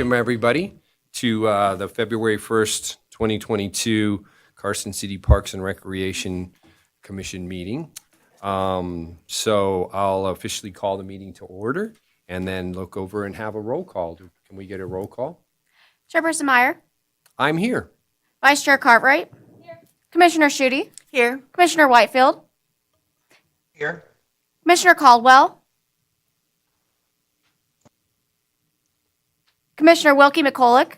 welcome everybody to the February 1st, 2022 Carson City Parks and Recreation Commission meeting. So I'll officially call the meeting to order and then look over and have a roll call. Can we get a roll call? Chairperson Meyer. I'm here. Vice Chair Cartwright. Here. Commissioner Schutte. Here. Commissioner Whitefield. Here. Commissioner Caldwell. Commissioner Wilkie McCulloch.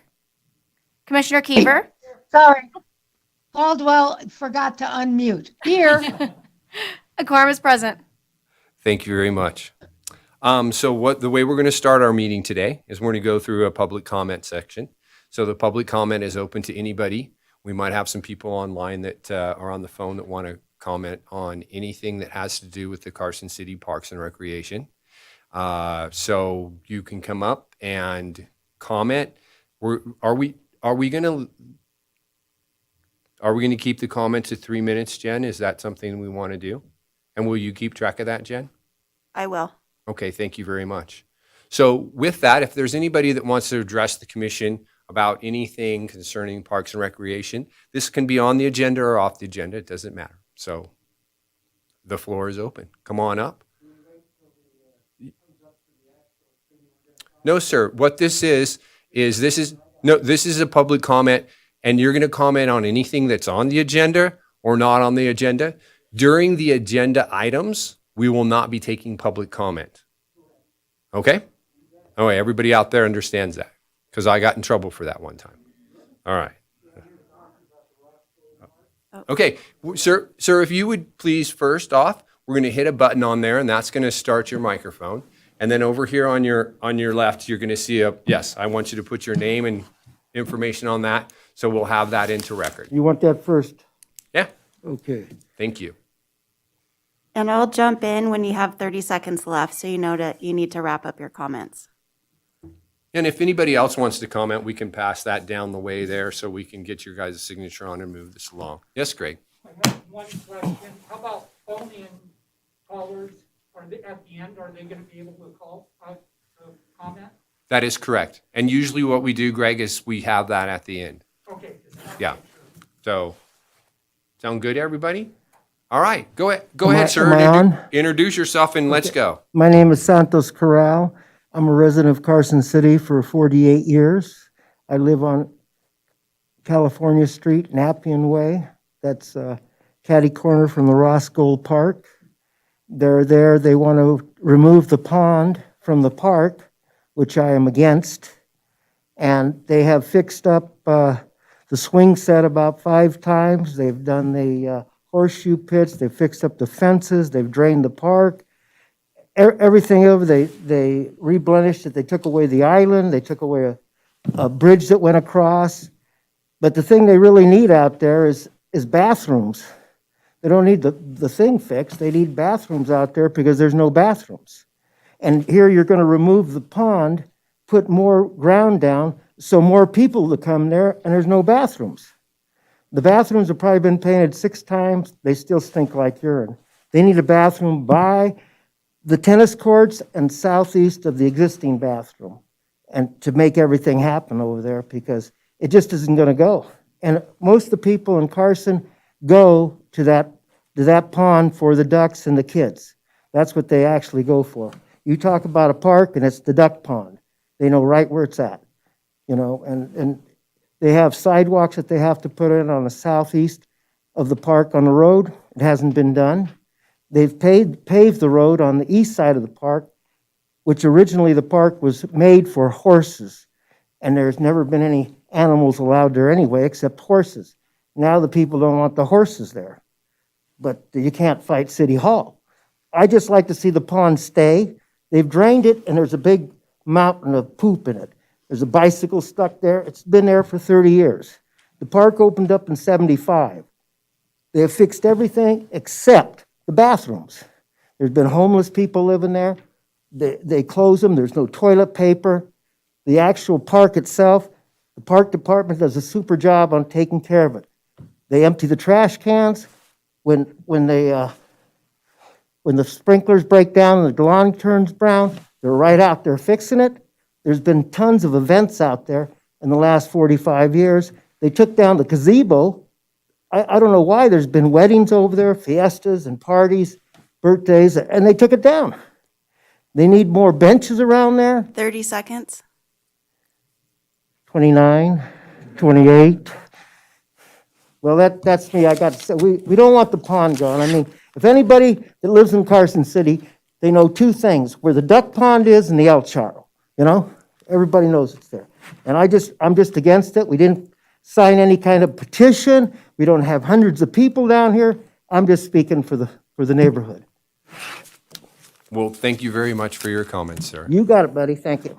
Commissioner Kiever. Sorry. Caldwell forgot to unmute. Here. A quorum is present. Thank you very much. So the way we're going to start our meeting today is we're going to go through a public comment section. So the public comment is open to anybody. We might have some people online that are on the phone that want to comment on anything that has to do with the Carson City Parks and Recreation. So you can come up and comment. Are we going to keep the comment to 3 minutes, Jen? Is that something we want to do? And will you keep track of that, Jen? I will. Okay, thank you very much. So with that, if there's anybody that wants to address the commission about anything concerning Parks and Recreation, this can be on the agenda or off the agenda. It doesn't matter. So the floor is open. Come on up. No, sir. What this is this is a public comment, and you're going to comment on anything that's on the agenda or not on the agenda. During the agenda items, we will not be taking public comment. Okay? All right, everybody out there understands that, because I got in trouble for that one time. All right. Okay, sir, if you would please, first off, we're going to hit a button on there, and that's going to start your microphone. And then over here on your left, you're going to see yes, I want you to put your name and information on that, so we'll have that into record. You want that first? Yeah. Okay. Thank you. And I'll jump in when you have 30 seconds left, so you know that you need to wrap up your comments. And if anybody else wants to comment, we can pass that down the way there so we can get your guys' signature on and move this along. Yes, Greg? I have one question. How about phone-in callers? Are they at the end? Are they going to be able to call comment? That is correct. And usually what we do, Greg, is we have that at the end. Okay. Yeah. So, sound good, everybody? All right. Go ahead, sir. Am I on? Introduce yourself and let's go. My name is Santos Corral. I'm a resident of Carson City for 48 years. I live on California Street, Nappian Way. That's catty corner from the Ross Gold Park. They're there. They want to remove the pond from the park, which I am against. And they have fixed up the swing set about 5 times. They've done the horseshoe pits. They've fixed up the fences. They've drained the park. Everything over, they reblenished it. They took away the island. They took away a bridge that went across. But the thing they really need out there is bathrooms. They don't need the thing fixed. They need bathrooms out there because there's no bathrooms. And here you're going to remove the pond, put more ground down, so more people to come there, and there's no bathrooms. The bathrooms have probably been painted 6 times. They still stink like urine. They need a bathroom by the tennis courts and southeast of the existing bathroom, and to make everything happen over there, because it just isn't going to go. And most of the people in Carson go to that pond for the ducks and the kids. That's what they actually go for. You talk about a park, and it's the duck pond. They know right where it's at, and they have sidewalks that they have to put in on the southeast of the park on the road. It hasn't been done. They've paved the road on the east side of the park, which originally the park was made for horses, and there's never been any animals allowed there anyway except horses. Now the people don't want the horses there, but you can't fight City Hall. I just like to see the pond stay. They've drained it, and there's a big mountain of poop in it. There's a bicycle stuck there. It's been there for 30 years. The park opened up in 75. They have fixed everything except the bathrooms. There's been homeless people living there. They close them. There's no toilet paper. The actual park itself, the park department does a super job on taking care of it. They empty the trash cans. When the sprinklers break down and the lawn turns brown, they're right out there fixing it. There's been tons of events out there in the last 45 years. They took down the gazebo. I don't know why. There's been weddings over there, fiestas and parties, birthdays, and they took it down. They need more benches around there. 30 seconds. 29, 28. Well, that's me. I got to say, we don't want the pond gone. I mean, if anybody that lives in Carson City, they know two things, where the duck pond is and the El Charro, you know? Everybody knows it's there. And I'm just against it. We didn't sign any kind of petition. We don't have hundreds of people down here. I'm just speaking for the neighborhood. Well, thank you very much for your comments, sir. You got it, buddy. Thank you.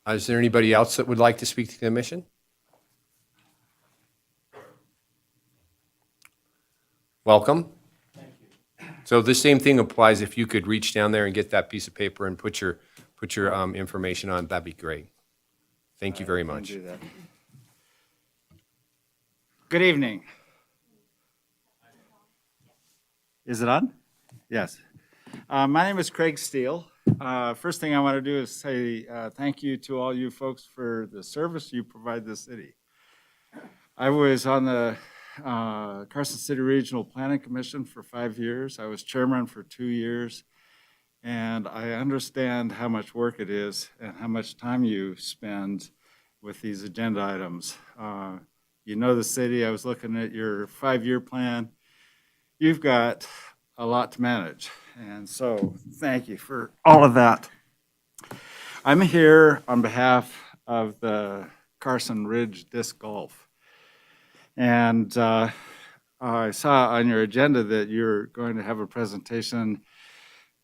Is there anybody else that would like to speak to the commission? Welcome. Thank you. So the same thing applies. If you could reach down there and get that piece of paper and put your information on, that'd be great. Thank you very much. Do that. Good evening. Is it on? Yes. My name is Craig Steele. First thing I want to do is say thank you to all you folks for the service you provide the city. I was on the Carson City Regional Planning Commission for 5 years. I was chairman for 2 years. And I understand how much work it is and how much time you spend with these agenda items. You know the city. I was looking at your 5-year plan. You've got a lot to manage. And so thank you for all of that. I'm here on behalf of the Carson Ridge Disc Golf. And I saw on your agenda that you're going to have a presentation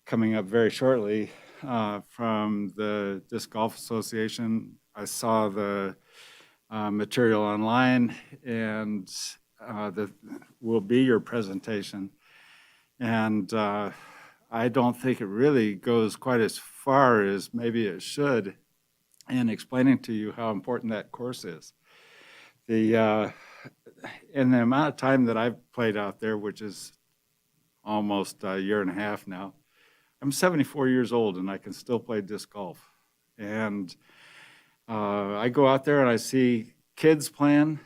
coming up very shortly from the Disc Golf Association. I saw the material online, and that will be your presentation. And I don't think it really goes quite as far as maybe it should in explaining to you how important that course is. In the amount of time that I've played out there, which is almost a year and a half now, I'm 74 years old and I can still play disc golf. And I go out there and I see kids playing,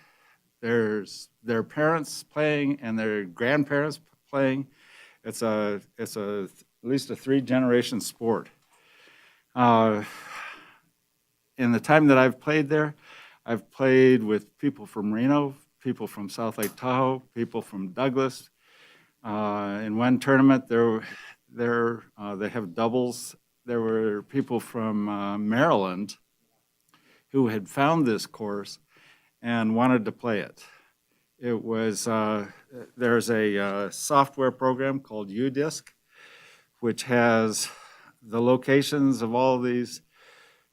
there's their parents playing and their grandparents playing. It's at least a 3-generation sport. In the time that I've played there, I've played with people from Reno, people from South Lake Tahoe, people from Douglas. In one tournament, they have doubles. There were people from Maryland who had found this course and wanted to play it. It was, there's a software program called UDisc, which has the locations of all these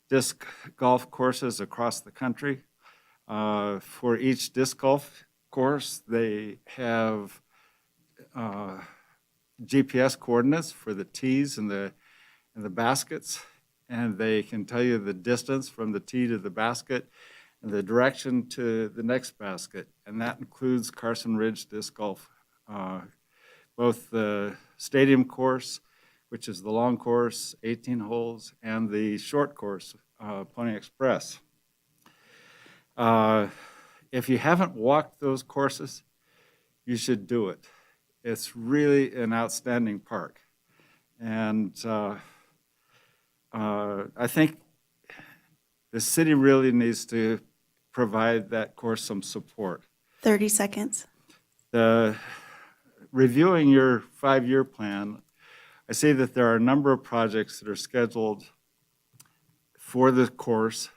disc golf courses across the country. For each disc golf course, they have GPS coordinates for the tees and the baskets, and they can tell you the distance from the tee to the basket and the direction to the next basket, and that includes Carson Ridge Disc Golf, both the stadium course, which is the long course, 18 holes, and the short course, Pony Express. If you haven't walked those courses, you should do it. It's really an outstanding park. And I think the city really needs to provide that course some support. 30 seconds. Reviewing your 5-year plan, I see that there are a number of projects that are scheduled for the course.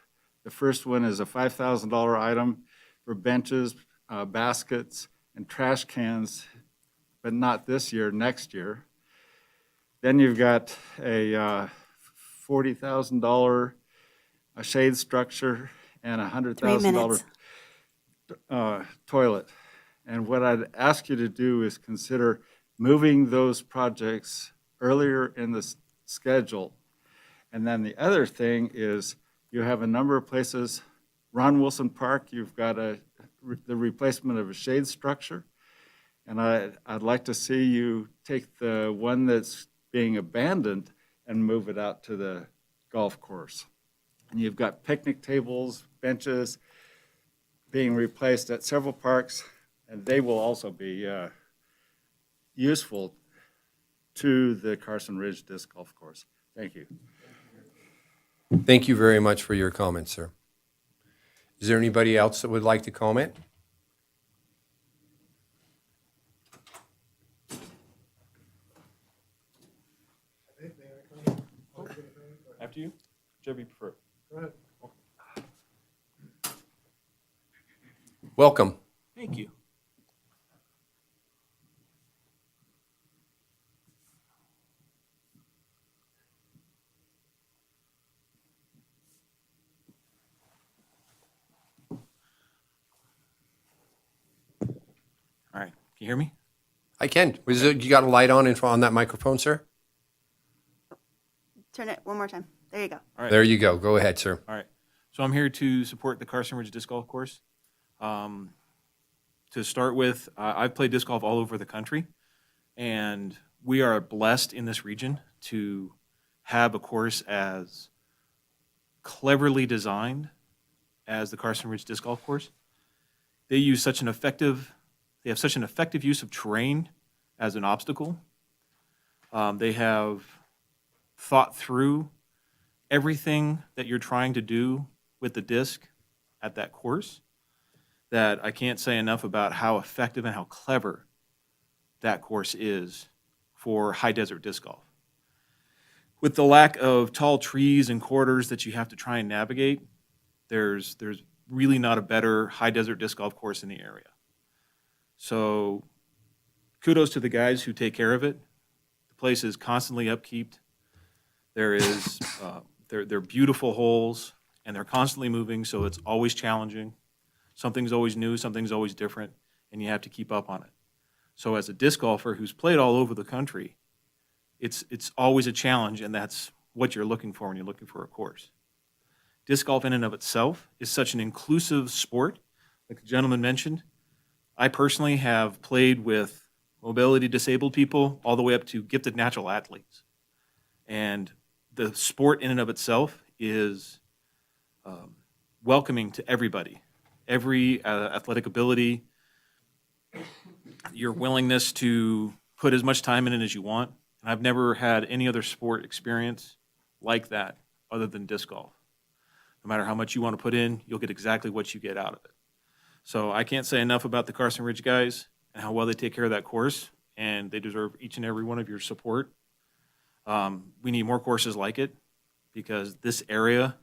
The first one is a $5,000 item for benches, baskets, and trash cans, but not this year, next year. Then you've got a $40,000 shade structure and a $100,000 toilet. And what I'd ask you to do is consider moving those projects earlier in the schedule. And then the other thing is you have a number of places, Ron Wilson Park, you've got the replacement of a shade structure. And I'd like to see you take the one that's being abandoned and move it out to the golf course. And you've got picnic tables, benches being replaced at several parks, and they will also be useful to the Carson Ridge Disc Golf Course. Thank you. Thank you very much for your comments, sir. Is there anybody else that would like to comment? After you, whichever you prefer. Welcome. Thank you. All right, can you hear me? I can. You got a light on that microphone, sir? Turn it one more time. There you go. All right. There you go. Go ahead, sir. All right. So I'm here to support the Carson Ridge Disc Golf Course. To start with, I've played disc golf all over the country, and we are blessed in this region to have a course as cleverly designed as the Carson Ridge Disc Golf Course. They have such an effective use of terrain as an obstacle. They have thought through everything that you're trying to do with the disc at that course, that I can't say enough about how effective and how clever that course is for high desert disc golf. With the lack of tall trees and corridors that you have to try and navigate, there's really not a better high desert disc golf course in the area. So kudos to the guys who take care of it. The place is constantly upkeeped. They're beautiful holes, and they're constantly moving, so it's always challenging. Something's always new, something's always different, and you have to keep up on it. So as a disc golfer who's played all over the country, it's always a challenge, and that's what you're looking for when you're looking for a course. Disc golf in and of itself is such an inclusive sport, like the gentleman mentioned. I personally have played with mobility disabled people all the way up to gifted natural athletes. And the sport in and of itself is welcoming to everybody. Every athletic ability, your willingness to put as much time in it as you want. And I've never had any other sport experience like that other than disc golf. No matter how much you want to put in, you'll get exactly what you get out of it. So I can't say enough about the Carson Ridge guys and how well they take care of that course, and they deserve each and every one of your support. We need more courses like it, because this area,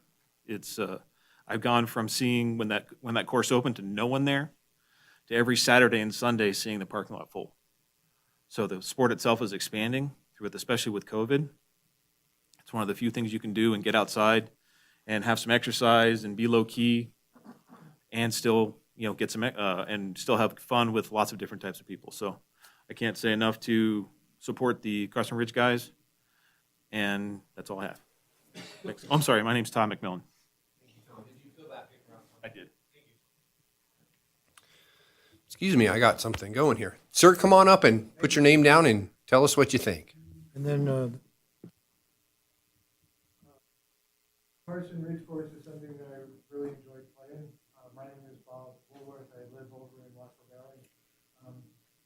I've gone from seeing when that course opened to no one there, to every Saturday and Sunday seeing the parking lot full. So the sport itself is expanding, especially with COVID. It's one of the few things you can do and get outside and have some exercise and be low key, and still get some and still have fun with lots of different types of people. So I can't say enough to support the Carson Ridge guys, and that's all I have. Thanks. I'm sorry, my name's Tom McMillan. I did. Excuse me, I got something going here. Sir, come on up and put your name down and tell us what you think. And then Carson Ridge Course is something that I really enjoyed playing. My name is Bob Woolworth. I live over in Washoe Valley.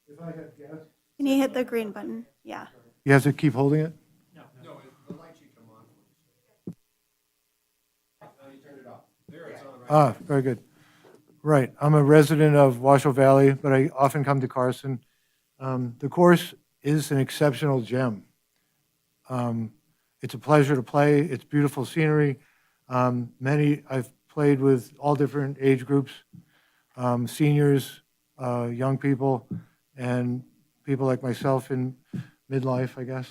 If I had guests. Can you hit the green button? Yeah. You have to keep holding it? No, the light should come on. No, you turned it off. There, it's on right. Ah, very good. Right. I'm a resident of Washoe Valley, but I often come to Carson. The course is an exceptional gem. It's a pleasure to play. It's beautiful scenery. I've played with all different age groups, seniors, young people, and people like myself in midlife, I guess,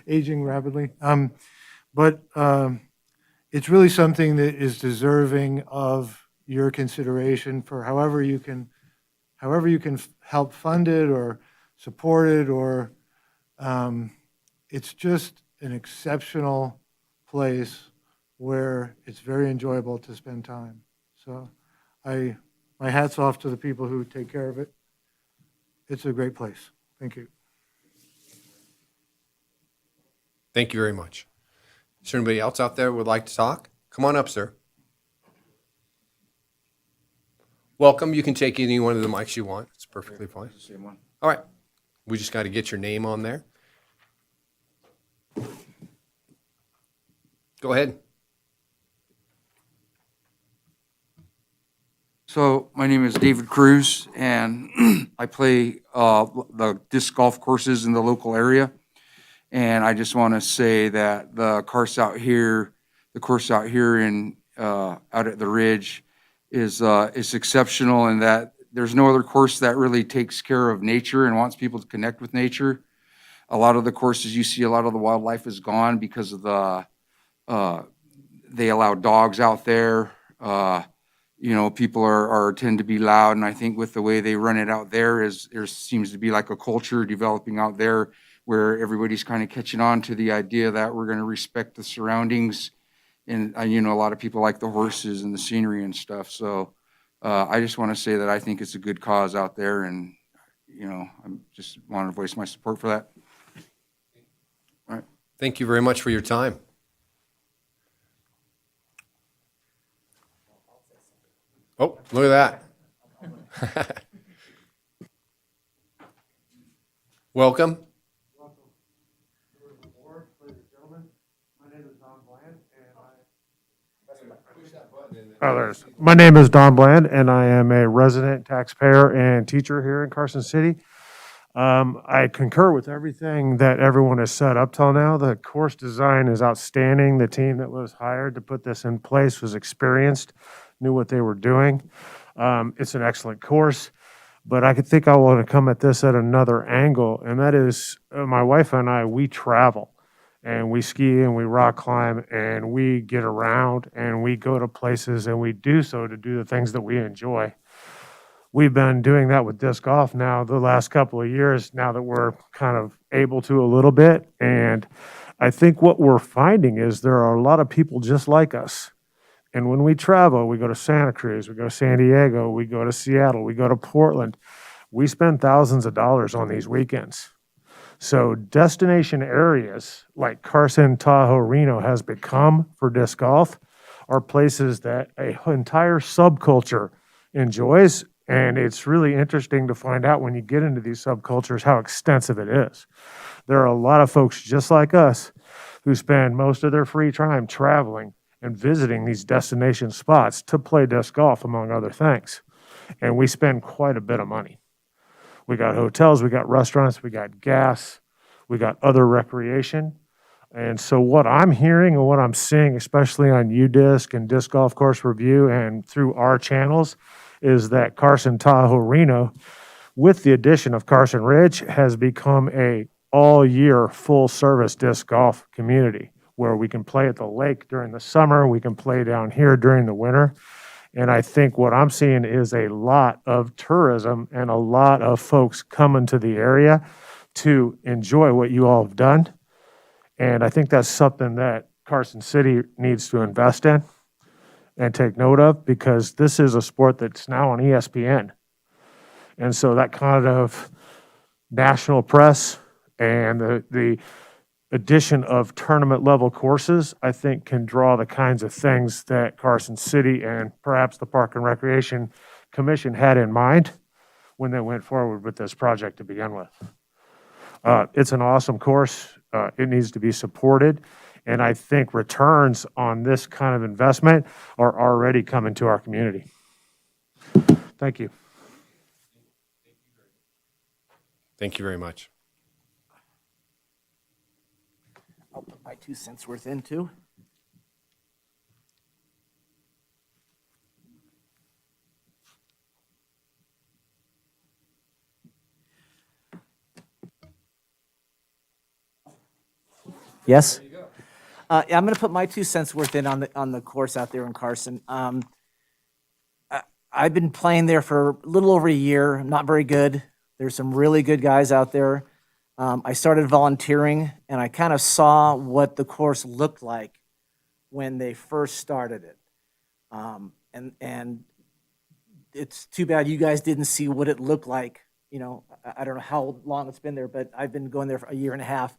aging rapidly. But it's really something that is deserving of your consideration for however you can help fund it or support it, or it's just an exceptional place where it's very enjoyable to spend time. So my hat's off to the people who take care of it. It's a great place. Thank you. Thank you very much. Is there anybody else out there who would like to talk? Come on up, sir. Welcome. You can take any one of the mics you want. It's perfectly fine. All right. We just got to get your name on there. Go ahead. So my name is David Cruz, and I play the disc golf courses in the local area. And I just want to say that the course out here in out at the Ridge is exceptional, and that there's no other course that really takes care of nature and wants people to connect with nature. A lot of the courses you see, a lot of the wildlife is gone because of the they allow dogs out there. People tend to be loud, and I think with the way they run it out there there seems to be like a culture developing out there where everybody's kind of catching on to the idea that we're going to respect the surroundings. And, a lot of people like the horses and the scenery and stuff. So I just want to say that I think it's a good cause out there, and, I just want to voice my support for that. All right. Thank you very much for your time. Oh, look at that. Welcome. My name is Don Bland, and I am a resident taxpayer and teacher here in Carson City. I concur with everything that everyone has said up till now. The course design is outstanding. The team that was hired to put this in place was experienced, knew what they were doing. It's an excellent course, but I think I want to come at this at another angle, and that is my wife and I, we travel. And we ski and we rock climb and we get around and we go to places and we do so to do the things that we enjoy. We've been doing that with disc golf now the last couple of years, now that we're kind of able to a little bit. And I think what we're finding is there are a lot of people just like us. And when we travel, we go to Santa Cruz, we go to San Diego, we go to Seattle, we go to Portland. We spend thousands of dollars on these weekends. So destination areas like Carson, Tahoe, Reno has become for disc golf are places that an entire subculture enjoys. And it's really interesting to find out when you get into these subcultures how extensive it is. There are a lot of folks just like us who spend most of their free time traveling and visiting these destination spots to play disc golf, among other things. And we spend quite a bit of money. We got hotels, we got restaurants, we got gas, we got other recreation. And so what I'm hearing and what I'm seeing, especially on UDisc and Disc Golf Course Review and through our channels, is that Carson, Tahoe, Reno, with the addition of Carson Ridge, has become a all-year full-service disc golf community where we can play at the lake during the summer, we can play down here during the winter. And I think what I'm seeing is a lot of tourism and a lot of folks coming to the area to enjoy what you all have done. And I think that's something that Carson City needs to invest in and take note of, because this is a sport that's now on ESPN. And so that kind of national press and the addition of tournament level courses, I think, can draw the kinds of things that Carson City and perhaps the Park and Recreation Commission had in mind when they went forward with this project to begin with. It's an awesome course. It needs to be supported. And I think returns on this kind of investment are already coming to our community. Thank you. Thank you very much. I'll put my 2 cents worth in too. Yes? Yeah, I'm going to put my 2 cents worth in on the course out there in Carson. I've been playing there for a little over a year. I'm not very good. There's some really good guys out there. I started volunteering, and I kind of saw what the course looked like when they first started it. And it's too bad you guys didn't see what it looked like. You know, I don't know how long it's been there, but I've been going there for a year and a half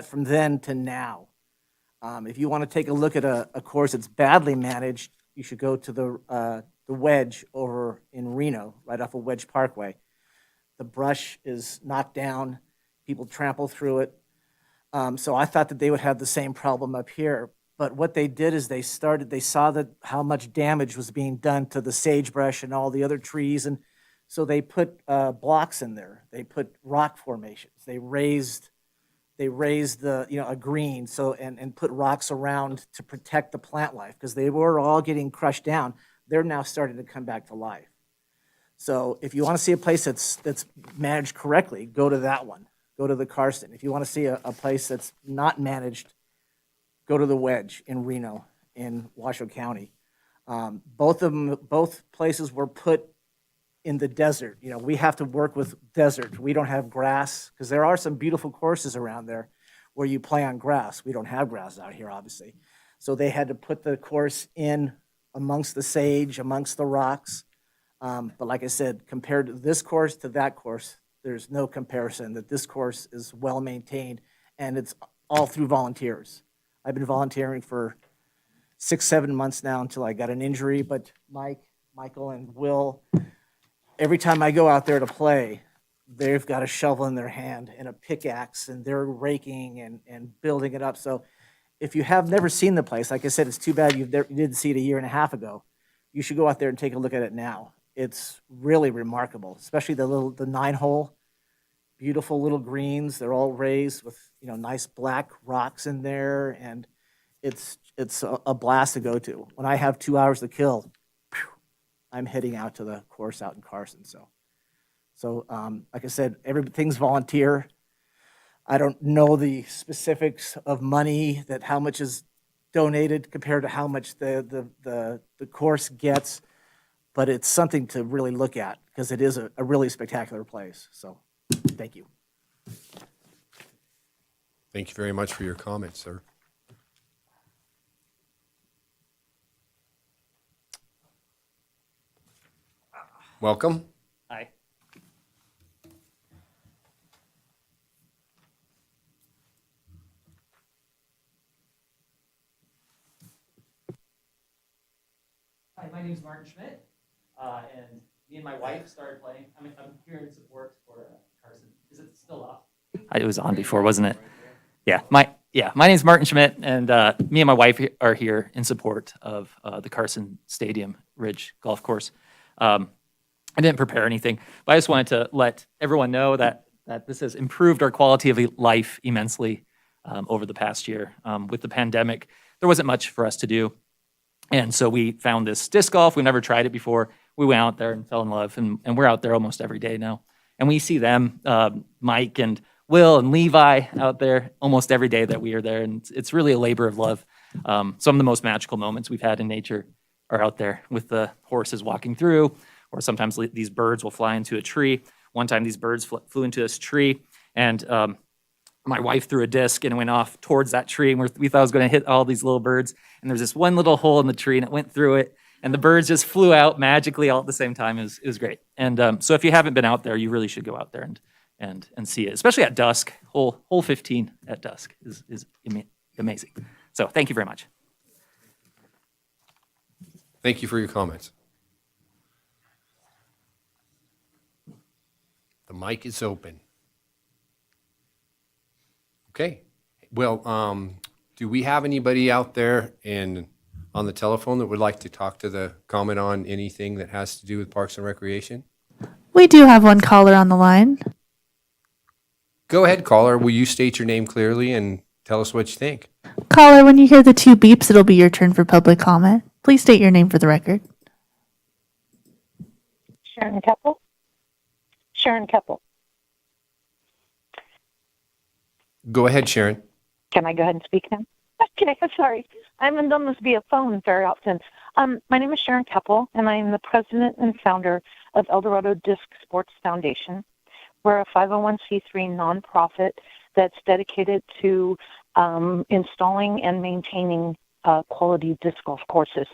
from then to now. If you want to take a look at a course that's badly managed, you should go to the Wedge over in Reno, right off of Wedge Parkway. The brush is knocked down, people trample through it. So I thought that they would have the same problem up here. But what they did is they saw that how much damage was being done to the sagebrush and all the other trees. And so they put blocks in there. They put rock formations. They raised a green and put rocks around to protect the plant life because they were all getting crushed down. They're now starting to come back to life. So if you want to see a place that's managed correctly, go to that one. Go to the Carson. If you want to see a place that's not managed, go to the Wedge in Reno, in Washoe County. Both places were put in the desert. We have to work with desert. We don't have grass, because there are some beautiful courses around there where you play on grass. We don't have grass out here, obviously. So they had to put the course in amongst the sage, amongst the rocks. But like I said, compared to this course to that course, there's no comparison. That this course is well maintained, and it's all through volunteers. I've been volunteering for 6-7 months now until I got an injury, but Michael, and Will, every time I go out there to play, they've got a shovel in their hand and a pickaxe, and they're raking and building it up. So if you have never seen the place, like I said, it's too bad you didn't see it a year and a half ago. You should go out there and take a look at it now. It's really remarkable, especially the 9-hole, beautiful little greens. They're all raised with nice black rocks in there, and it's a blast to go to. When I have 2 hours to kill, I'm heading out to the course out in Carson. So like I said, everything's volunteer. I don't know the specifics of money, that how much is donated compared to how much the course gets, but it's something to really look at because it is a really spectacular place. So thank you. Thank you very much for your comments, sir. Welcome. Hi. Hi, my name's Martin Schmidt, and me and my wife started playing. I'm here in support for Carson. Is it still off? It was on before, wasn't it? Yeah. My name's Martin Schmidt, and me and my wife are here in support of the Carson Stadium Ridge Golf Course. I didn't prepare anything, but I just wanted to let everyone know that this has improved our quality of life immensely over the past year. With the pandemic, there wasn't much for us to do. And so we found this disc golf. We never tried it before. We went out there and fell in love, and we're out there almost every day now. And we see them, Mike and Will and Levi, out there almost every day that we are there. And it's really a labor of love. Some of the most magical moments we've had in nature are out there with the horses walking through, or sometimes these birds will fly into a tree. One time these birds flew into this tree, and my wife threw a disc and it went off towards that tree, and we thought it was going to hit all these little birds. And there's this one little hole in the tree, and it went through it, and the birds just flew out magically all at the same time. It was great. And so if you haven't been out there, you really should go out there and see it, especially at dusk. Hole 15 at dusk is amazing. So thank you very much. Thank you for your comments. The mic is open. Okay. Well, do we have anybody out there on the telephone that would like to talk to the comment on anything that has to do with Parks and Recreation? We do have one caller on the line. Go ahead, caller. Will you state your name clearly and tell us what you think? Caller, when you hear the 2 beeps, it'll be your turn for public comment. Please state your name for the record. Sharon Keppel. Sharon Keppel. Go ahead, Sharon. Can I go ahead and speak now? Okay, sorry. I haven't done this via phone very often. My name is Sharon Keppel, and I am the president and founder of El Dorado Disc Sports Foundation. We're a 501c3 nonprofit that's dedicated to installing and maintaining quality disc golf courses.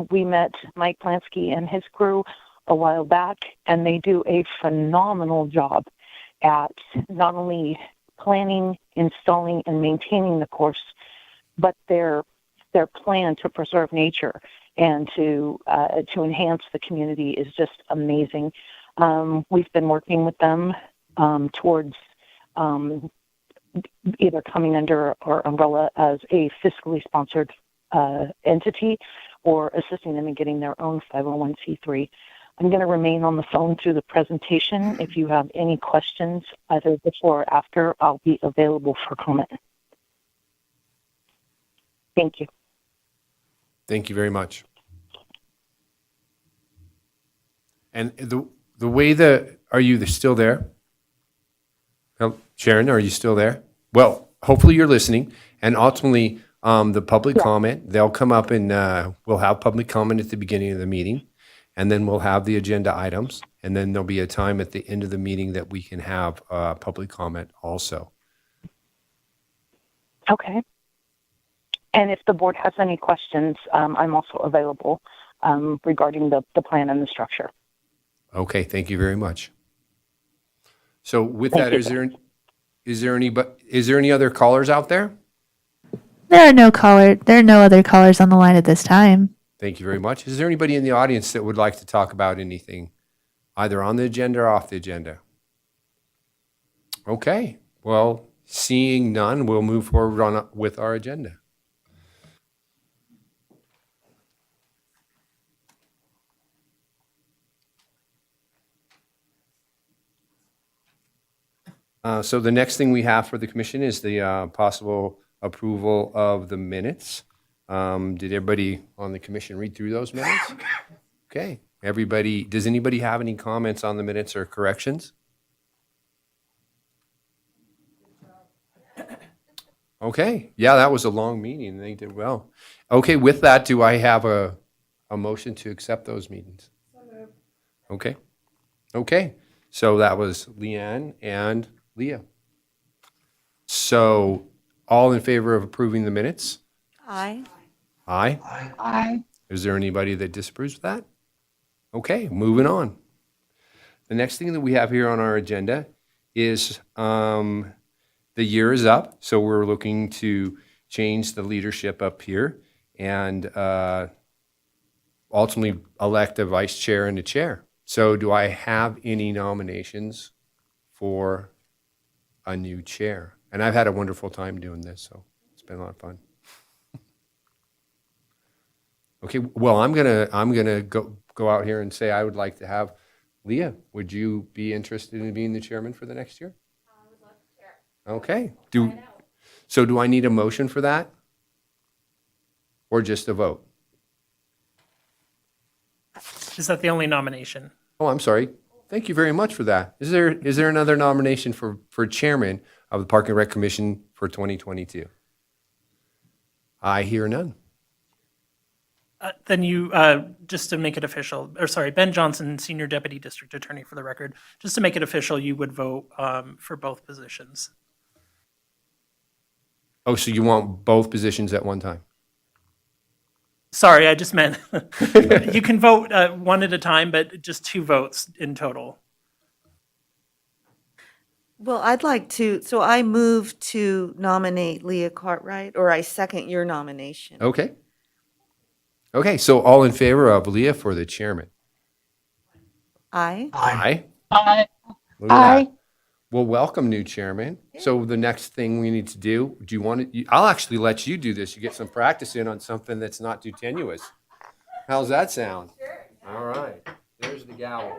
We met Mike Plansky and his crew a while back, and they do a phenomenal job at not only planning, installing, and maintaining the course, but their plan to preserve nature and to enhance the community is just amazing. We've been working with them towards either coming under our umbrella as a fiscally sponsored entity or assisting them in getting their own 501c3. I'm going to remain on the phone through the presentation. If you have any questions, either before or after, I'll be available for comment. Thank you. Thank you very much. And the way are you still there? Sharon, are you still there? Well, hopefully you're listening. And ultimately, the public comment, they'll come up and we'll have public comment at the beginning of the meeting. And then we'll have the agenda items. And then there'll be a time at the end of the meeting that we can have public comment also. Okay. And if the board has any questions, I'm also available regarding the plan and the structure. Okay, thank you very much. So with Thank that, you. is there any other callers out there? There are no other callers on the line at this time. Thank you very much. Is there anybody in the audience that would like to talk about anything, either on the agenda or off the agenda? Okay, well, seeing none, we'll move forward with our agenda. So the next thing we have for the commission is the possible approval of the minutes. Did everybody on the commission read through those minutes? Okay. Does anybody have any comments on the minutes or corrections? Okay. Yeah, that was a long meeting. They did well. Okay, with that, do I have a motion to accept those meetings? Okay. Okay. So that was Leanne and Leah. So all in favor of approving the minutes? Aye. Aye. Aye. Is there anybody that disapproves of that? Okay, moving on. The next thing that we have here on our agenda is the year is up, so we're looking to change the leadership up here and ultimately elect a vice chair and a chair. So do I have any nominations for a new chair? And I've had a wonderful time doing this, so it's been a lot of fun. Okay, well, I'm gonna go out here and say I would like to have Leah. Would you be interested in being the chairman for the next year? I would love to chair. Okay. Do I need a motion for that, or just a vote? Is that the only nomination? Oh, I'm sorry. Thank you very much for that. Is there another nomination for chairman of the Park and Rec Commission for 2022? I hear none. Then you, just to make it official, Ben Johnson, Senior Deputy District Attorney for the record, just to make it official, you would vote for both positions. Oh, so you want both positions at one time? Sorry, I just meant, you can vote one at a time, but just 2 votes in total. Well, so I move to nominate Leah Cartwright, or I second your nomination. Okay. Okay, so all in favor of Leah for the chairman? Aye. Aye. Aye. Look at Aye. that. Well, welcome, new chairman. So the next thing we need to do you want to, I'll actually let you do this. You get some practice in on something that's not too tenuous. How's that sound? Sure. All right. There's the gavel.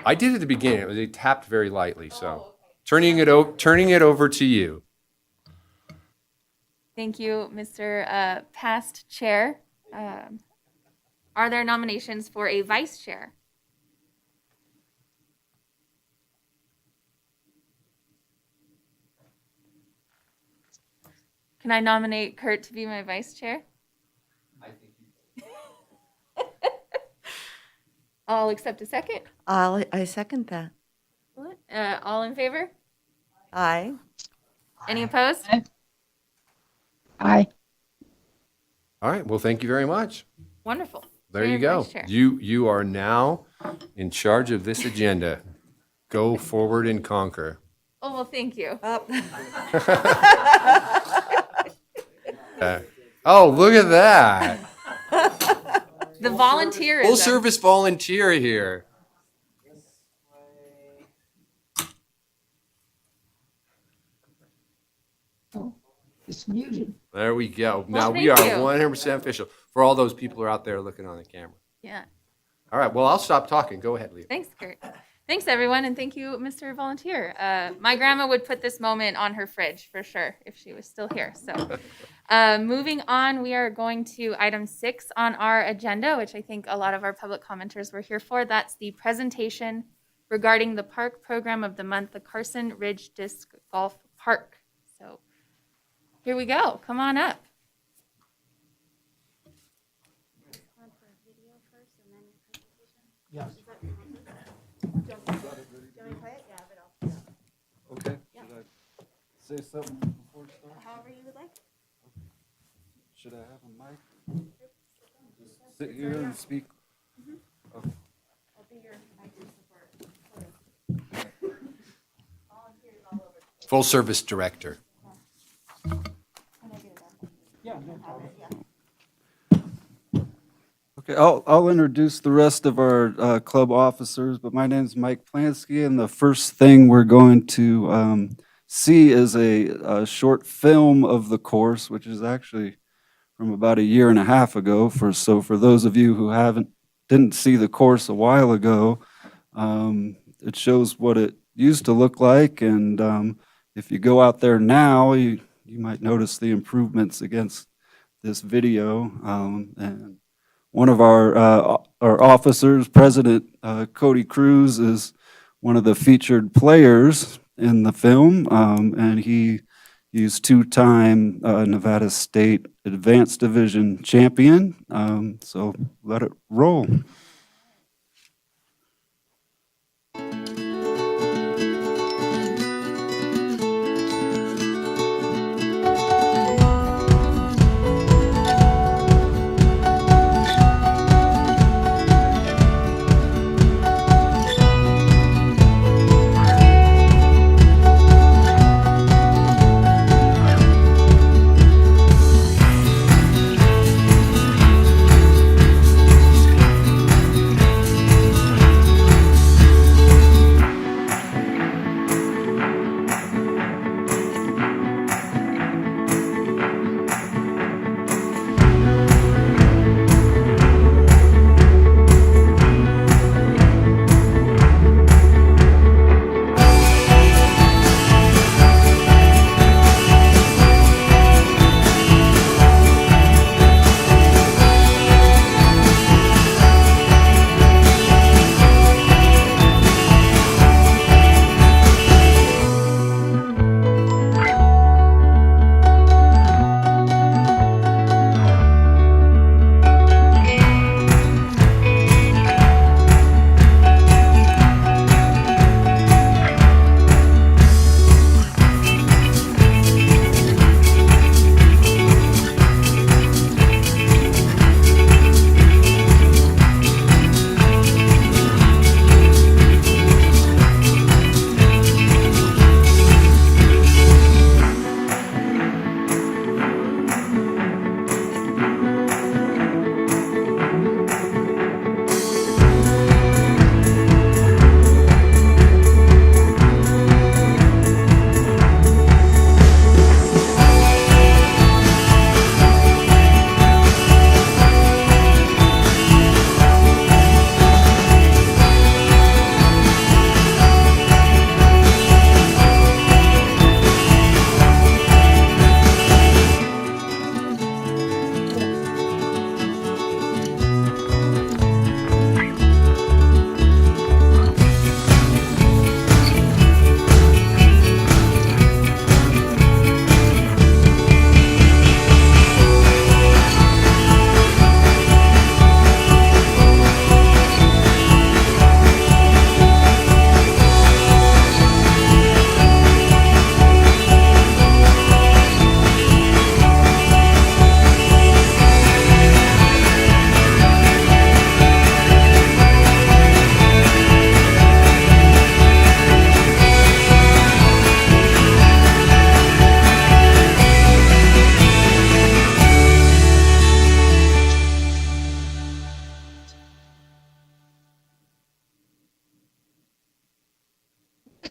I did at the beginning. It tapped very lightly, so turning it over to you. Thank you, Mr. Past Chair. Are there nominations for a vice chair? Can I nominate Kurt to be my vice chair? I think you I'll accept a second. I second that. All in favor? Aye. Any opposed? Aye. All right. Well, thank you very much. Wonderful. There Chair you and go. vice chair. You are now in charge of this agenda. Go forward and conquer. Oh, well, thank you. Oh, look at that. The volunteerism. Full service volunteer here. Oh, it's muted. There we go. Well, Now we are thank you. 100% official for all those people who are out there looking on the camera. Yeah. All right. Well, I'll stop talking. Go ahead, Leah. Thanks, Kurt. Thanks, everyone, and thank you, Mr. Volunteer. My grandma would put this moment on her fridge for sure if she was still here. So, moving on, we are going to item 6 on our agenda, which I think a lot of our public commenters were here for. That's the presentation regarding the park program of the month, the Carson Ridge Disc Golf Park. So, here we go. Come on up. Yes. Okay. Should I say something before it starts? However you would like. Should I have a mic? Just sit here and speak? Okay. I'll be your IT support. Full service director. Okay, I'll introduce the rest of our club officers, but my name is Mike Plansky, and the first thing we're going to see is a short film of the course, which is actually from about 1.5 years ago. So for those of you who didn't see the course a while ago, it shows what it used to look like, and if you go out there now, you might notice the improvements against this video, and one of our officers, President Cody Cruz, is one of the featured players in the film, and he's 2-time Nevada State Advanced Division champion. So let it roll.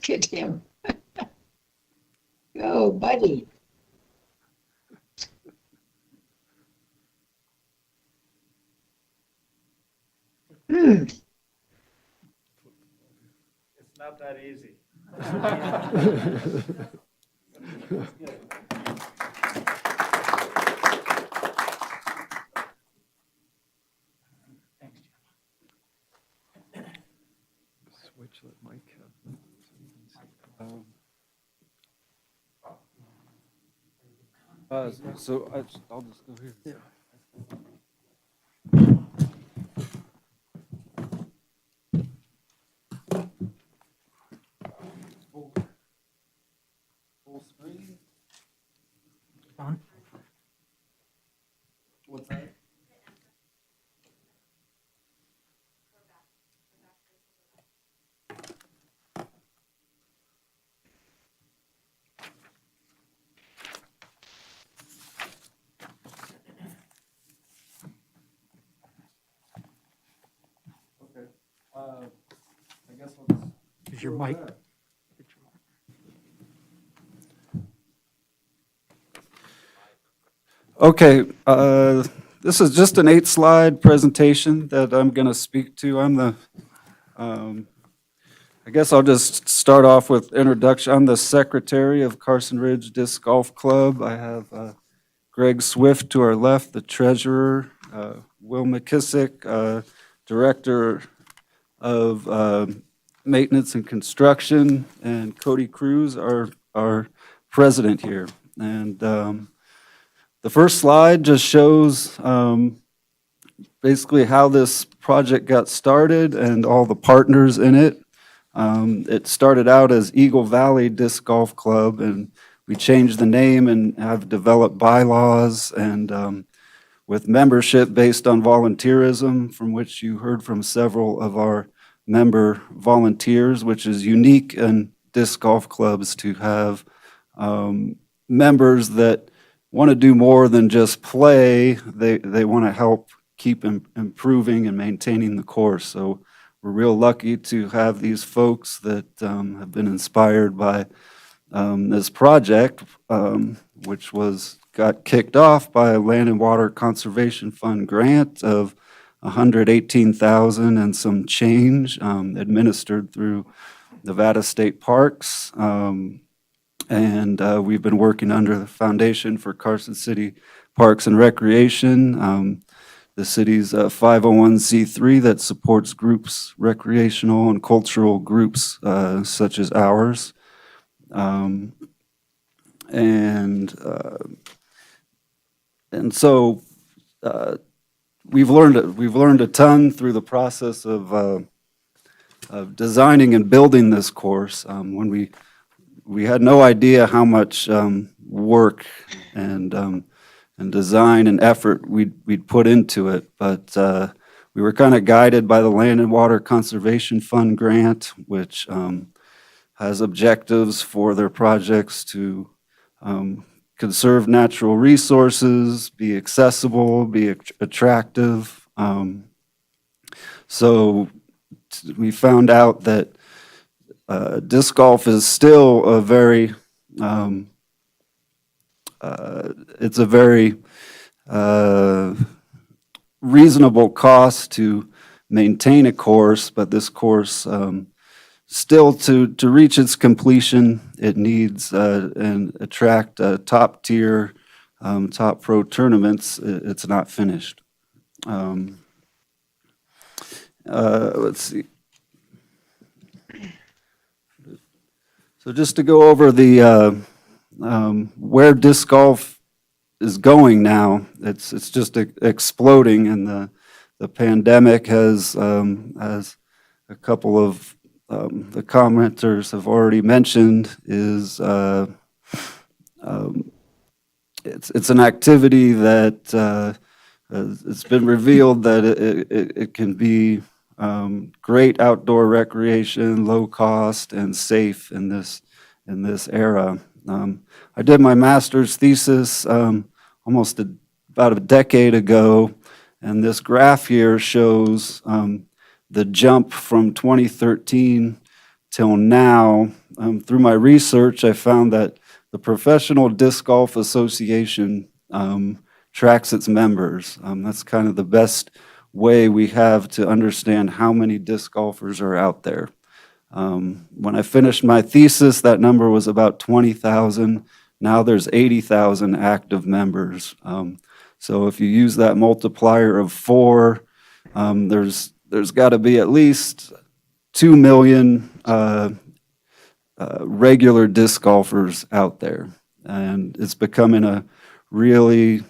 Look at him. Go, buddy. It's not that easy. Switch, let Mike have. So I'll just go here. Full screen? On. What's that? Okay. I guess I'll just. Is your mic? Okay, this is just an 8-slide presentation that I'm going to speak to. I guess I'll just start off with introduction. I'm the secretary of Carson Ridge Disc Golf Club. I have Greg Swift to our left, the treasurer, Will McKissick, director of maintenance and construction, and Cody Cruz, our president here. And the first slide just shows basically how this project got started and all the partners in it. It started out as Eagle Valley Disc Golf Club, and we changed the name and have developed bylaws and with membership based on volunteerism, from which you heard from several of our member volunteers, which is unique in disc golf clubs to have members that want to do more than just play. They want to help keep improving and maintaining the course. So we're real lucky to have these folks that have been inspired by this project, which got kicked off by a Land and Water Conservation Fund grant of $118,000 and some change, administered through Nevada State Parks. And we've been working under the Foundation for Carson City Parks and Recreation, the city's 501c3 that supports groups, recreational and cultural groups such as ours. And so we've learned a ton through the process of designing and building this course. When we had no idea how much work and design and effort we'd put into it, but we were kind of guided by the Land and Water Conservation Fund grant, which has objectives for their projects to conserve natural resources, be accessible, be attractive. So we found out that disc golf is still a very, it's a very reasonable cost to maintain a course, but this course still to reach its completion, it needs and attract top tier, top pro tournaments. It's not finished. Let's see. So just to go over the where disc golf is going now, it's just exploding, and the pandemic has, as a couple of the commenters have already mentioned, is it's an activity that it's been revealed that it can be great outdoor recreation, low cost, and safe in this era. I did my master's thesis almost about a decade ago, and this graph here shows the jump from 2013 till now. Through my research, I found that the Professional Disc Golf Association tracks its members. That's kind of the best way we have to understand how many disc golfers are out there. When I finished my thesis, that number was about 20,000. Now there's 80,000 active members. So if you use that multiplier of 4, there's got to be at least 2 million regular disc golfers out there. And it's becoming a really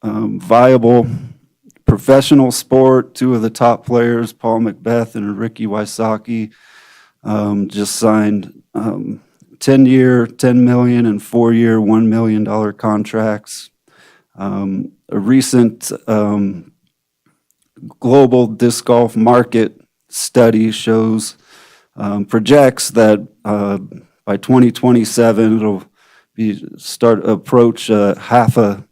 viable professional sport. 2 of the top players, Paul Macbeth and Ricky Wysocki, just signed 10-year, $10 million, and 4-year, $1 million contracts. A recent global disc golf market study shows, projects that by 2027 it'll approach a $500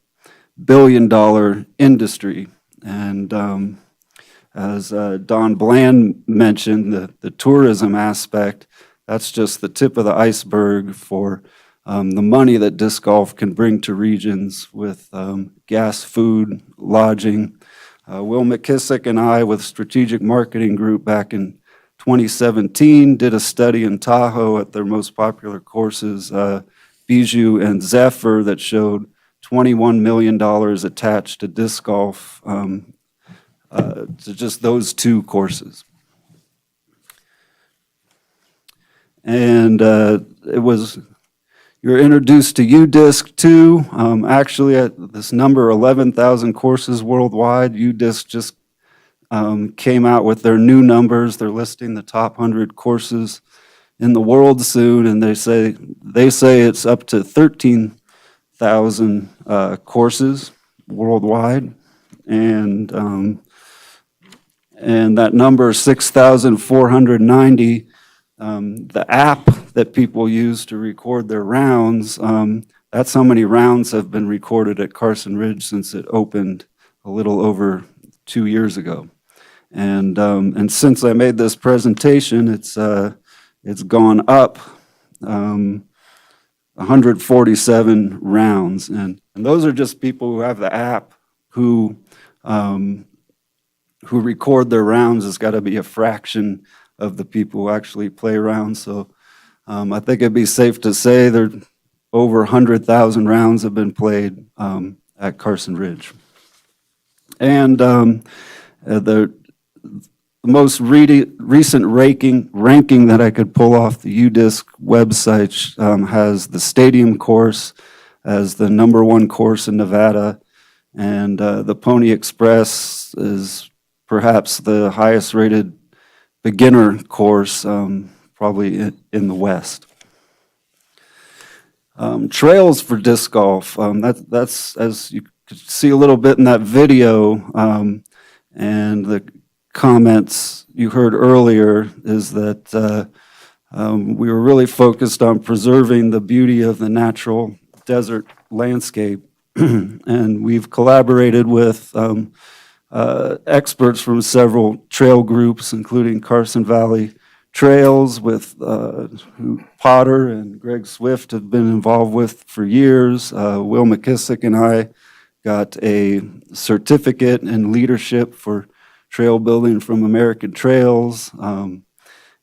million industry. And as Don Bland mentioned, the tourism aspect, that's just the tip of the iceberg for the money that disc golf can bring to regions with gas, food, lodging. Will McKissick and I, with Strategic Marketing Group back in 2017, did a study in Tahoe at their most popular courses, Bijou and Zephyr, that showed $21 million attached to disc golf to just those 2 courses. And you're introduced to UDisc too. Actually, at this number, 11,000 courses worldwide. UDisc just came out with their new numbers. They're listing the top 100 courses in the world soon, and they say it's up to 13,000 courses worldwide, and that number 6,490. The app that people use to record their rounds, that's how many rounds have been recorded at Carson Ridge since it opened a little over 2 years ago. And since I made this presentation, it's gone up 147 rounds. And those are just people who have the app who record their rounds. It's got to be a fraction of the people who actually play rounds. So I think it'd be safe to say there over 100,000 rounds have been played at Carson Ridge. And the most recent ranking that I could pull off the UDisc website has the Stadium course as the #1 course in Nevada, and the Pony Express is perhaps the highest rated beginner course, probably in the West. Trails for disc golf, that's, as you could see a little bit in that video, and the comments you heard earlier, is that we were really focused on preserving the beauty of the natural desert landscape. And we've collaborated with experts from several trail groups, including Carson Valley Trails, with who Potter and Greg Swift have been involved with for years. Will McKissick and I got a certificate in leadership for trail building from American Trails,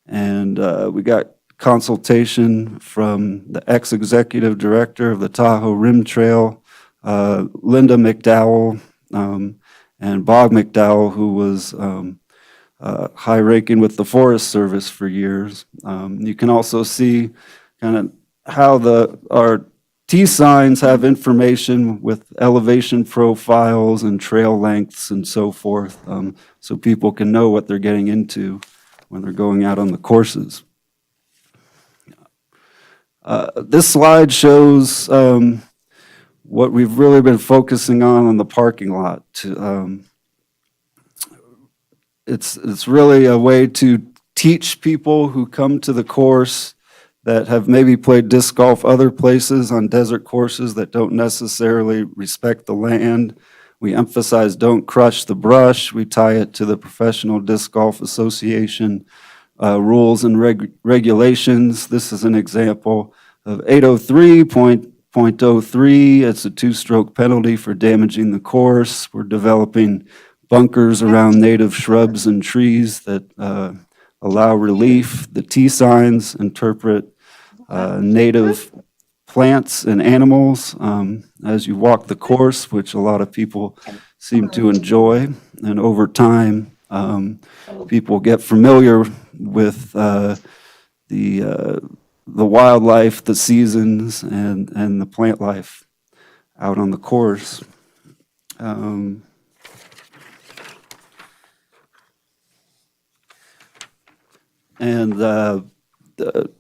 and we got consultation from the ex-executive director of the Tahoe Rim Trail, Linda McDowell, and Bob McDowell, who was high ranking with the Forest Service for years. You can also see kind of how our T-signs have information with elevation profiles and trail lengths and so forth, so people can know what they're getting into when they're going out on the courses. This slide shows what we've really been focusing on the parking lot. It's really a way to teach people who come to the course that have maybe played disc golf other places on desert courses that don't necessarily respect the land. We emphasize don't crush the brush. We tie it to the Professional Disc Golf Association rules and regulations. This is an example of 803.03. It's a two-stroke penalty for damaging the course. We're developing bunkers around native shrubs and trees that allow relief. The T signs interpret native plants and animals as you walk the course, which a lot of people seem to enjoy. And over time, people get familiar with the wildlife, the seasons, and the plant life out on the course.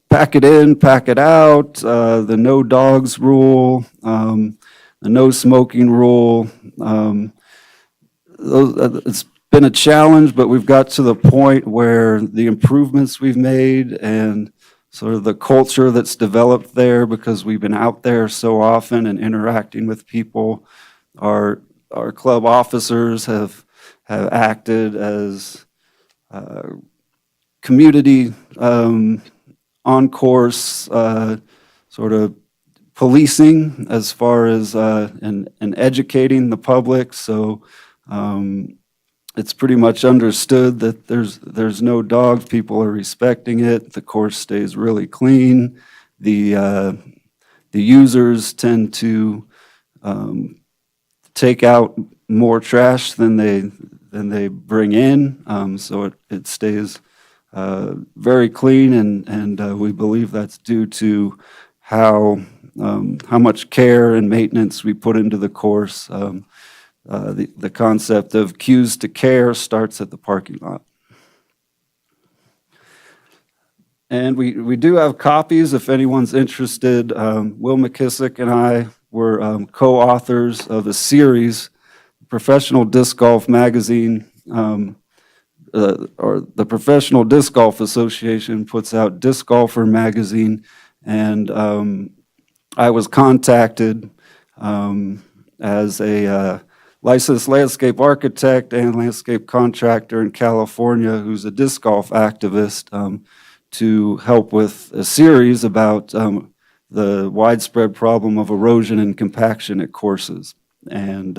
Pack it in, pack it out, the no dogs rule, the no smoking rule. It's been a challenge, but we've got to the point where the improvements we've made and sort of the culture that's developed there because we've been out there so often and interacting with people. Our club officers have acted as community on-course sort of policing as far as and educating the public. So it's pretty much understood that there's no dogs. People are respecting it. The course stays really clean. The users tend to take out more trash than they bring in. So it stays very clean, and we believe that's due to how much care and maintenance we put into the course. The concept of cues to care starts at the parking lot. And we do have copies if anyone's interested. Will McKissick and I were co-authors of a series, Professional Disc Golf Magazine, or the Professional Disc Golf Association puts out Disc Golfer Magazine, and I was contacted as a licensed landscape architect and landscape contractor in California who's a disc golf activist to help with a series about the widespread problem of erosion and compaction at courses. And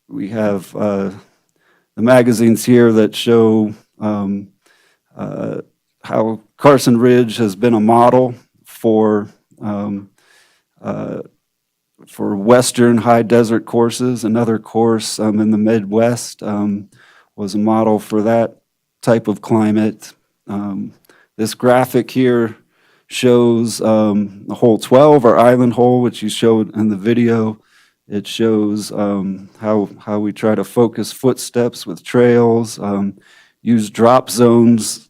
we have the magazines here that show how Carson Ridge has been a model for Western high desert courses. Another course in the Midwest was a model for that type of climate. This graphic here shows the hole 12, or island hole, which you showed in the video. It shows how we try to focus footsteps with trails, use drop zones.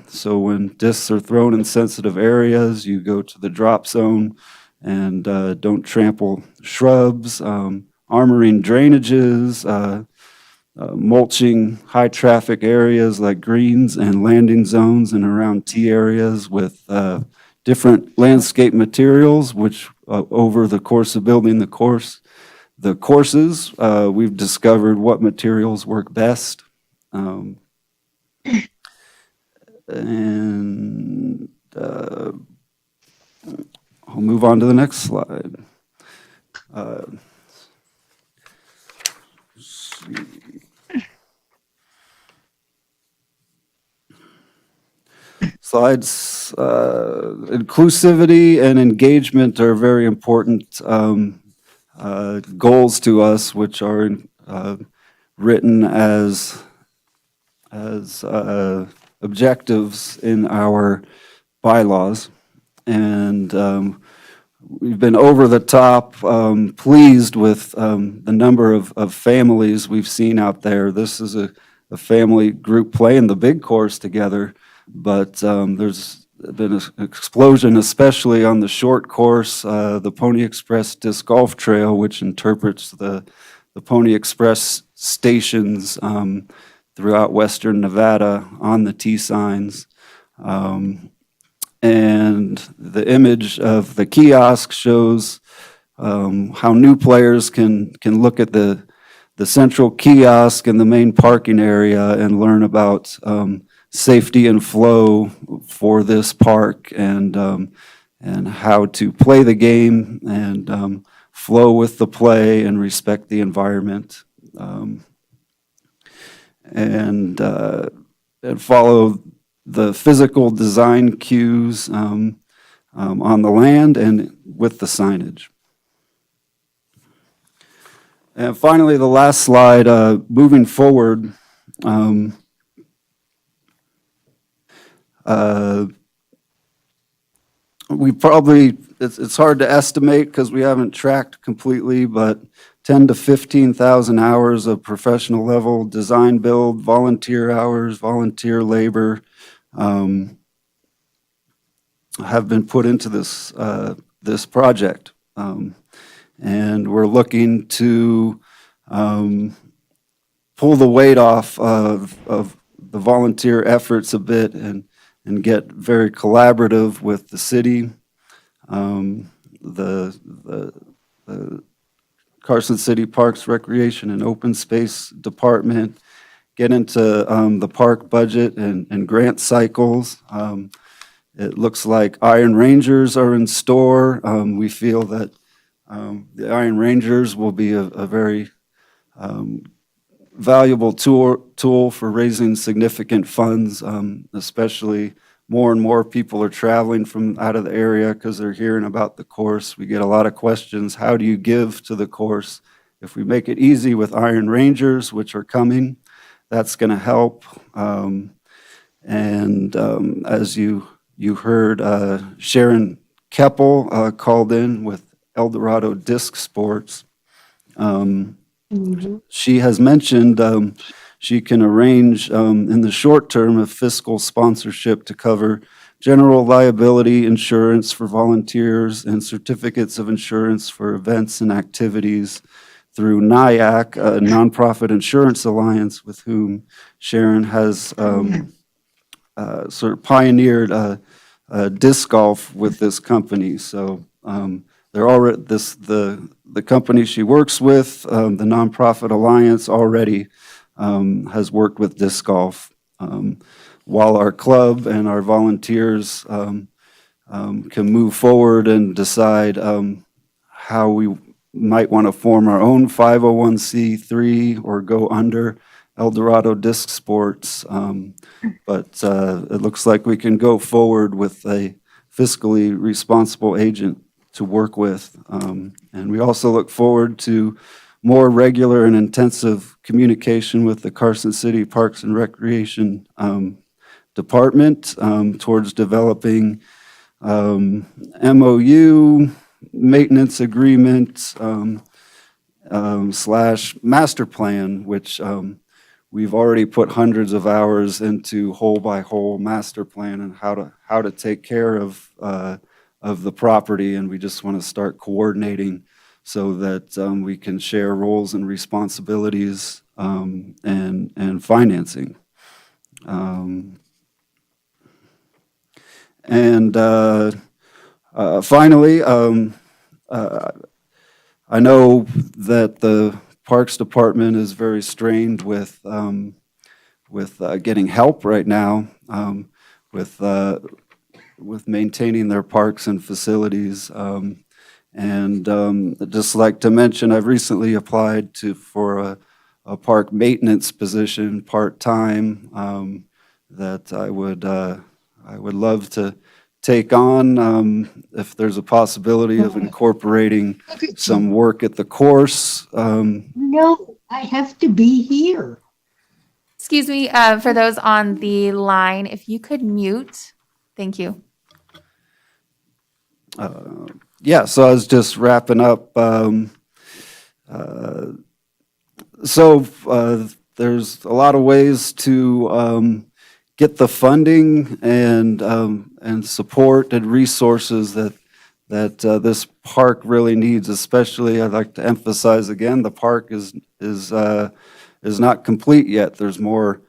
So when discs are thrown in sensitive areas, you go to the drop zone and don't trample shrubs, armoring drainages, mulching high traffic areas like greens and landing zones and around tee areas with different landscape materials, which over the course of building the courses, we've discovered what materials work best. And I'll move on to the next slide. Slides, inclusivity and engagement are very important goals to us, which are written as objectives in our bylaws. And we've been over the top pleased with the number of families we've seen out there. This is a family group playing the big course together, but there's been an explosion, especially on the short course, the Pony Express Disc Golf Trail, which interprets the Pony Express stations throughout western Nevada on the T signs. And the image of the kiosk shows how new players can look at the central kiosk in the main parking area and learn about safety and flow for this park, and how to play the game, and flow with the play and respect the environment, and follow the physical design cues on the land and with the signage. And finally, the last slide, moving forward, we probably, it's hard to estimate because we haven't tracked completely, but 10 to 15,000 hours of professional level design build, volunteer hours, volunteer labor have been put into this, this project. And we're looking to pull the weight off of the volunteer efforts a bit, and get very collaborative with the city, the Carson City Parks, Recreation, and Open Space Department, get into the park budget and grant cycles. It looks like Iron Rangers are in store. We feel that the Iron Rangers will be a very valuable tool for raising significant funds, especially more and more people are traveling from out of the area because they're hearing about the course. We get a lot of questions. How do you give to the course? If we make it easy with Iron Rangers, which are coming, that's going to help. As you heard, Sharon Keppel called in with Eldorado Disc Sports. She has mentioned she can arrange in the short term a fiscal sponsorship to cover general liability insurance for volunteers and certificates of insurance for events and activities through NIAC, a nonprofit insurance alliance with whom Sharon has sort of pioneered disc golf with this company. So they're already the company she works with, the nonprofit alliance, already has worked with disc golf, while our club and our volunteers can move forward and decide how we might want to form our own 501c3 or go under Eldorado Disc Sports. But it looks like we can go forward with a fiscally responsible agent to work with. And we also look forward to more regular and intensive communication with the Carson City Parks and Recreation Department towards developing MOU, maintenance agreement, slash master plan, which we've already put hundreds of hours into whole by whole master plan and how to take care of the property, and we just want to start coordinating so that we can share roles and responsibilities and financing. Finally, I know that the Parks Department is very strained with getting help right now with maintaining their parks and facilities. I'd just like to mention, I've recently applied for a park maintenance position part-time that I would love to take on if there's a possibility of incorporating some work at the course. No, I have to be here. Excuse me, for those on the line, if you could mute, thank you. Yeah, so I was just wrapping up. There's a lot of ways to get the funding and support and resources that this park really needs. Especially, I'd like to emphasize again, the park is not complete yet. There's more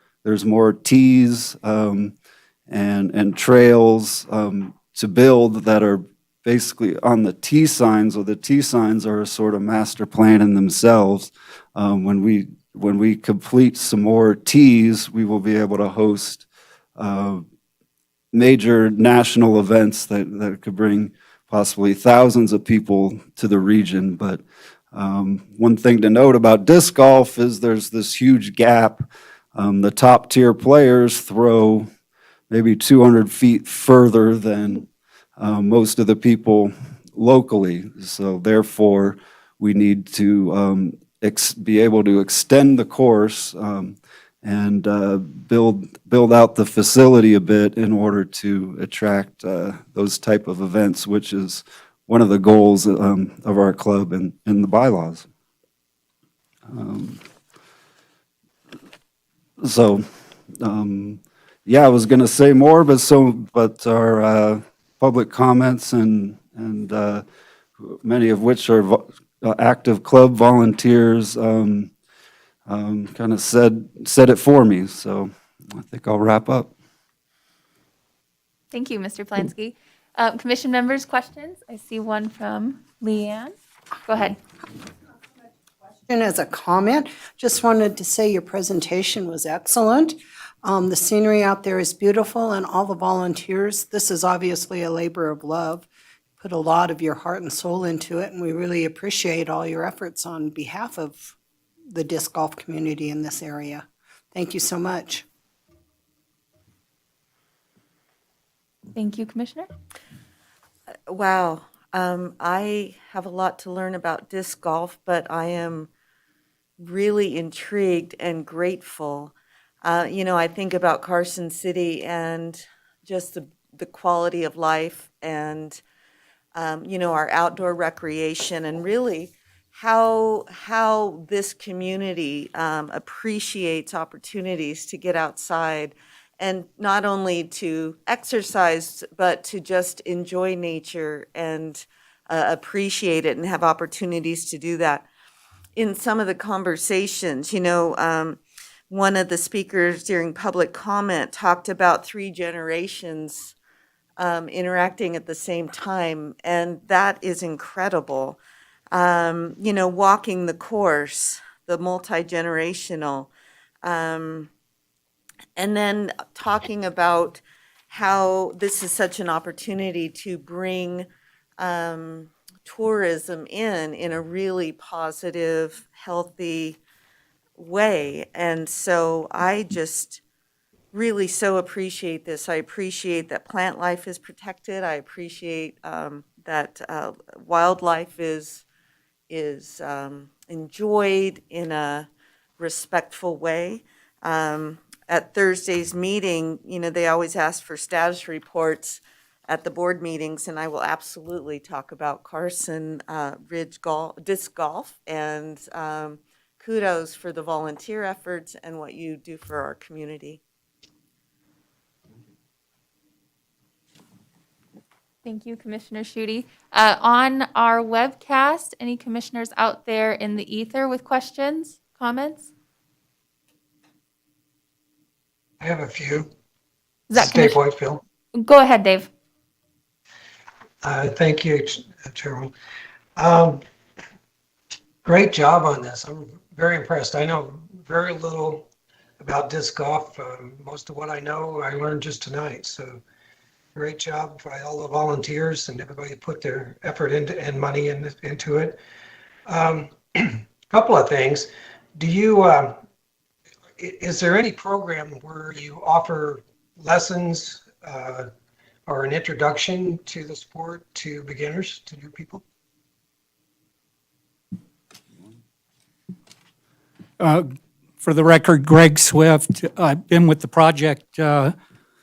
tees and trails to build that are basically on the T signs, or the T signs are a sort of master plan in themselves. When we complete some more Ts, we will be able to host major national events that could bring possibly thousands of people to the region. But one thing to note about disc golf is there's this huge gap. The top tier players throw maybe 200 feet further than most of the people locally. So therefore, we need to be able to extend the course and build out the facility a bit in order to attract those type of events, which is one of the goals of our club and in the bylaws. Yeah, I was going to say more, but our public comments and many of which are active club volunteers kind of said it for me. So I think I'll wrap up. Thank you, Mr. Plansky. Commission members, questions? I see one from Leanne. Go ahead. And as a comment, just wanted to say your presentation was excellent. The scenery out there is beautiful, and all the volunteers, this is obviously a labor of love. Put a lot of your heart and soul into it, and we really appreciate all your efforts on behalf of the disc golf community in this area. Thank you so much. Thank you, Commissioner. Wow. I have a lot to learn about disc golf, but I am really intrigued and grateful. I think about Carson City and just the quality of life and, our outdoor recreation and really how this community appreciates opportunities to get outside and not only to exercise, but to just enjoy nature and appreciate it and have opportunities to do that. In some of the conversations, one of the speakers during public comment talked about 3 generations interacting at the same time, and that is incredible. Walking the course, the multi-generational, and then talking about how this is such an opportunity to bring tourism in a really positive, healthy way. And so I just really so appreciate this. I appreciate that plant life is protected. I appreciate that wildlife is enjoyed in a respectful way. At Thursday's meeting, they always ask for status reports at the board meetings, and I will absolutely talk about Carson Ridge Disc Golf, and kudos for the volunteer efforts and what you do for our community. Thank you, Commissioner Schutte. On our webcast, any commissioners out there in the ether with questions, comments? I have a few. Is that Dave Whitefield. Go ahead, Dave. Thank you, Chairman. Great job on this. I'm very impressed. I know very little about disc golf. Most of what I know, I learned just tonight. So great job by all the volunteers and everybody who put their effort into and money into it. Couple of things. Do you, is there any program where you offer lessons or an introduction to the sport to beginners, to new people? For the record, Greg Swift. I've been with the project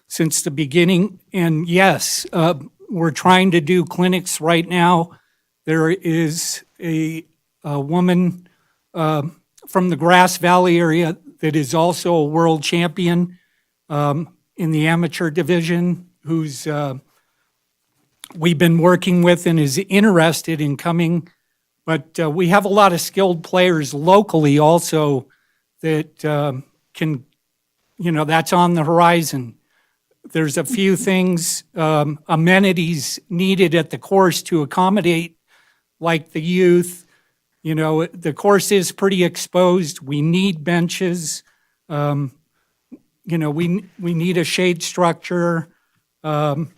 since the beginning. And yes, we're trying to do clinics right now. There is a woman from the Grass Valley area that is also a world champion in the amateur division who's we've been working with and is interested in coming. But we have a lot of skilled players locally also that can, that's on the horizon. There's a few things, amenities needed at the course to accommodate like the youth. The course is pretty exposed. We need benches. you know, we need a shade structure, and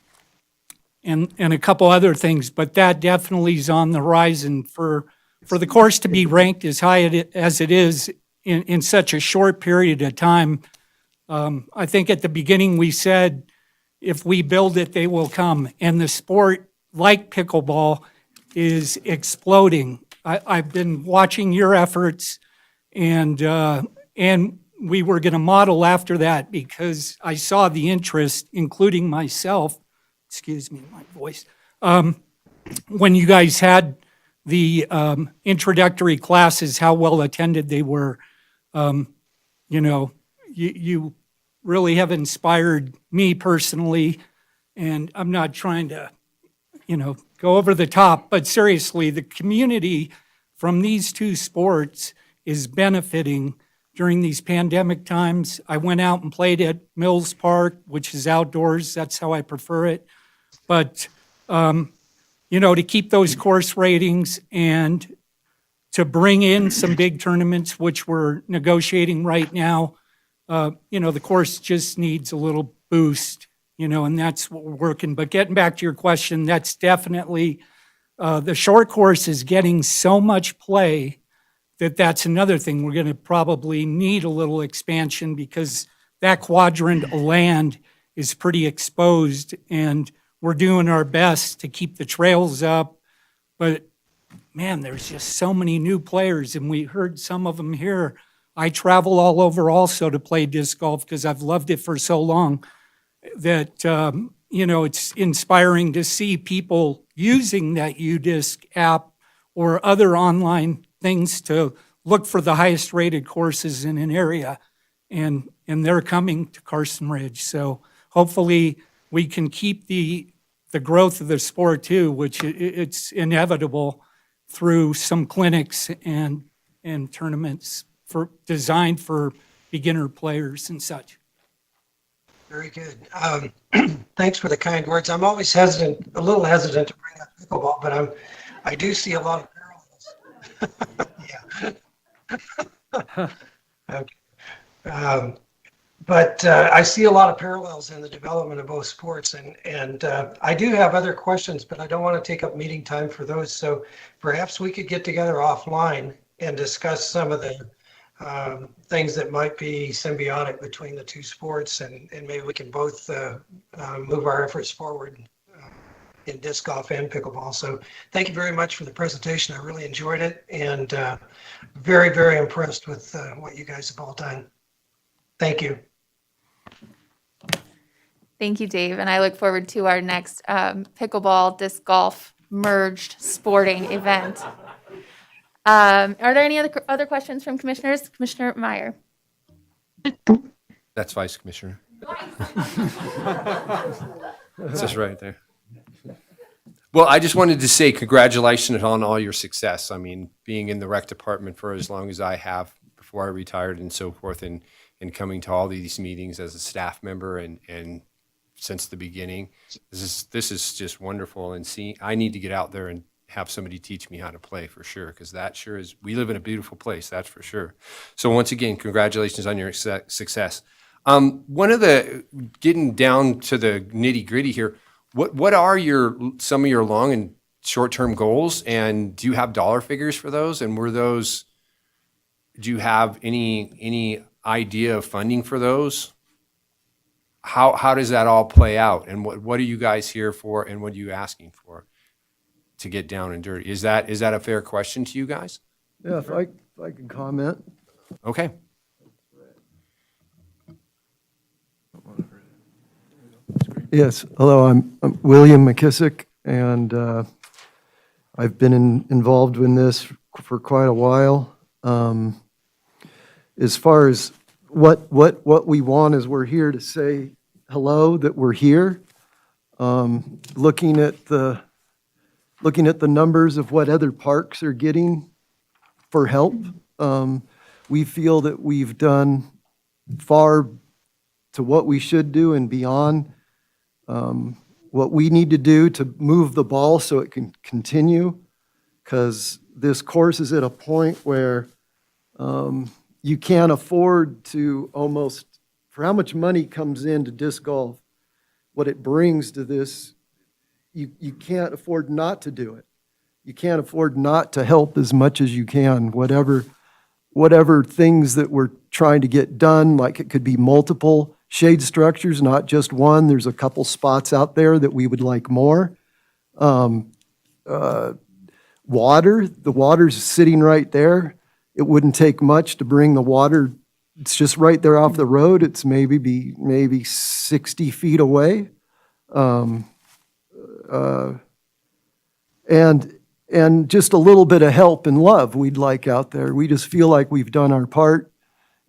a couple other things, but that definitely is on the horizon for the course to be ranked as high as it is in such a short period of time. I think at the beginning we said, if we build it, they will come. And the sport, like pickleball, is exploding. I've been watching your efforts, and we were going to model after that because I saw the interest, including myself. Excuse me, my voice. When you guys had the introductory classes, how well attended they were. You know, you really have inspired me personally, and I'm not trying to, you know, go over the top, but seriously, the community from these two sports is benefiting during these pandemic times. I went out and played at Mills Park, which is outdoors. That's how I prefer it. But, you know, to keep those course ratings and to bring in some big tournaments, which we're negotiating right now, you know, the course just needs a little boost, you know, and that's what we're working. But getting back to your question, that's definitely, the short course is getting so much play that's another thing. We're going to probably need a little expansion because that quadrant of land is pretty exposed, and we're doing our best to keep the trails up. But man, there's just so many new players, and we heard some of them here. I travel all over also to play disc golf because I've loved it for so long that, you know, it's inspiring to see people using that UDisc app or other online things to look for the highest rated courses in an area. And they're coming to Carson Ridge. So hopefully we can keep the growth of the sport too, which it's inevitable through some clinics and tournaments designed for beginner players and such. Very good. Thanks for the kind words. I'm always a little hesitant to bring up pickleball, but I do see a lot of parallels. Yeah. Okay. But I see a lot of parallels in the development of both sports, and I do have other questions, but I don't want to take up meeting time for those. So perhaps we could get together offline and discuss some of the things that might be symbiotic between the two sports, and maybe we can both move our efforts forward in disc golf and pickleball. So thank you very much for the presentation. I really enjoyed it, and very, very impressed with what you guys have all done. Thank you. Thank you, Dave. And I look forward to our next pickleball disc golf merged sporting event. Are there any other questions from commissioners? Commissioner Meyer. That's Vice Commissioner. It's just right there. Well, I just wanted to say congratulations on all your success. I mean, being in the rec department for as long as I have before I retired and so forth, and coming to all these meetings as a staff member and since the beginning, this is just wonderful. And I need to get out there and have somebody teach me how to play for sure, because that sure is, we live in a beautiful place, that's for sure. So once again, congratulations on your success. Getting down to the nitty gritty here, what are some of your long and short-term goals, and do you have dollar figures for those? And do you have any idea of funding for those? How does that all play out, and what are you guys here for, and what are you asking for to get down and dirty? Is that a fair question to you guys? Yeah, if I can comment. Okay. Yes, hello, I'm William McKissick, and I've been involved in this for quite a while. As far as what we want is, we're here to say hello, that we're here. Looking at the numbers of what other parks are getting for help, we feel that we've done far to what we should do and beyond. What we need to do to move the ball so it can continue, because this course is at a point where you can't afford to almost for how much money comes into disc golf, what it brings to this, you can't afford not to do it. You can't afford not to help as much as you can, whatever things that we're trying to get done, like it could be multiple shade structures, not just one. There's a couple spots out there that we would like more. Water, the water's sitting right there. It wouldn't take much to bring the water. It's just right there off the road. It's maybe 60 feet away. And just a little bit of help and love we'd like out there. We just feel like we've done our part,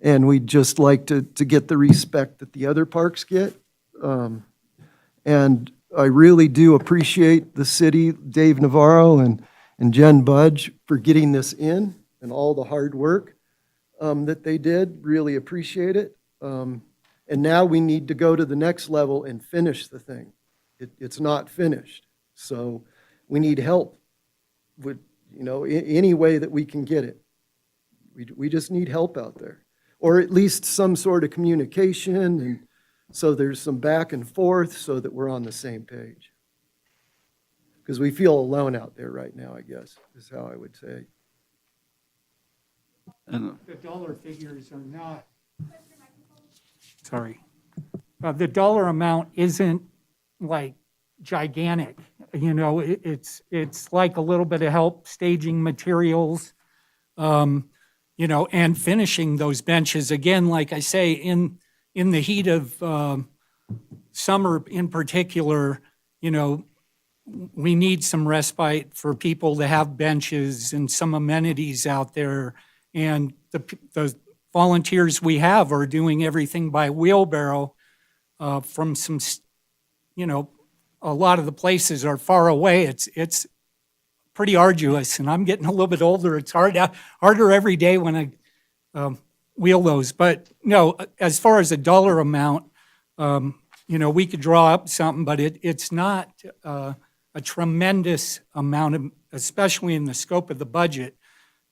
and we'd just like to get the respect that the other parks get. And I really do appreciate the city, Dave Navarro and Jen Budge, for getting this in and all the hard work that they did. Really appreciate it. And now we need to go to the next level and finish the thing. It's not finished. So we need help with, any way that we can get it. We just need help out there, or at least some sort of communication, and so there's some back and forth so that we're on the same page. Because we feel alone out there right now, I guess, is how I would say. And The dollar figures are not, sorry. The dollar amount isn't like gigantic. It's like a little bit of help staging materials, and finishing those benches. Again, like I say, in the heat of summer in particular, we need some respite for people to have benches and some amenities out there. And the volunteers we have are doing everything by wheelbarrow from some, a lot of the places are far away. It's pretty arduous, and I'm getting a little bit older. It's harder every day when I wheel those. But no, as far as a dollar amount, we could draw up something, but it's not a tremendous amount, especially in the scope of the budget.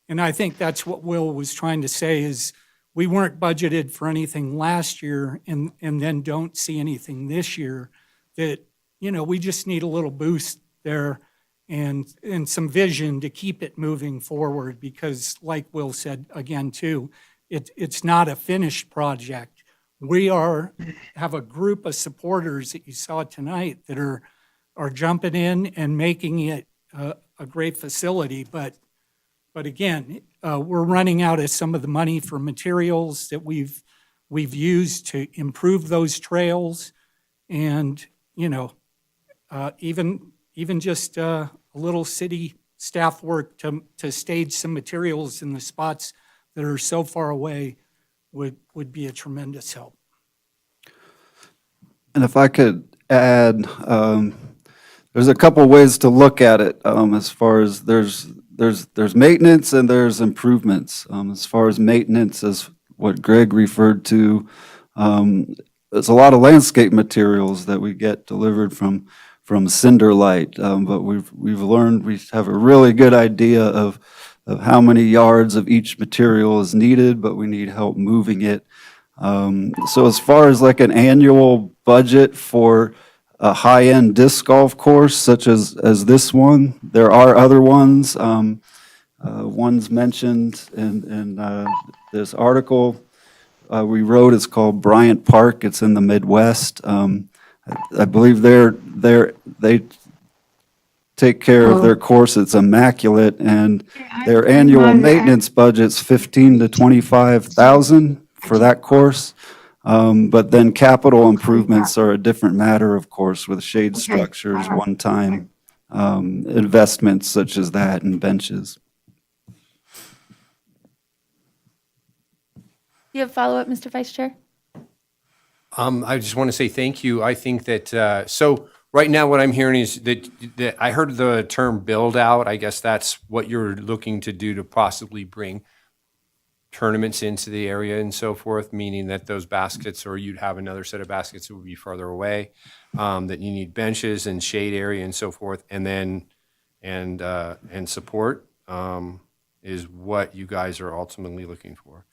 And I think that's what Will was trying to say is we weren't budgeted for anything last year and then don't see anything this year. That, we just need a little boost there and some vision to keep it moving forward, because like Will said again too, it's not a finished project. We have a group of supporters that you saw tonight that are jumping in and making it a great facility. But again, we're running out of some of the money for materials that we've used to improve those trails, and even just a little city staff work to stage some materials in the spots that are so far away would be a tremendous help. And if I could add, there's a couple ways to look at it, as far as there's maintenance and there's improvements. As far as maintenance, as what Greg referred to, there's a lot of landscape materials that we get delivered from Cinder Light, but we've learned we have a really good idea of how many yards of each material is needed, but we need help moving it. So as far as like an annual budget for a high-end disc golf course such as this one, there are other ones. One's mentioned in this article we wrote. It's called Bryant Park. It's in the Midwest. I believe they take care of their course. It's immaculate, and their annual maintenance budget's $15,000 to $25,000 for that course. But then capital improvements are a different matter, of course, with shade structures, one-time investments such as that, and benches. Do you have follow-up, Mr. Vice Chair? I just want to say thank you. I think that, so right now what I'm hearing is that I heard the term build out. I guess that's what you're looking to do to possibly bring tournaments into the area and so forth, meaning that those baskets, or you'd have another set of baskets that would be further away, that you need benches and shade area and so forth, and then, and support is what you guys are ultimately looking for.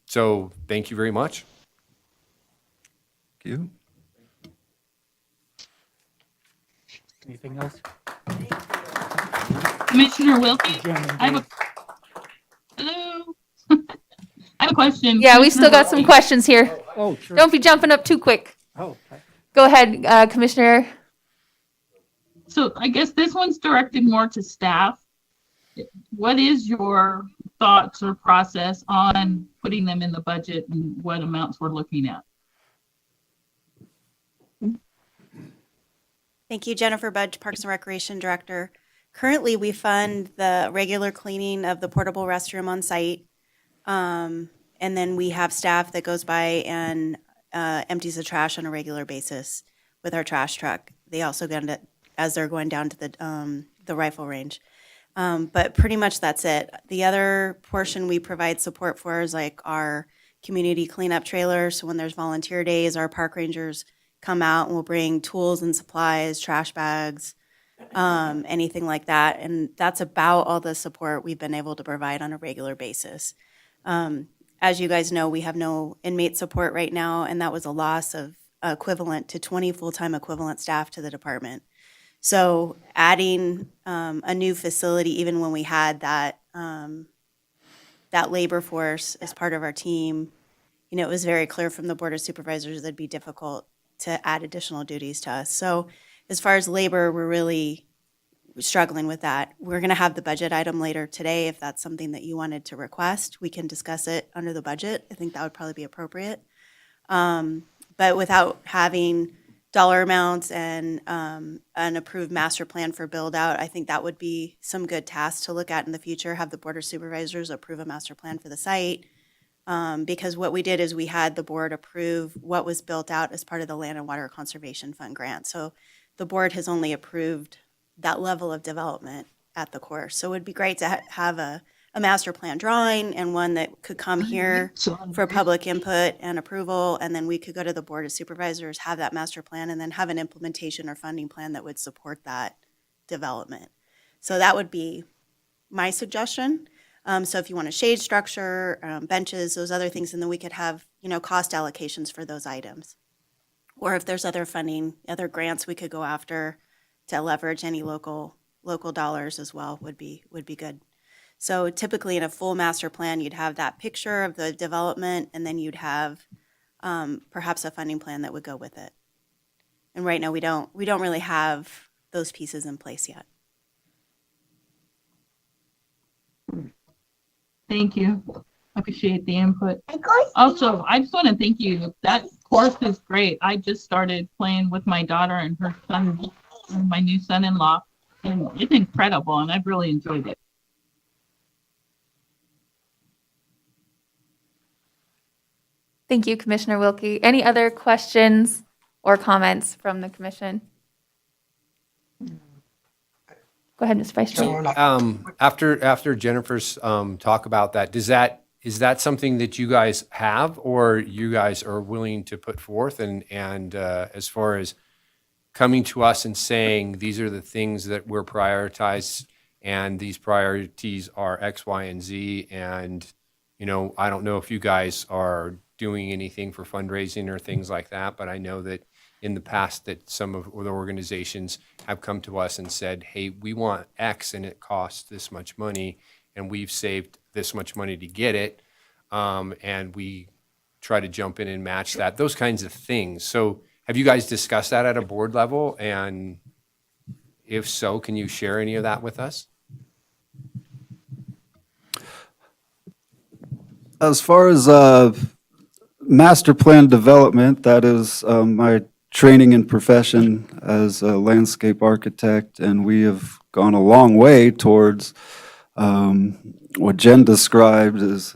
So thank you very much. you. Anything else? Commissioner Wilkie, I have a, hello? I have a question. Yeah, we still Commissioner got some Wilkie. questions here. Oh, sure. Don't be jumping up too quick. Oh, Go ahead, Commissioner. So I guess this one's directed more to staff. What is your thoughts or process on putting them in the budget and what amounts we're looking at? Thank you, Jennifer Budge, Parks and Recreation Director. Currently, we fund the regular cleaning of the portable restroom on site. And then we have staff that goes by and empties the trash on a regular basis with our trash truck. They also get it as they're going down to the rifle range. But pretty much that's it. The other portion we provide support for is like our community cleanup trailer. So when there's volunteer days, our park rangers come out and will bring tools and supplies, trash bags, anything like that. And that's about all the support we've been able to provide on a regular basis. As you guys know, we have no inmate support right now, and that was a loss of equivalent to 20 full-time equivalent staff to the department. So adding a new facility, even when we had that that labor force as part of our team, you know, it was very clear from the Board of Supervisors that it'd be difficult to add additional duties to us. So as far as labor, we're really struggling with that. We're going to have the budget item later today. If that's something that you wanted to request, we can discuss it under the budget. I think that would probably be appropriate. But without having dollar amounts and an approved master plan for build out, I think that would be some good tasks to look at in the future. Have the Board of Supervisors approve a master plan for the site. Because what we did is we had the board approve what was built out as part of the Land and Water Conservation Fund grant. So the board has only approved that level of development at the course. So it would be great to have a master plan drawing and one that could come here for public input and approval. And then we could go to the Board of Supervisors, have that master plan, and then have an implementation or funding plan that would support that development. So that would be my suggestion. So if you want a shade structure, benches, those other things, and then we could have, you know, cost allocations for those items. Or if there's other funding, other grants we could go after to leverage any local dollars as well would be good. So typically in a full master plan, you'd have that picture of the development, and then you'd have perhaps a funding plan that would go with it. And right now we don't really have those pieces in place yet. Thank you. I appreciate the input. Also, I just want to thank you. That course is great. I just started playing with my daughter and her son, and my new son-in-law, and it's incredible, and I've really enjoyed it. Thank you, Commissioner Wilkie. Any other questions or comments from the commission? Go ahead, Mr. Vice Chair. After Jennifer's talk about that, is that something that you guys have, or you guys are willing to put forth? And as far as coming to us and saying these are the things that we're prioritized, and these priorities are X, Y, and Z, and you know, I don't know if you guys are doing anything for fundraising or things like that, but I know that in the past that some of the organizations have come to us and said, hey, we want X and it costs this much money, and we've saved this much money to get it, and we try to jump in and match that, those kinds of things. So have you guys discussed that at a board level? And if so, can you share any of that with us? As far as master plan development, that is my training and profession as a landscape architect, and we have gone a long way towards what Jen described as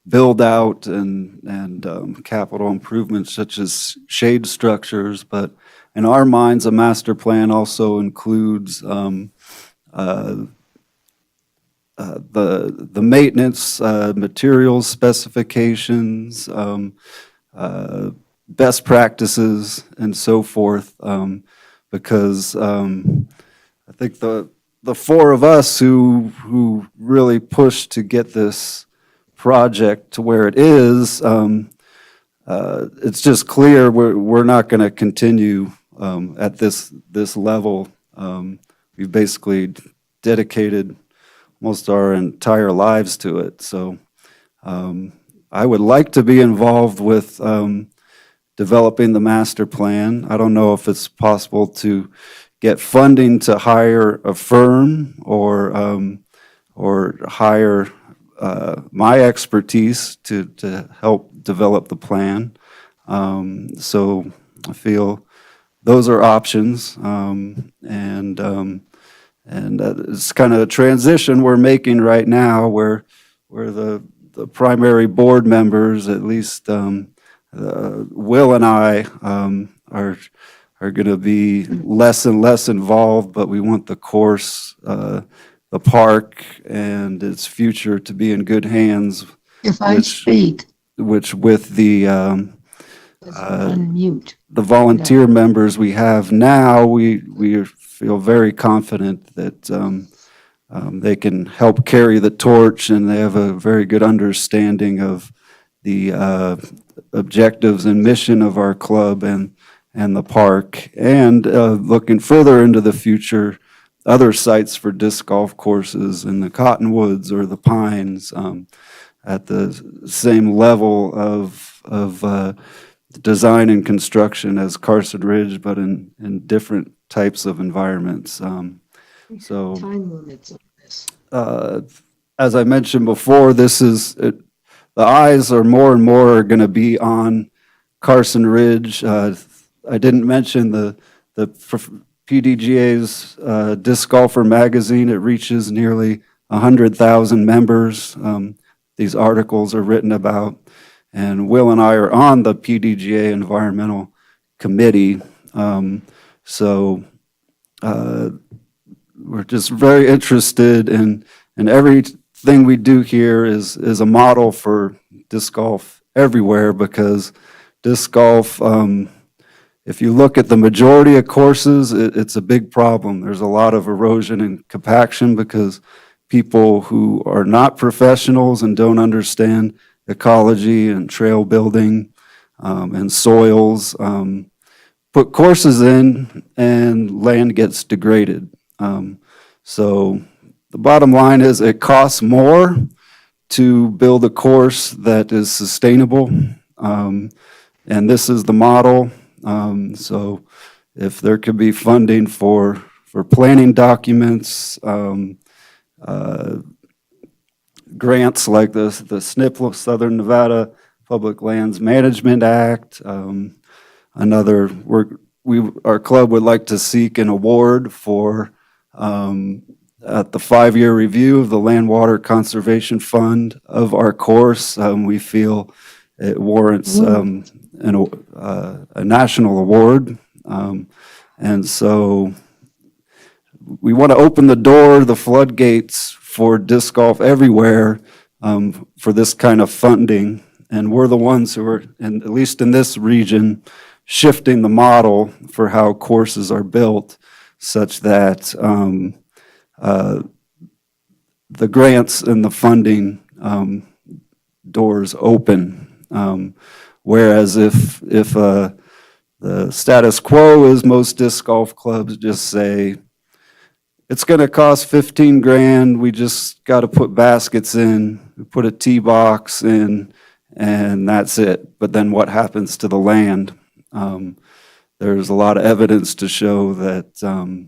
build out and capital improvements such as shade structures. But in our minds, a master plan also includes the maintenance, materials specifications, best practices, and so forth, because I think the four of us who really pushed to get this project to where it is, it's just clear we're not going to continue at this level. We've basically dedicated most our entire lives to it. So I would like to be involved with developing the master plan. I don't know if it's possible to get funding to hire a firm or hire my expertise to help develop the plan. So I feel those are options, and it's kind of a transition we're making right now, where the primary board members, at least Will and I, are going to be less and less involved, but we want the course, the park, and its future to be in good hands. If I speak, Which with the unmute. the volunteer members we have now, we feel very confident that they can help carry the torch, and they have a very good understanding of the objectives and mission of our club and the park. And looking further into the future, other sites for disc golf courses in the Cottonwoods or the Pines, at the same level of design and construction as Carson Ridge, but in different types of environments. So, Time limits on this. as I mentioned before, the eyes are more and more going to be on Carson Ridge. I didn't mention the PDGA's Disc Golfer magazine. It reaches nearly 100,000 members. These articles are written about, and Will and I are on the PDGA Environmental Committee. So we're just very interested in everything we do here is a model for disc golf everywhere, because disc golf, if you look at the majority of courses, it's a big problem. There's a lot of erosion and compaction because people who are not professionals and don't understand ecology and trail building and soils put courses in, and land gets degraded. So the bottom line is it costs more to build a course that is sustainable, and this is the model. So if there could be funding for planning documents, grants like the SNP, Southern Nevada Public Lands Management Act. Our club would like to seek an award for at the 5-year review of the Land Water Conservation Fund of our course. We feel it warrants a national award, and so we want to open the door, the floodgates for disc golf everywhere, for this kind of funding. And we're the ones who are, at least in this region, shifting the model for how courses are built, such that the grants and the funding doors open. Whereas if the status quo is most disc golf clubs just say, it's going to cost 15 grand. We just got to put baskets in, we put a tee box in, and that's it. But then what happens to the land? There's a lot of evidence to show that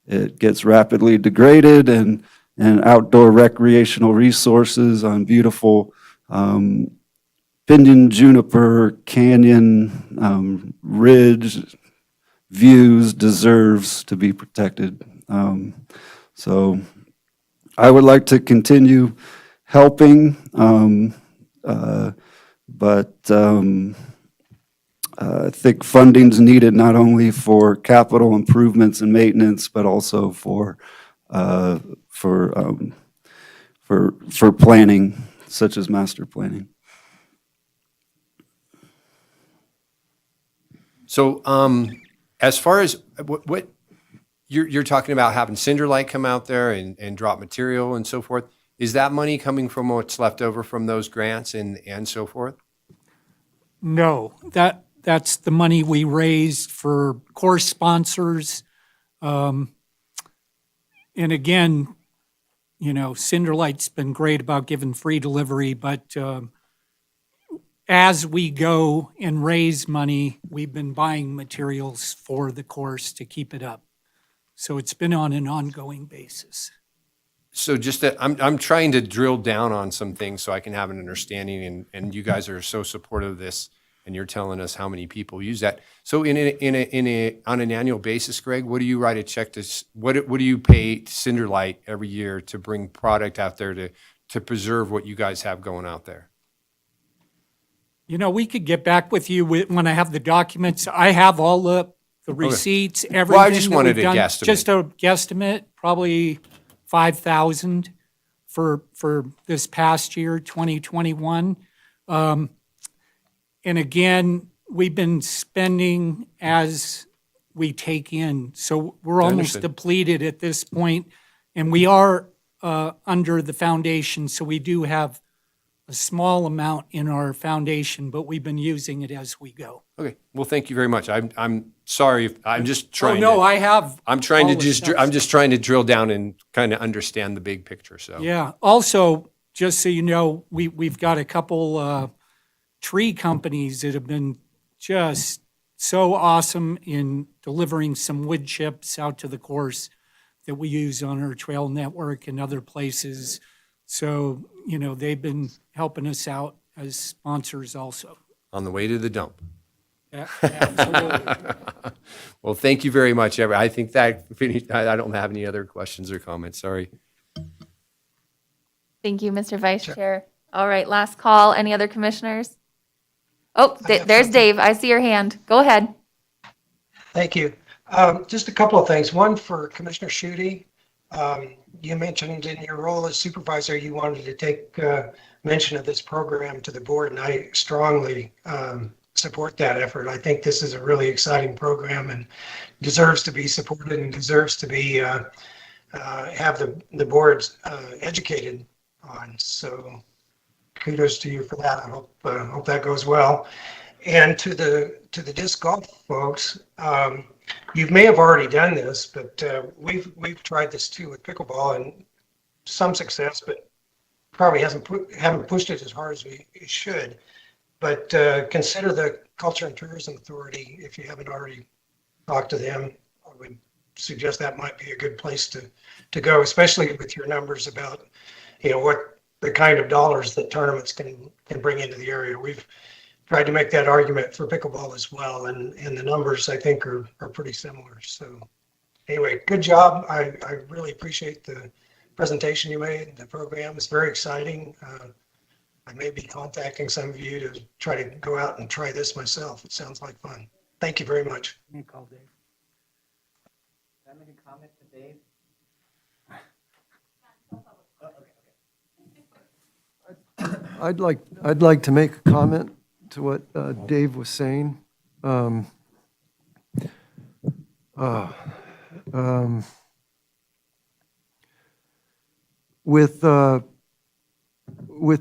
it gets rapidly degraded, and outdoor recreational resources on beautiful pinyon, juniper, canyon, ridge views deserves to be protected. So I would like to continue helping, but I think funding's needed not only for capital improvements and maintenance, but also for planning, such as master planning. So, as far as what you're talking about, having Cinder Light come out there and drop material and so forth, is that money coming from what's left over from those grants and so forth? No, that's the money we raised for course sponsors. And again, Cinderlight's been great about giving free delivery, but as we go and raise money, we've been buying materials for the course to keep it up. So it's been on an ongoing basis. So just that, I'm trying to drill down on some things so I can have an understanding, and you guys are so supportive of this, and you're telling us how many people use that. So on an annual basis, Greg, what do you write a check to? What do you pay Cinderlight every year to bring product out there to preserve what you guys have going out there? We could get back with you when I have the documents. I have all the receipts, everything. Well, I just that wanted we've a done. guesstimate. Just a guesstimate, probably 5,000 for this past year, 2021. And again, we've been spending as we take in. So we're almost Understood. depleted at this point, and we are under the foundation, so we do have a small amount in our foundation, but we've been using it as we go. Okay. Well, thank you very much. I'm sorry. I'm just trying. I'm trying to I'm just trying to drill down and kind of understand the big picture. So Yeah. Also, just so you know, we've got a couple tree companies that have been just so awesome in delivering some wood chips out to the course that we use on our trail network and other places. So, they've been helping us out as sponsors also. on the way to the dump. Yeah, absolutely. Well, thank you very much. I think that I don't have any other questions or comments. Sorry. Thank you, Mr. Vice Chair. All right, last call. Any other commissioners? Oh, there's Dave. I see your hand. Go ahead. Thank you. Just a couple of things. One for Commissioner Schutte. You mentioned in your role as supervisor, you wanted to take mention of this program to the board, and I strongly support that effort. I think this is a really exciting program and deserves to be supported and deserves to be have the boards educated on. So kudos to you for that. I hope that goes well. And to the disc golf folks, you may have already done this, but we've tried this too with pickleball and some success, but probably haven't pushed it as hard as we should. But consider the Culture and Tourism Authority if you haven't already talked to them. I would suggest that might be a good place to go, especially with your numbers about what the kind of dollars that tournaments can bring into the area. We've tried to make that argument for pickleball as well, and the numbers I think are pretty similar. So anyway, good job. I really appreciate the presentation you made. The program is very exciting. I may be contacting some of you to try to go out and try this myself. It sounds like fun. Thank you very much. Let me call Dave. Can I make a comment to Dave? I'd like to make a comment to what Dave was saying. With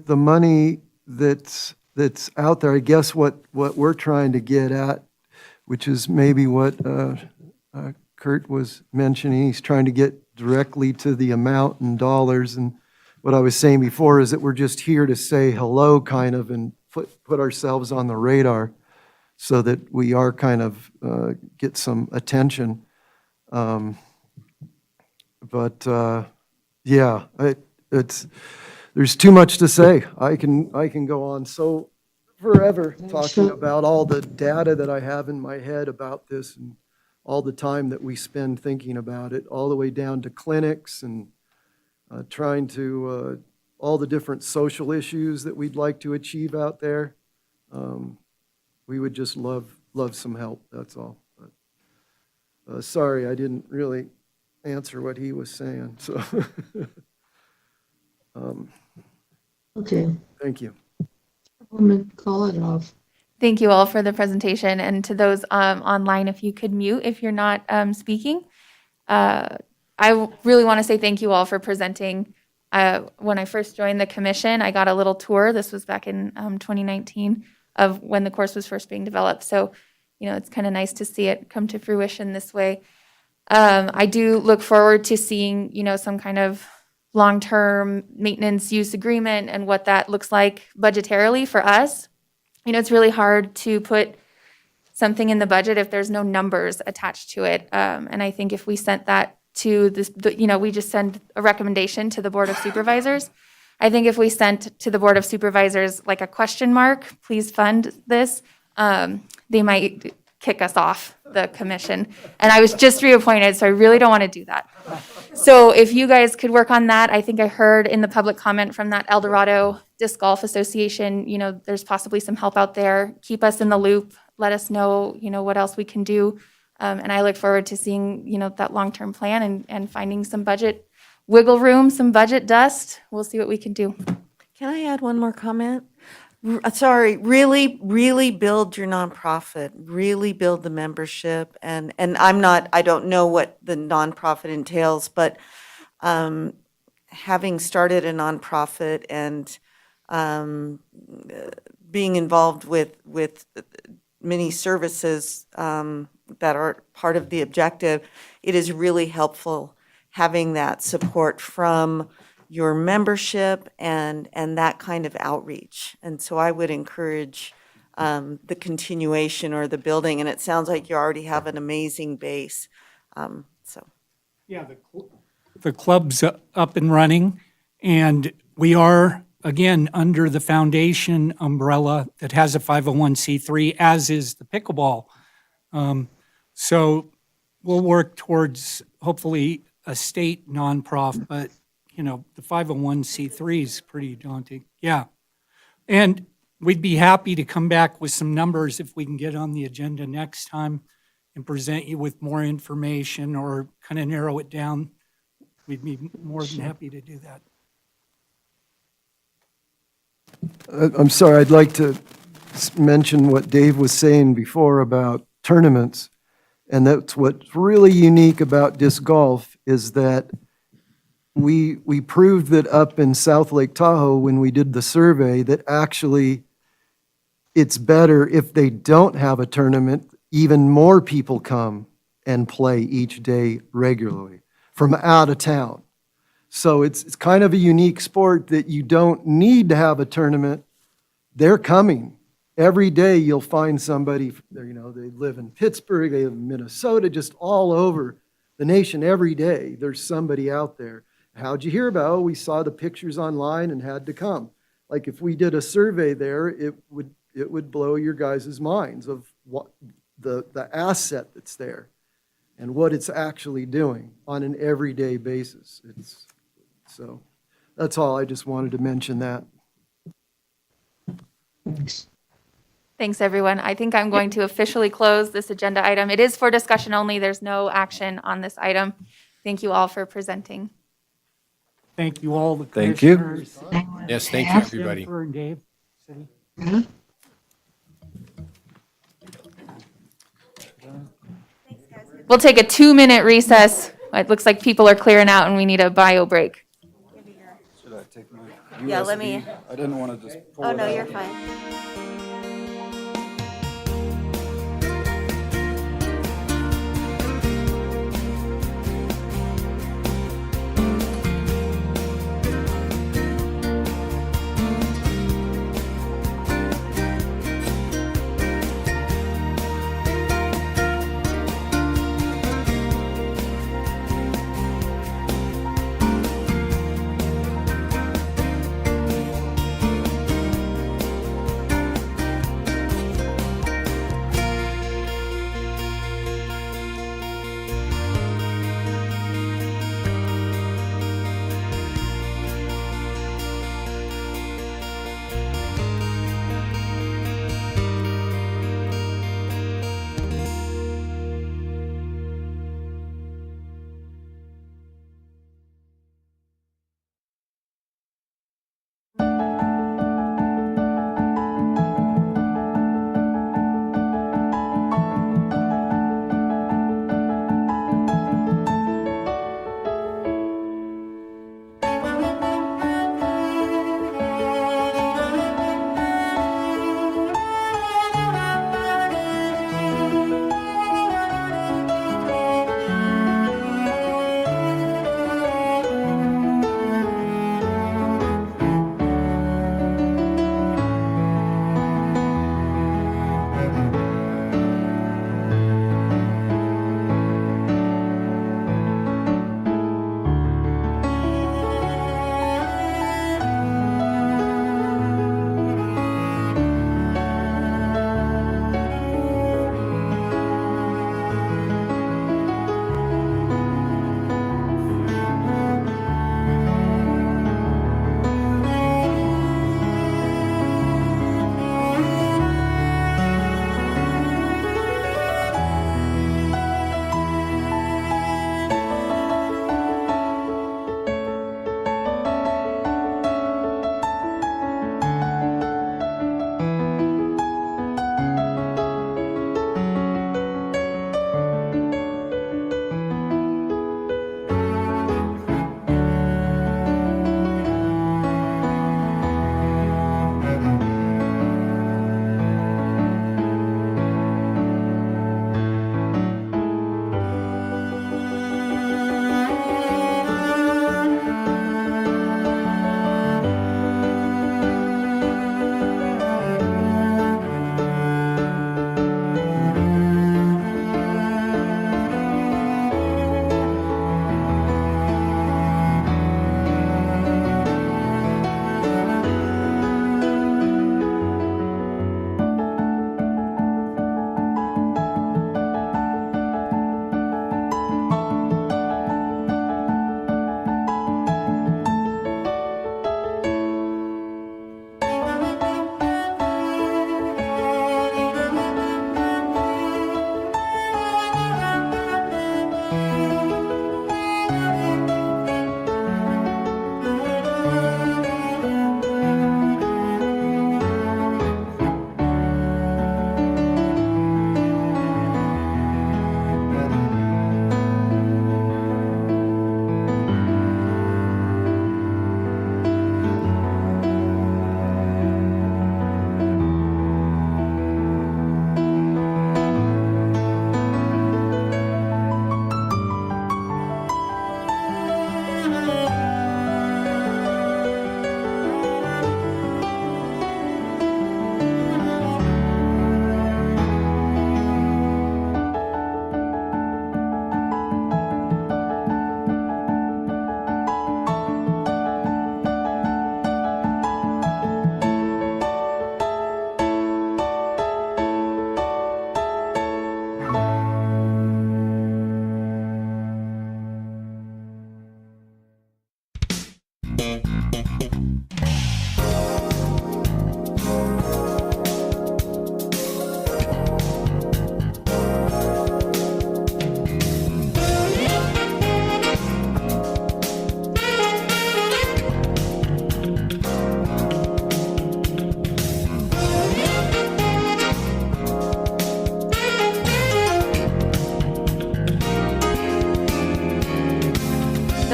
the money that's out there, I guess what we're trying to get at, which is maybe what Kurt was mentioning, he's trying to get directly to the amount in dollars. And what I was saying before is that we're just here to say hello, kind of, and put ourselves on the radar so that we are kind of get some attention. Yeah, there's too much to say. I can go on so forever talking about all the data that I have in my head about this and all the time that we spend thinking about it, all the way down to clinics and trying to all the different social issues that we'd like to achieve out there. We would just love some help, that's all. But, sorry, I didn't really answer what he was saying, so. Okay, Thank you. I'm gonna call it off. Thank you all for the presentation, and to those online, if you could mute if you're not speaking. I really want to say thank you all for presenting. When I first joined the commission, I got a little tour. This was back in 2019 of when the course was first being developed. So, it's kind of nice to see it come to fruition this way. I do look forward to seeing, some kind of long-term maintenance use agreement and what that looks like budgetarily for us. It's really hard to put something in the budget if there's no numbers attached to it. And I think if we sent that to this, we just send a recommendation to the Board of Supervisors. I think if we sent to the Board of Supervisors like a question mark, please fund this, they might kick us off the commission. And I was just reappointed, so I really don't want to do that. So if you guys could work on that, I think I heard in the public comment from that El Dorado Disc Golf Association, there's possibly some help out there. Keep us in the loop. Let us know, what else we can do. And I look forward to seeing, that long-term plan and finding some budget wiggle room, some budget dust. We'll see what we can do. Can I add one more comment? Sorry, really build your nonprofit, really build the membership. And I don't know what the nonprofit entails, but having started a nonprofit and being involved with many services that are part of the objective, it is really helpful having that support from your membership and that kind of outreach. And so I would encourage the continuation or the building, and it sounds like you already have an amazing base. Yeah, the club's up and running, and we are, again, under the foundation umbrella that has a 501c3, as is the pickleball. So we'll work towards, hopefully, a state nonprofit, but the 501c3 is pretty daunting. Yeah. And we'd be happy to come back with some numbers if we can get on the agenda next time and present you with more information or kind of narrow it down. We'd be more than happy to do that. I'm sorry, I'd like to mention what Dave was saying before about tournaments. And that's what's really unique about disc golf is that we proved that up in South Lake Tahoe when we did the survey that actually it's better if they don't have a tournament, even more people come and play each day regularly from out of town. So it's kind of a unique sport that you don't need to have a tournament. They're coming. Every day you'll find somebody, they live in Pittsburgh, they live in Minnesota, just all over the nation every day. There's somebody out there. How'd you hear about it? Oh, we saw the pictures online and had to come. Like if we did a survey there, it would blow your guys' minds of what the asset that's there and what it's actually doing on an everyday basis. So that's all. I just wanted to mention that. Thanks, everyone. I think I'm going to officially close this agenda item. It is for discussion only. There's no action on this item. Thank you all for presenting. Thank you all, the Thank you. commissioners. Yes, thank you, everybody. Jennifer and Dave. City. We'll take a 2-minute recess. It looks like people are clearing out and we need a bio break. Should I take my Yeah, let USB? me- I didn't want to just pull Oh, it no, out. you're fine.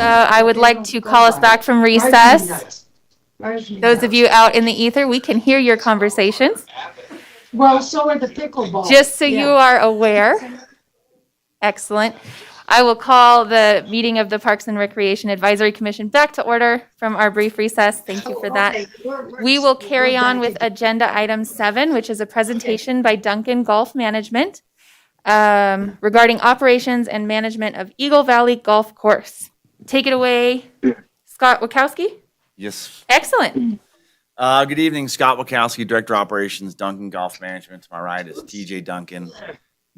I would like to call us back from recess. Those of you out in the ether, we can hear your conversations. Well, so are the pickleball. Just so you are aware. Excellent. I will call the meeting of the Parks and Recreation Advisory Commission back to order from our brief recess. Thank you for that. Okay, We will carry on with agenda item 7, which is a presentation by Duncan Golf Management regarding operations and management of Eagle Valley Golf Course. Take it away, Scott Wachowski. Yes. Excellent. Good evening, Scott Wachowski, Director of Operations, Duncan Golf Management. To my right is TJ Duncan,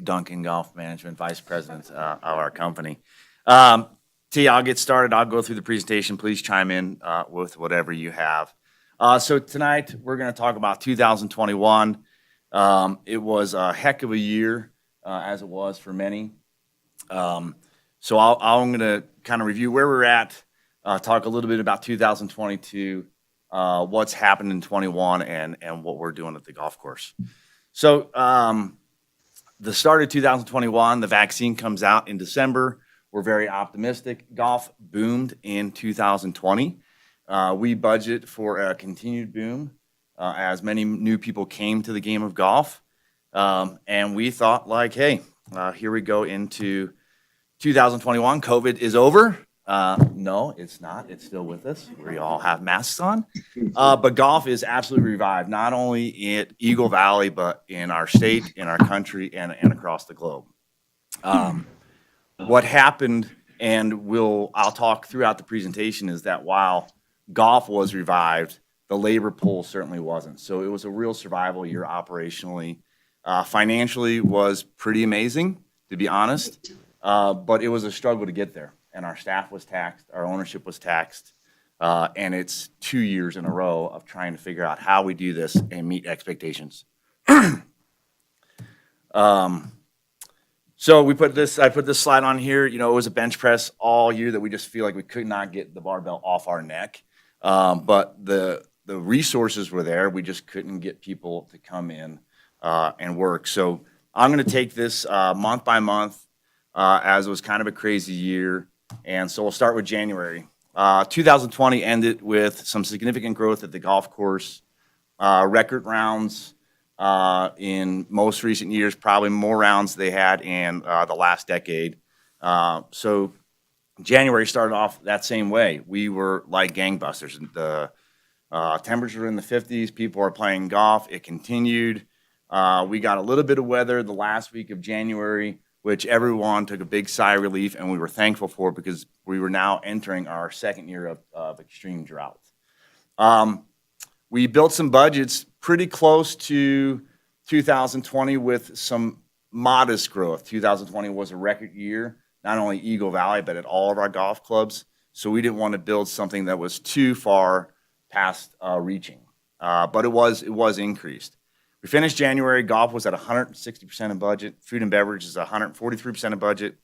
Duncan Golf Management, Vice President of our company. T, I'll get started. I'll go through the presentation. Please chime in with whatever you have. So tonight we're going to talk about 2021. It was a heck of a year, as it was for many. So I'm going to kind of review where we're at, talk a little bit about 2022, what's happened in 21, and what we're doing at the golf course. So the start of 2021, the vaccine comes out in December. We're very optimistic. Golf boomed in 2020. We budget for a continued boom as many new people came to the game of golf. And we thought like, hey, here we go into 2021. COVID is over. No, it's not. It's still with us. We all have masks on. But golf is absolutely revived, not only in Eagle Valley, but in our state, in our country, and across the globe. What happened, and I'll talk throughout the presentation, is that while golf was revived, the labor pool certainly wasn't. So it was a real survival year operationally. Financially was pretty amazing, to be honest, but it was a struggle to get there. And our staff was taxed, our ownership was taxed, and it's 2 years in a row of trying to figure out how we do this and meet expectations. So I put this slide on here. You know, it was a bench press all year that we just feel like we could not get the barbell off our neck. But the resources were there. We just couldn't get people to come in and work. So I'm going to take this month by month, as it was kind of a crazy year. And so we'll start with January. 2020 ended with some significant growth at the golf course, record rounds in most recent years, probably more rounds they had in the last decade. So January started off that same way. We were like gangbusters. The temperature in the 50s, people are playing golf. It continued. We got a little bit of weather the last week of January, which everyone took a big sigh of relief, and we were thankful for because we were now entering our second year of extreme drought. We built some budgets pretty close to 2020 with some modest growth. 2020 was a record year, not only Eagle Valley, but at all of our golf clubs. So we didn't want to build something that was too far past reaching, but it was increased. We finished January, golf was at 160% of budget, food and beverage is 143% of budget,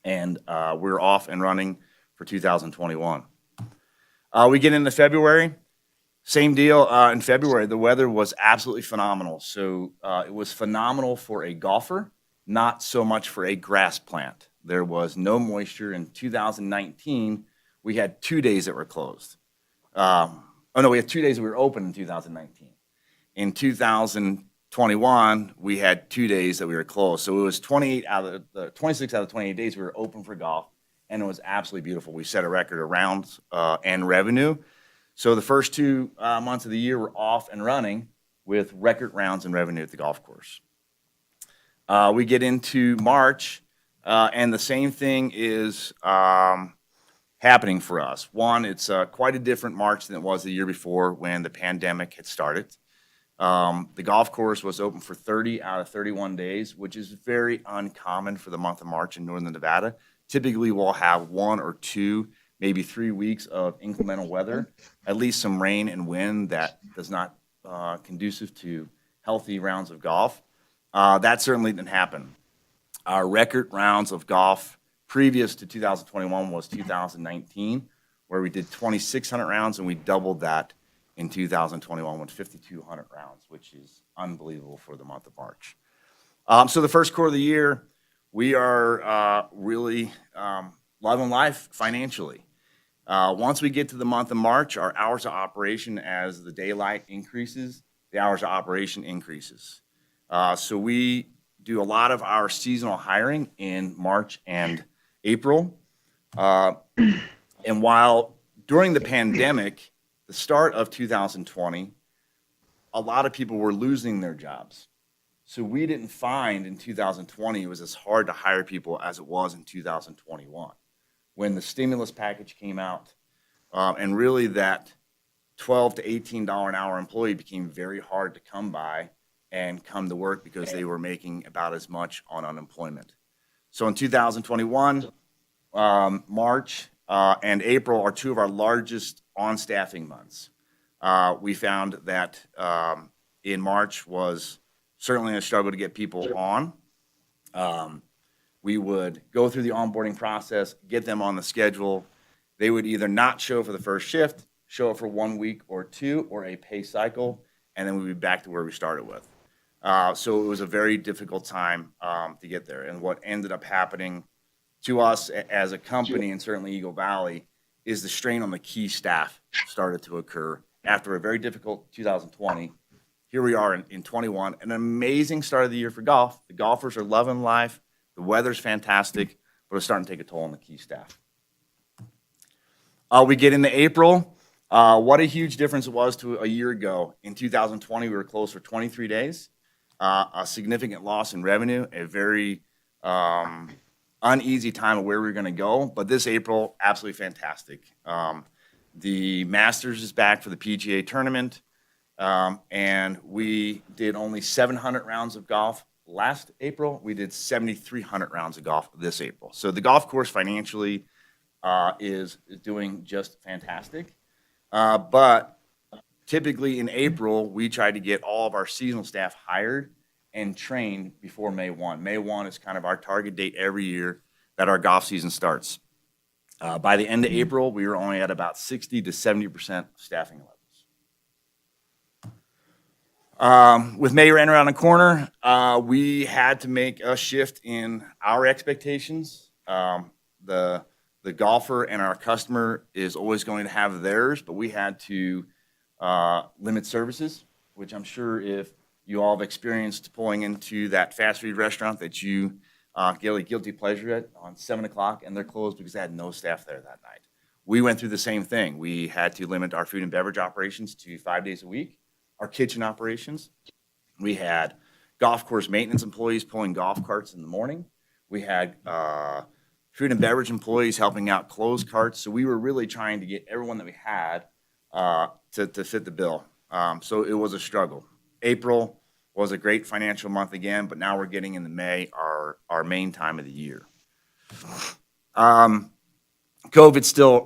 and we're off and running for 2021. We get into February, same deal. In February, the weather was absolutely phenomenal. So it was phenomenal for a golfer, not so much for a grass plant. There was no moisture. In 2019, we had 2 days that were closed. We had 2 days that we were open in 2019. In 2021, we had 2 days that we were closed. So it was 26 out of 28 days we were open for golf, and it was absolutely beautiful. We set a record of rounds and revenue. So the first 2 months of the year were off and running with record rounds and revenue at the golf course. We get into March, and the same thing is happening for us. One, it's quite a different March than it was the year before when the pandemic had started. The golf course was open for 30 out of 31 days, which is very uncommon for the month of March in northern Nevada. Typically, we'll have 1 or 2, maybe 3 weeks of inclement weather, at least some rain and wind that does not conducive to healthy rounds of golf. That certainly didn't happen. Our record rounds of golf previous to 2021 was 2019, where we did 2,600 rounds, and we doubled that in 2021 with 5,200 rounds, which is unbelievable for the month of March. So the first quarter of the year, we are really loving life financially. Once we get to the month of March, our hours of operation, as the daylight increases, the hours of operation increases. So we do a lot of our seasonal hiring in March and April. And while during the pandemic, the start of 2020, a lot of people were losing their jobs. So we didn't find in 2020 it was as hard to hire people as it was in 2021. When the stimulus package came out, and really that $12 to $18 an hour employee became very hard to come by and come to work because they were making about as much on unemployment. So in 2021, March and April are two of our largest on-staffing months. We found that in March was certainly a struggle to get people on. We would go through the onboarding process, get them on the schedule. They would either not show for the first shift, show up for 1 week or two, or a pay cycle, and then we'd be back to where we started with. So it was a very difficult time to get there. And what ended up happening to us as a company, and certainly Eagle Valley, is the strain on the key staff started to occur after a very difficult 2020. Here we are in 21, an amazing start of the year for golf. The golfers are loving life. The weather's fantastic, but it's starting to take a toll on the key staff. We get into April. What a huge difference it was to a year ago. In 2020, we were closed for 23 days. A significant loss in revenue, a very uneasy time of where we were going to go. But this April, absolutely fantastic. The Masters is back for the PGA tournament, and we did only 700 rounds of golf last April. We did 7,300 rounds of golf this April. So the golf course financially is doing just fantastic. But typically in April, we try to get all of our seasonal staff hired and trained before May 1. May 1 is kind of our target date every year that our golf season starts. By the end of April, we were only at about 60 to 70% staffing levels. With May right around the corner, we had to make a shift in our expectations. The golfer and our customer is always going to have theirs, but we had to limit services, which I'm sure if you all have experienced pulling into that fast food restaurant that you get a guilty pleasure at on 7 o'clock and they're closed because they had no staff there that night. We went through the same thing. We had to limit our food and beverage operations to 5 days a week, our kitchen operations. We had golf course maintenance employees pulling golf carts in the morning. We had food and beverage employees helping out close carts. So we were really trying to get everyone that we had to fit the bill. So it was a struggle. April was a great financial month again, but now we're getting into May, our main time of the year. COVID's still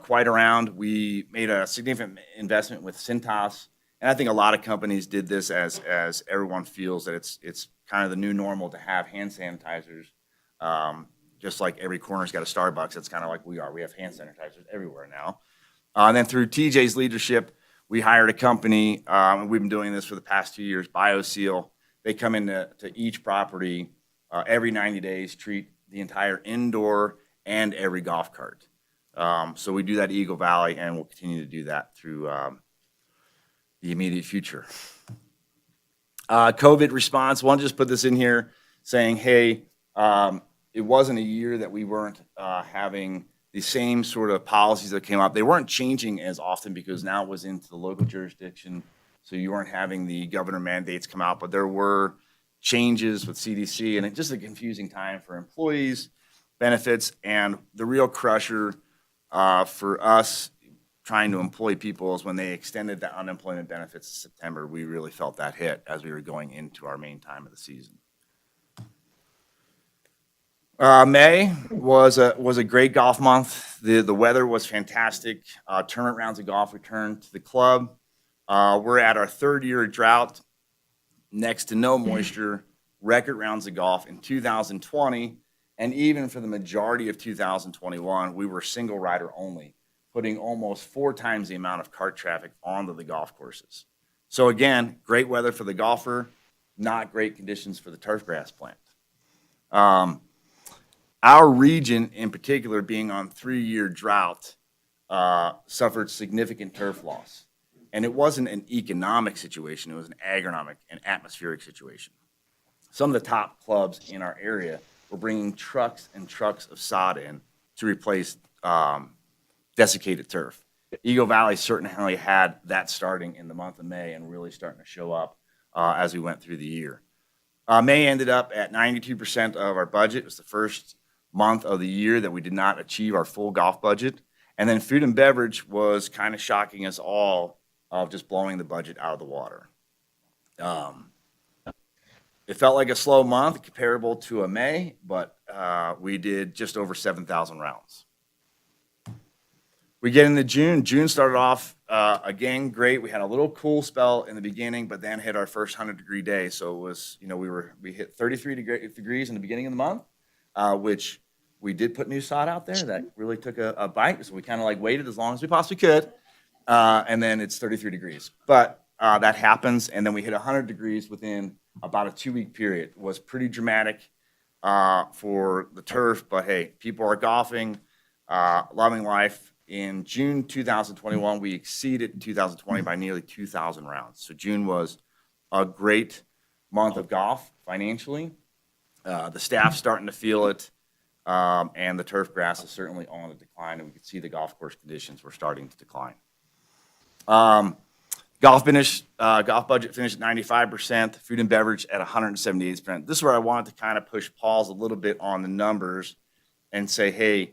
quite around. We made a significant investment with Cintas, and I think a lot of companies did this as everyone feels that it's kind of the new normal to have hand sanitizers. Just like every corner's got a Starbucks, it's kind of like we are. We have hand sanitizers everywhere now. And then through TJ's leadership, we hired a company, and we've been doing this for the past 2 years, BioSeal. They come into each property every 90 days, treat the entire indoor and every golf cart. So we do that at Eagle Valley, and we'll continue to do that through the immediate future. COVID response, one just put this in here saying, hey, it wasn't a year that we weren't having the same sort of policies that came up. They weren't changing as often because now it was into the local jurisdiction, so you weren't having the governor mandates come out, but there were changes with CDC, and it's just a confusing time for employees, benefits, and the real crusher for us trying to employ people is when they extended the unemployment benefits in September. We really felt that hit as we were going into our main time of the season. May was a great golf month. The weather was fantastic. Tournament rounds of golf returned to the club. We're at our third year of drought, next to no moisture, record rounds of golf in 2020, and even for the majority of 2021, we were single rider only, putting almost 4 times the amount of cart traffic onto the golf courses. So again, great weather for the golfer, not great conditions for the turf grass plant. Our region in particular being on 3-year drought suffered significant turf loss. And it wasn't an economic situation, it was an agronomic and atmospheric situation. Some of the top clubs in our area were bringing trucks and trucks of sod in to replace desiccated turf. Eagle Valley certainly had that starting in the month of May and really starting to show up as we went through the year. May ended up at 92% of our budget. It was the first month of the year that we did not achieve our full golf budget. And then food and beverage was kind of shocking us all of just blowing the budget out of the water. It felt like a slow month comparable to a May, but we did just over 7,000 rounds. We get into June. June started off again great. We had a little cool spell in the beginning, but then hit our first 100-degree day. So it was, we hit 33 degrees in the beginning of the month, which we did put new sod out there. That really took a bite. So we kind of like waited as long as we possibly could. And then it's 33 degrees. But that happens. And then we hit 100 degrees within about a 2-week period. It was pretty dramatic for the turf. But hey, people are golfing, loving life. In June 2021, we exceeded 2020 by nearly 2,000 rounds. So June was a great month of golf financially. The staff's starting to feel it, and the turf grass is certainly on the decline, and we could see the golf course conditions were starting to decline. Golf budget finished at 95%, food and beverage at 178%. This is where I wanted to kind of push pause a little bit on the numbers and say, hey,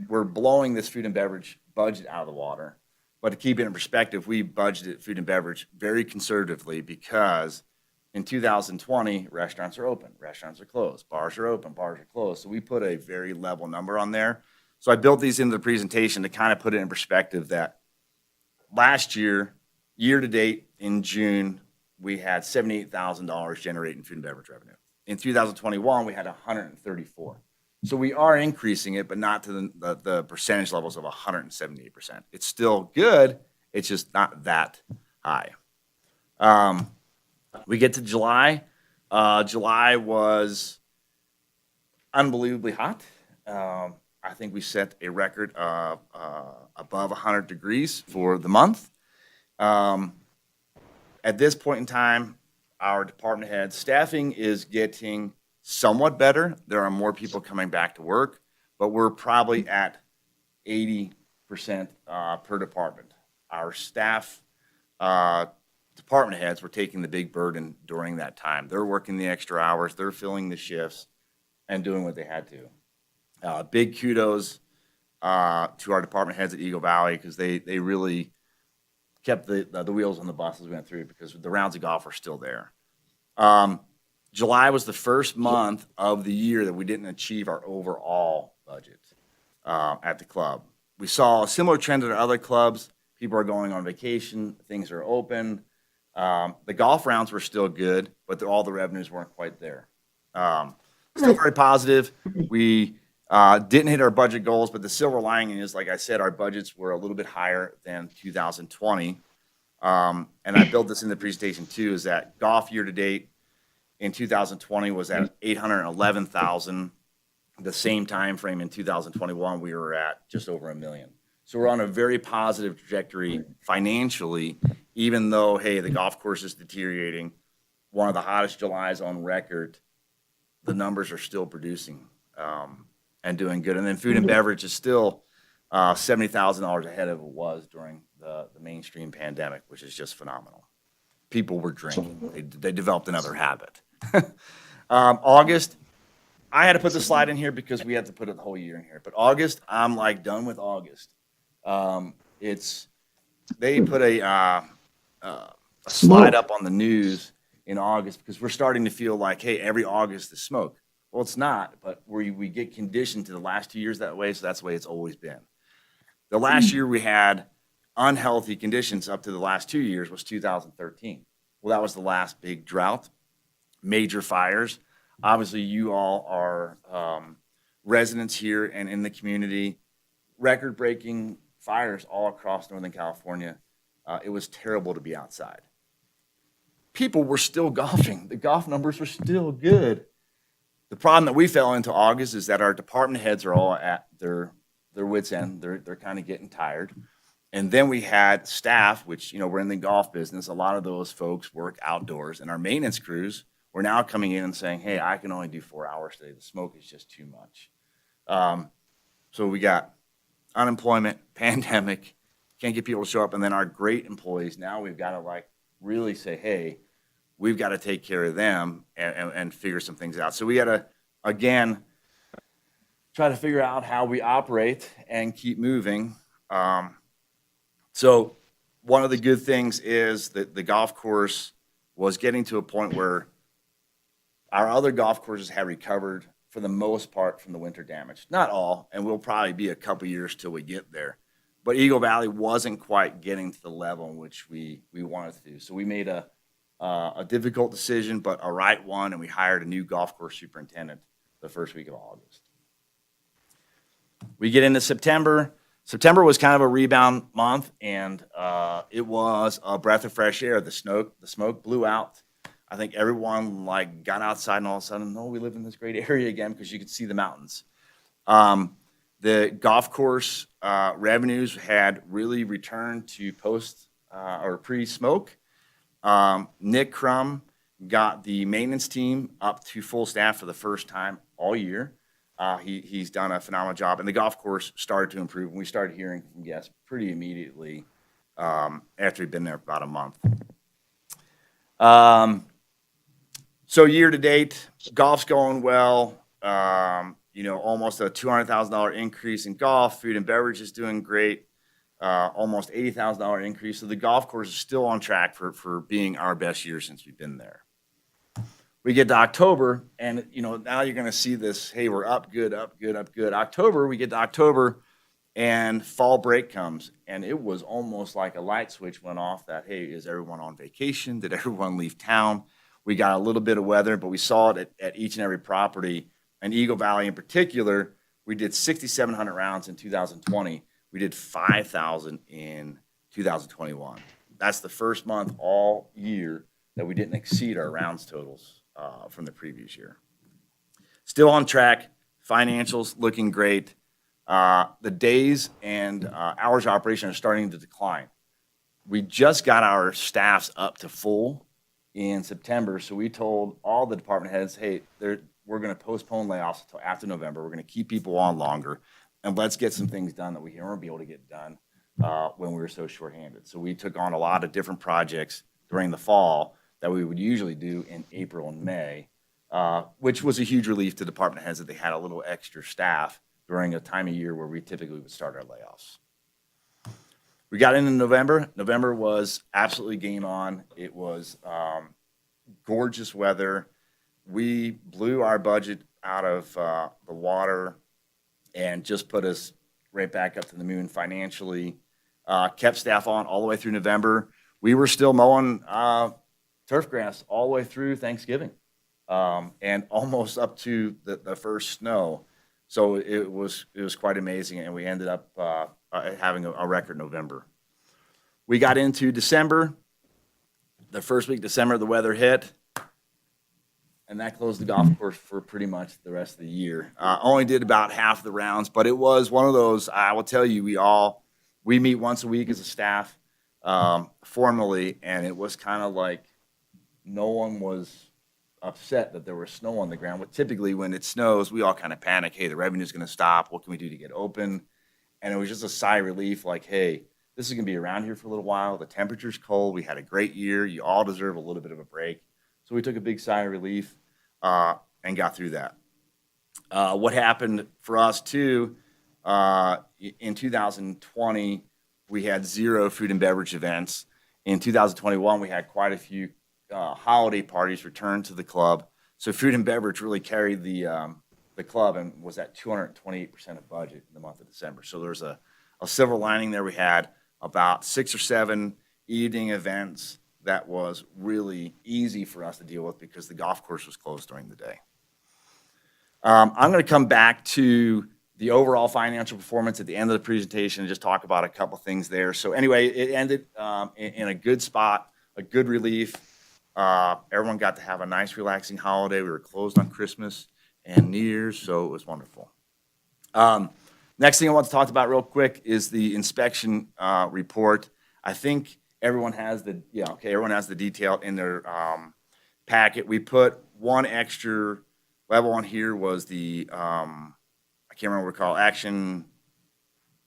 we're blowing this food and beverage budget out of the water. But to keep it in perspective, we budgeted food and beverage very conservatively because in 2020, restaurants are open, restaurants are closed, bars are open, bars are closed. So we put a very level number on there. So I built these into the presentation to kind of put it in perspective that last year, year to date in June, we had $78,000 generating food and beverage revenue. In 2021, we had 134. So we are increasing it, but not to the percentage levels of 178%. It's still good. It's just not that high. We get to July. July was unbelievably hot. I think we set a record of above 100 degrees for the month. At this point in time, our department head staffing is getting somewhat better. There are more people coming back to work, but we're probably at 80% per department. Our staff department heads were taking the big burden during that time. They're working the extra hours, they're filling the shifts, and doing what they had to. Big kudos to our department heads at Eagle Valley because they really kept the wheels on the bus as we went through because the rounds of golf are still there. July was the first month of the year that we didn't achieve our overall budget at the club. We saw a similar trend at our other clubs. People are going on vacation. Things are open. The golf rounds were still good, but all the revenues weren't quite there. Still very positive. We didn't hit our budget goals, but the silver lining is, like I said, our budgets were a little bit higher than 2020. And I built this in the presentation too, is that golf year to date in 2020 was at 811,000. The same time frame in 2021, we were at just over 1 million. So we're on a very positive trajectory financially, even though, hey, the golf course is deteriorating. One of the hottest Julys on record, the numbers are still producing and doing good. And then food and beverage is still $70,000 ahead of it was during the mainstream pandemic, which is just phenomenal. People were drinking. They developed another habit. August, I had to put the slide in here because we had to put it the whole year in here. But August, I'm like done with August. They put a slide up on the news in August because we're starting to feel like, hey, every August is smoke. Well, it's not, but we get conditioned to the last 2 years that way, so that's the way it's always been. The last year we had unhealthy conditions up to the last 2 years was 2013. Well, that was the last big drought, major fires. Obviously, you all are residents here and in the community. Record-breaking fires all across Northern California. It was terrible to be outside. People were still golfing. The golf numbers were still good. The problem that we fell into August is that our department heads are all at their their wits' end. They're kind of getting tired. And then we had staff, which, we're in the golf business. A lot of those folks work outdoors. And our maintenance crews were now coming in and saying, hey, I can only do 4 hours today. The smoke is just too much. So we got unemployment, pandemic, can't get people to show up. And then our great employees, now we've got to really say, hey, we've got to take care of them and figure some things out. So we got to, again, try to figure out how we operate and keep moving. So one of the good things is that the golf course was getting to a point where our other golf courses had recovered for the most part from the winter damage. Not all, and we'll probably be a couple years till we get there. But Eagle Valley wasn't quite getting to the level in which we wanted to do. So we made a difficult decision, but a right one, and we hired a new golf course superintendent the first week of August. We get into September. September was kind of a rebound month, and it was a breath of fresh air. The smoke blew out. I think everyone got outside, and all of a sudden, we live in this great area again because you could see the mountains. The golf course revenues had really returned to post or pre-smoke. Nick Crum got the maintenance team up to full staff for the first time all year. He's done a phenomenal job, and the golf course started to improve. And we started hearing from guests pretty immediately after we'd been there about a month. So year to date, golf's going well. Almost a $200,000 increase in golf. Food and beverage is doing great. Almost $80,000 increase. So the golf course is still on track for being our best year since we've been there. We get to October, and now you're going to see this. Hey, we're up good, up good, up good. We get to October, and fall break comes, and it was almost like a light switch went off. That hey, is everyone on vacation? Did everyone leave town? We got a little bit of weather, but we saw it at each and every property. And Eagle Valley in particular, we did 6,700 rounds in 2020. We did 5,000 in 2021. That's the first month all year that we didn't exceed our rounds totals from the previous year. Still on track. Financials looking great. The days and hours of operation are starting to decline. We just got our staffs up to full in September, so we told all the department heads, hey, we're going to postpone layoffs until after November. We're going to keep people on longer, and let's get some things done that we weren't be able to get done when we were so shorthanded. So we took on a lot of different projects during the fall that we would usually do in April and May, which was a huge relief to department heads that they had a little extra staff during a time of year where we typically would start our layoffs. We got into November. November was absolutely game on. It was gorgeous weather. We blew our budget out of the water and just put us right back up to the moon financially. Kept staff on all the way through November. We were still mowing turf grass all the way through Thanksgiving and almost up to the first snow. So it was quite amazing, and we ended up having a record November. We got into December. The first week of December, the weather hit, and that closed the golf course for pretty much the rest of the year. Only did about half the rounds, but it was one of those, I will tell you, we meet once a week as a staff formally, and it was kind of like no one was upset that there was snow on the ground. But typically when it snows, we all kind of panic. Hey, the revenue's going to stop. What can we do to get open? And it was just a sigh of relief, like, hey, this is going to be around here for a little while. The temperature's cold. We had a great year. You all deserve a little bit of a break. So we took a big sigh of relief and got through that. What happened for us, too, in 2020, we had 0 food and beverage events. In 2021, we had quite a few holiday parties returned to the club. So food and beverage really carried the club and was at 228% of budget in the month of December. So there's a silver lining there. We had about 6 or 7 evening events that was really easy for us to deal with because the golf course was closed during the day. I'm going to come back to the overall financial performance at the end of the presentation and just talk about a couple things there. So anyway, it ended in a good spot, a good relief. Everyone got to have a nice, relaxing holiday. We were closed on Christmas and New Year's, so it was wonderful. Next thing I want to talk about real quick is the inspection report. I think everyone has everyone has the detail in their packet. We put one extra level on here was the I can't remember what we call it, action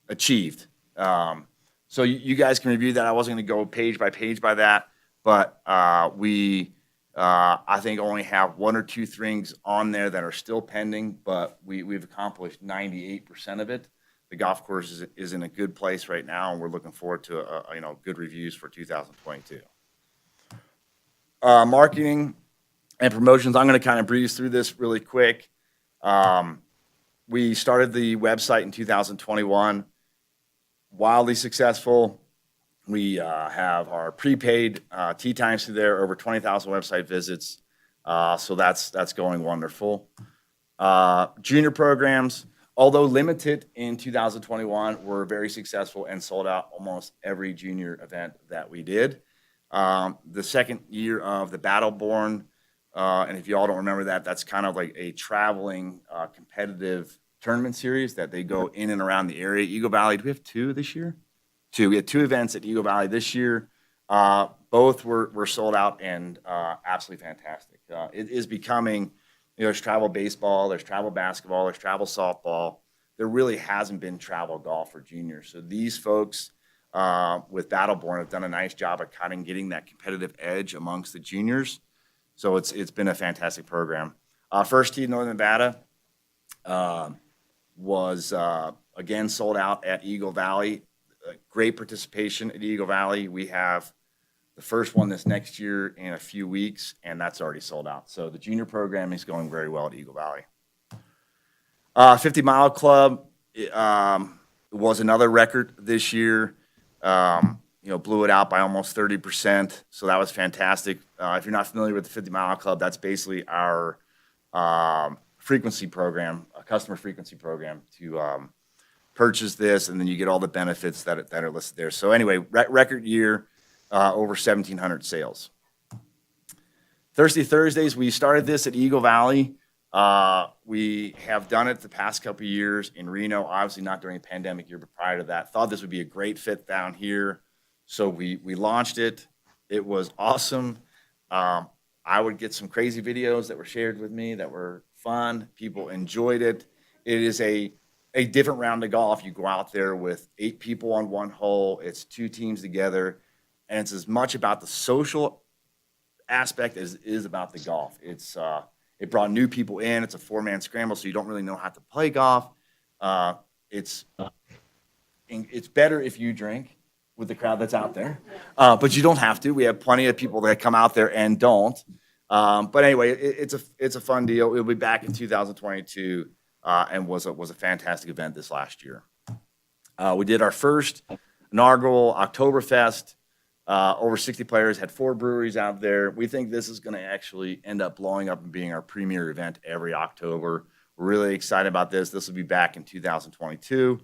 achieved. So you guys can review that. I wasn't going to go page by that, but we I think only have one or two things on there that are still pending, but we've accomplished 98% of it. The golf course is in a good place right now, and we're looking forward to good reviews for 2022. Marketing and promotions. I'm going to kind of breeze through this really quick. We started the website in 2021. Wildly successful. We have our prepaid tee times through there, over 20,000 website visits. So that's going wonderful. Junior programs, although limited in 2021, were very successful and sold out almost every junior event that we did. The second year of the Battleborn, and if you all don't remember that, that's kind of like a traveling competitive tournament series that they go in and around the area. Eagle Valley, do we have two this year? Two. We had two events at Eagle Valley this year. Both were sold out and absolutely fantastic. It is becoming, there's travel baseball, there's travel basketball, there's travel softball. There really hasn't been travel golf for juniors. So these folks with Battleborn have done a nice job of kind of getting that competitive edge amongst the juniors. So it's been a fantastic program. First Tee Northern Nevada was again sold out at Eagle Valley. Great participation at Eagle Valley. We have the first one this next year in a few weeks, and that's already sold out. So the junior program is going very well at Eagle Valley. 50 Mile Club was another record this year. Blew it out by almost 30%. So that was fantastic. If you're not familiar with the 50 Mile Club, that's basically our frequency program, a customer frequency program to purchase this, and then you get all the benefits that are listed there. So anyway, record year, over 1,700 sales. Thirsty Thursdays, we started this at Eagle Valley. We have done it the past couple of years in Reno, obviously not during the pandemic year, but prior to that. Thought this would be a great fit down here. So we launched it. It was awesome. I would get some crazy videos that were shared with me that were fun. People enjoyed it. It is a different round of golf. You go out there with 8 people on one hole. It's 2 teams together. And it's as much about the social aspect as it is about the golf. It brought new people in. It's a 4-man scramble, so you don't really know how to play golf. It's better if you drink with the crowd that's out there, but you don't have to. We have plenty of people that come out there and don't. But anyway, it's a fun deal. It'll be back in 2022, and was a fantastic event this last year. We did our first inaugural Oktoberfest. Over 60 players, had 4 breweries out there. We think this is going to actually end up blowing up and being our premier event every October. We're really excited about this. This will be back in 2022.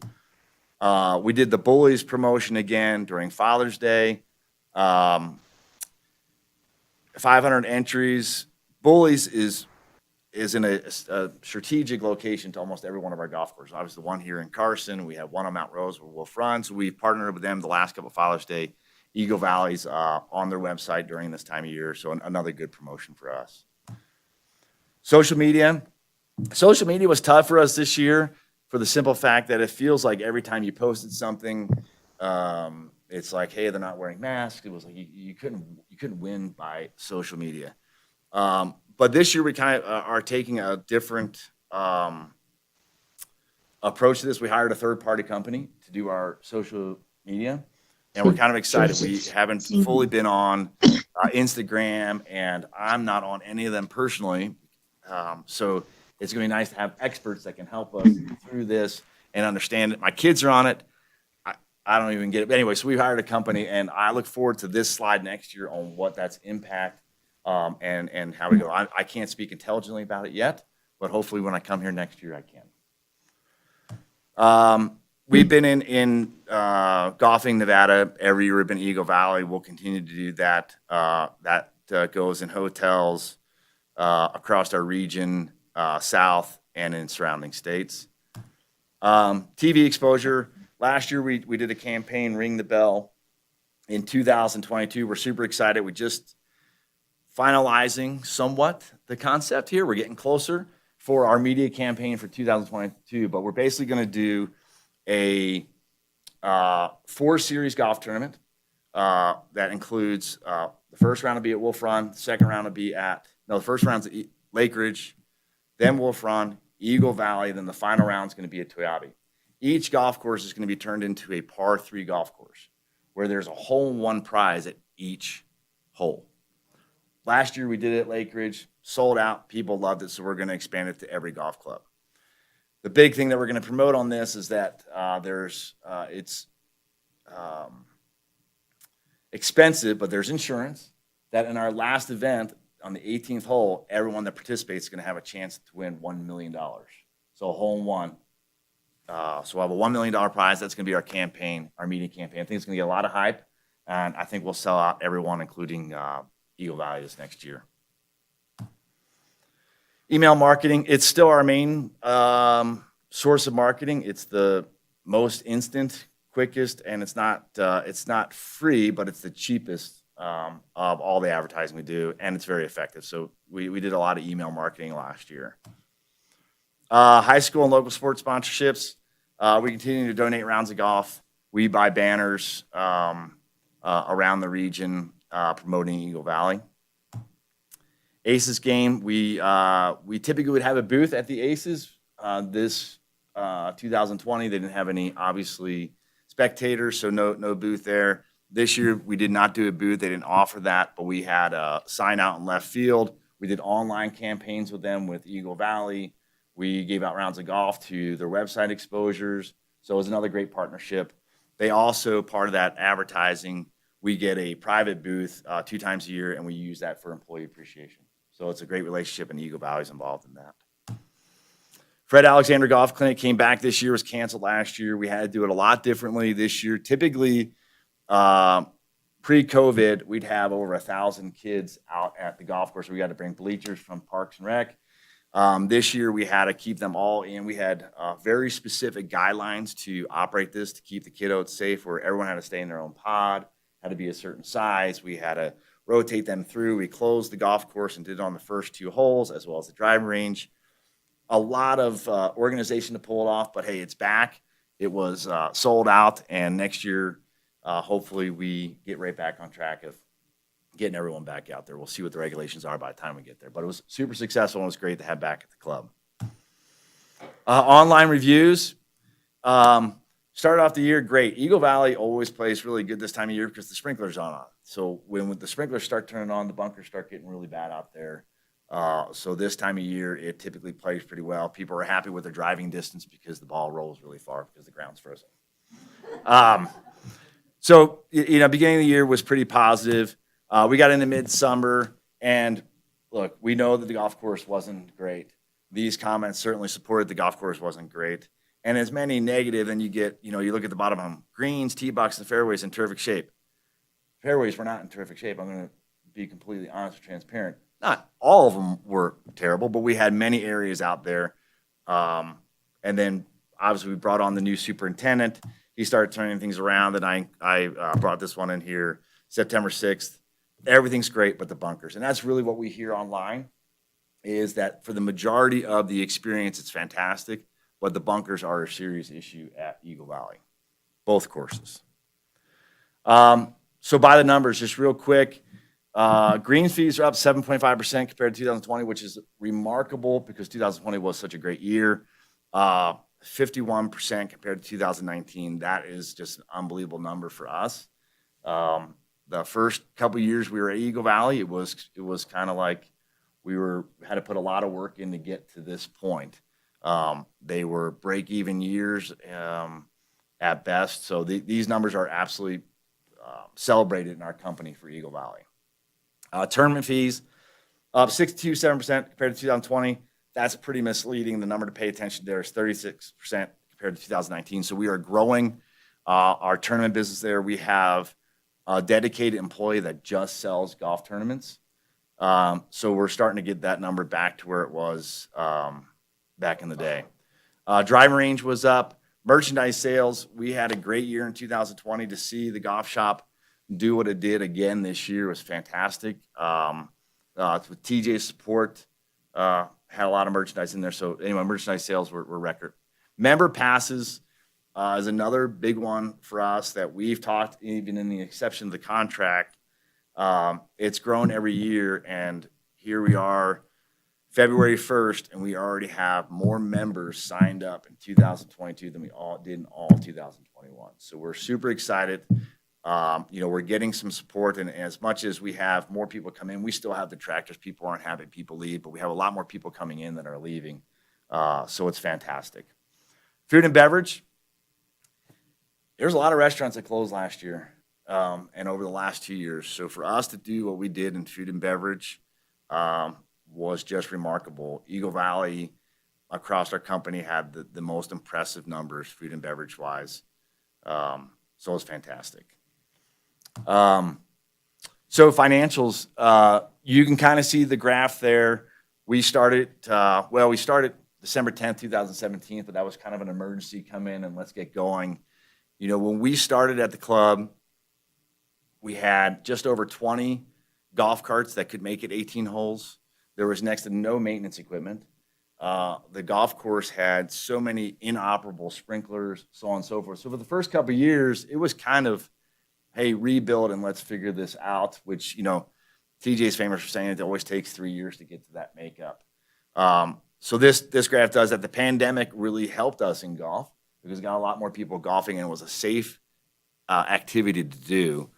We did the Bullies promotion again during Father's Day. 500 entries. Bullies is in a strategic location to almost every one of our golf courses. Obviously, the one here in Carson. We have one on Mount Rose where we'll run. So we've partnered with them the last couple of Father's Day. Eagle Valley's on their website during this time of year, so another good promotion for us. Social media. Social media was tough for us this year for the simple fact that it feels like every time you posted something, it's like, hey, they're not wearing masks. It was like you couldn't win by social media. But this year we kind of are taking a different approach to this. We hired a third-party company to do our social media. And we're kind of excited. We haven't fully been on Instagram, and I'm not on any of them personally. So it's going to be nice to have experts that can help us through this and understand it. My kids are on it. I don't even get it. But anyway, so we hired a company, and I look forward to this slide next year on what that's impact and how we go. I can't speak intelligently about it yet, but hopefully when I come here next year, I can. We've been in golfing Nevada every year. We've been Eagle Valley. We'll continue to do that. That goes in hotels across our region, south, and in surrounding states. TV exposure. Last year, we did a campaign, Ring the Bell. In 2022, we're super excited. We just finalizing somewhat the concept here. We're getting closer for our media campaign for 2022, but we're basically going to do a 4-series golf tournament that includes the first round will be at Wolf Run, the second round will be the first round's at Lake Ridge, then Wolf Run, Eagle Valley, then the final round is going to be at Toyabe. Each golf course is going to be turned into a par 3 golf course where there's a hole-in-one prize at each hole. Last year we did it at Lake Ridge, sold out, people loved it, so we're going to expand it to every golf club. The big thing that we're going to promote on this is that it's expensive, but there's insurance that in our last event on the 18th hole, everyone that participates is going to have a chance to win $1 million. So a hole-in-one. So we'll have a $1 million prize. That's going to be our campaign, our media campaign. I think it's going to get a lot of hype, and I think we'll sell out everyone, including Eagle Valley this next year. Email marketing, it's still our main source of marketing. It's the most instant, quickest, and it's not free, but it's the cheapest of all the advertising we do, and it's very effective. So we did a lot of email marketing last year. High school and local sports sponsorships. We continue to donate rounds of golf. We buy banners around the region promoting Eagle Valley. Aces game, we typically would have a booth at the Aces. This 2020, they didn't have any, obviously, spectators, so no booth there. This year, we did not do a booth. They didn't offer that, but we had a sign out in left field. We did online campaigns with them with Eagle Valley. We gave out rounds of golf to their website exposures. So it was another great partnership. They also, part of that advertising, we get a private booth 2 times a year, and we use that for employee appreciation. So it's a great relationship, and Eagle Valley's involved in that. Fred Alexander Golf Clinic came back this year, was canceled last year. We had to do it a lot differently this year. Typically, pre-COVID, we'd have over 1,000 kids out at the golf course. We got to bring bleachers from Parks and Rec. This year, we had to keep them all in. We had very specific guidelines to operate this, to keep the kiddos safe, where everyone had to stay in their own pod, had to be a certain size. We had to rotate them through. We closed the golf course and did it on the first 2 holes, as well as the driving range. A lot of organization to pull it off, but hey, it's back. It was sold out, and next year, hopefully, we get right back on track of getting everyone back out there. We'll see what the regulations are by the time we get there. But it was super successful, and it was great to have back at the club. Online reviews. Started off the year great. Eagle Valley always plays really good this time of year because the sprinklers are on. So when the sprinklers start turning on, the bunkers start getting really bad out there. So this time of year, it typically plays pretty well. People are happy with their driving distance because the ball rolls really far because the ground's frozen. So, beginning of the year was pretty positive. We got into midsummer, and look, we know that the golf course wasn't great. These comments certainly supported the golf course wasn't great. And as many negative, and you get, you look at the bottom of them, greens, tee box, and fairways in terrific shape. Fairways were not in terrific shape. I'm going to be completely honest and transparent. Not all of them were terrible, but we had many areas out there. And then, obviously, we brought on the new superintendent. He started turning things around, and I brought this one in here September 6th. Everything's great but the bunkers. And that's really what we hear online, is that for the majority of the experience, it's fantastic, but the bunkers are a serious issue at Eagle Valley, both courses. So by the numbers, just real quick, greens fees are up 7.5% compared to 2020, which is remarkable because 2020 was such a great year. 51% compared to 2019. That is just an unbelievable number for us. The first couple years we were at Eagle Valley, it was kind of like we had to put a lot of work in to get to this point. They were break-even years at best. So these numbers are absolutely celebrated in our company for Eagle Valley. Tournament fees up 62.7% compared to 2020. That's pretty misleading. The number to pay attention there is 36% compared to 2019. So we are growing our tournament business there. We have a dedicated employee that just sells golf tournaments. So we're starting to get that number back to where it was back in the day. Driving range was up. Merchandise sales, we had a great year in 2020. To see the golf shop do what it did again this year was fantastic. With TJ's support, had a lot of merchandise in there. So anyway, merchandise sales were record. Member passes is another big one for us that we've talked, even in the exception of the contract. It's grown every year, and here we are, February 1st, and we already have more members signed up in 2022 than we all did in all 2021. So we're super excited. We're getting some support, and as much as we have more people come in, we still have detractors. People aren't having people leave, but we have a lot more people coming in than are leaving. So it's fantastic. Food and beverage. There's a lot of restaurants that closed last year and over the last 2 years. So for us to do what we did in food and beverage was just remarkable. Eagle Valley, across our company, had the most impressive numbers, food and beverage wise. So it was fantastic. So financials, you can kind of see the graph there. We started December 10th, 2017, but that was kind of an emergency, come in and let's get going. When we started at the club, we had just over 20 golf carts that could make it 18 holes. There was next to no maintenance equipment. The golf course had so many inoperable sprinklers, so on and so forth. So for the first couple of years, it was kind of, hey, rebuild and let's figure this out, which, TJ's famous for saying it always takes 3 years to get to that makeup. So this graph does that. The pandemic really helped us in golf because we got a lot more people golfing, and it was a safe activity to do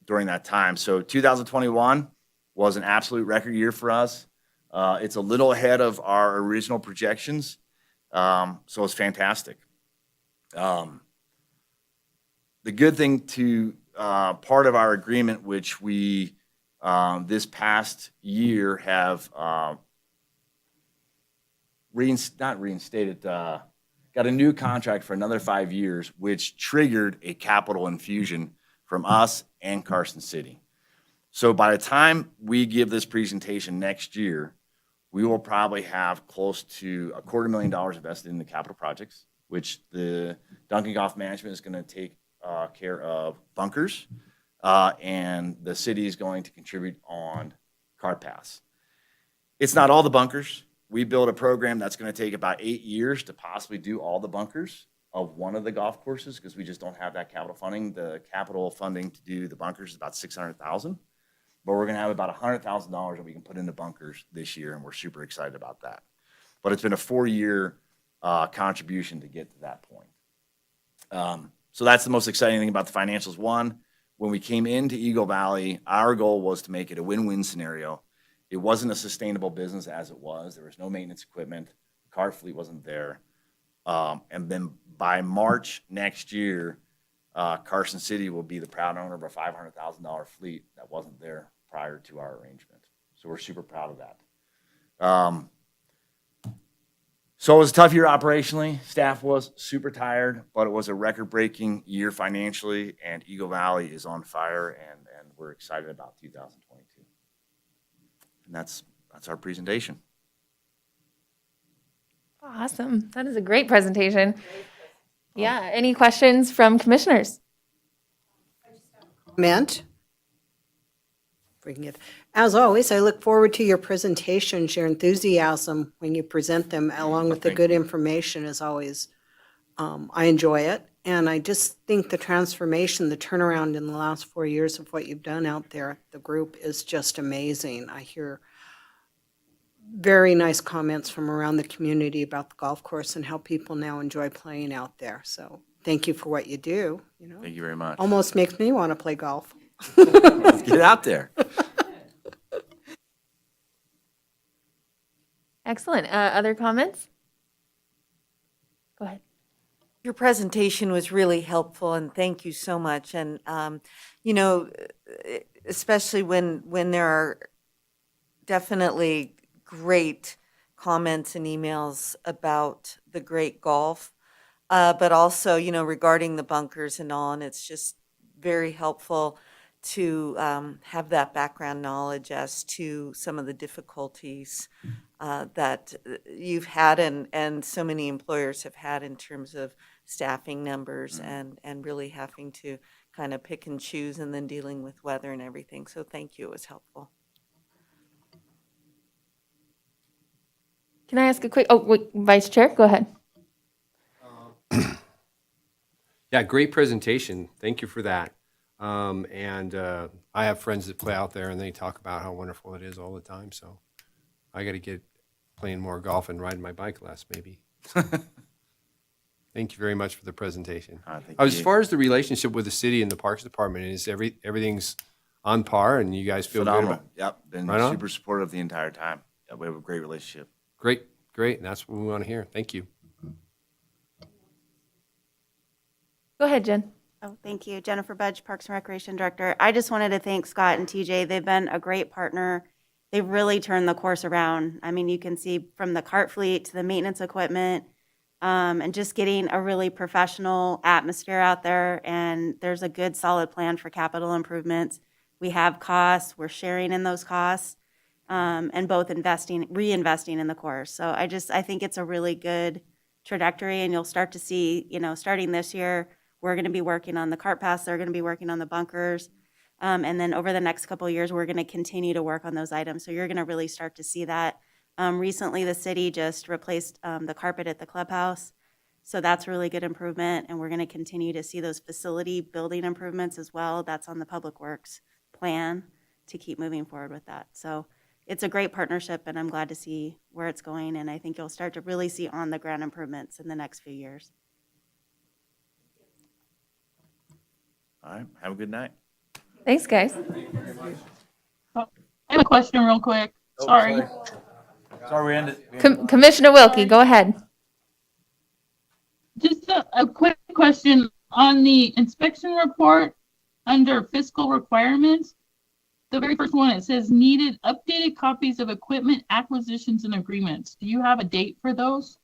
during that time. So 2021 was an absolute record year for us. It's a little ahead of our original projections, so it's fantastic. The good thing to part of our agreement, which we this past year have got a new contract for another 5 years, which triggered a capital infusion from us and Carson City. So by the time we give this presentation next year, we will probably have close to $250,000 invested in the capital projects, which the Duncan Golf Management is going to take care of bunkers, and the city is going to contribute on cart paths. It's not all the bunkers. We built a program that's going to take about 8 years to possibly do all the bunkers of one of the golf courses because we just don't have that capital funding. The capital funding to do the bunkers is about $600,000. But we're going to have about $100,000 that we can put into bunkers this year, and we're super excited about that. But it's been a 4-year contribution to get to that point. So that's the most exciting thing about the financials. One, when we came into Eagle Valley, our goal was to make it a win-win scenario. It wasn't a sustainable business as it was. There was no maintenance equipment. The cart fleet wasn't there. And then by March next year, Carson City will be the proud owner of a $500,000 fleet that wasn't there prior to our arrangement. So we're super proud of that. So it was a tough year operationally. Staff was super tired, but it was a record-breaking year financially, and Eagle Valley is on fire, and we're excited about 2022. And that's our presentation. Awesome. That is a great presentation. Yeah. Any questions from commissioners? Comment. Bring it. As always, I look forward to your presentations. Your enthusiasm when you present them, along with the good information, is always, I enjoy it. And I just think the transformation, the turnaround in the last 4 years of what you've done out there, the group, is just amazing. I hear very nice comments from around the community about the golf course and how people now enjoy playing out there. So thank you for what you do. Thank you very much. Almost makes me want to play golf. Let's get out there. Excellent. Other comments? Go ahead. Your presentation was really helpful, and thank you so much. And, especially when there are definitely great comments and emails about the great golf, but also, regarding the bunkers and all, and it's just very helpful to have that background knowledge as to some of the difficulties that you've had and so many employers have had in terms of staffing numbers and really having to kind of pick and choose and then dealing with weather and everything. So thank you. It was helpful. Can I ask a quick, oh, wait, Vice Chair, go ahead. Yeah, great presentation. Thank you for that. I have friends that play out there and they talk about how wonderful it is all the time. So I got to get playing more golf and riding my bike less, maybe. Thank you very much for the presentation. As far as the relationship with the city and the Parks Department, is everything's on par and you guys feel Phenomenal. good about? Yep, been Right on? super supportive the entire time. Yeah, we have a great relationship. Great, great. And that's what we want to hear. Thank you. Go ahead, Jen. Oh, thank you. Jennifer Budge, Parks and Recreation Director. I just wanted to thank Scott and TJ. They've been a great partner. They've really turned the course around. I mean, you can see from the cart fleet to the maintenance equipment, and just getting a really professional atmosphere out there. And there's a good, solid plan for capital improvements. We have costs. We're sharing in those costs, and both reinvesting in the course. So I think it's a really good trajectory, and you'll start to see, starting this year, we're going to be working on the cart paths. They're going to be working on the bunkers. And then over the next couple of years, we're going to continue to work on those items. So you're going to really start to see that. Recently, the city just replaced the carpet at the clubhouse. So that's a really good improvement. And we're going to continue to see those facility building improvements as well. That's on the Public Works plan to keep moving forward with that. So it's a great partnership, and I'm glad to see where it's going. And I think you'll start to really see on the ground improvements in the next few years. All right, have a good night. Thanks, guys. I have a question real quick. Sorry. Sorry, we ended. Commissioner Wilkie, go ahead. Just a quick question on the inspection report under fiscal requirements. The very first one, it says needed updated copies of equipment acquisitions and agreements. Do you have a date for those?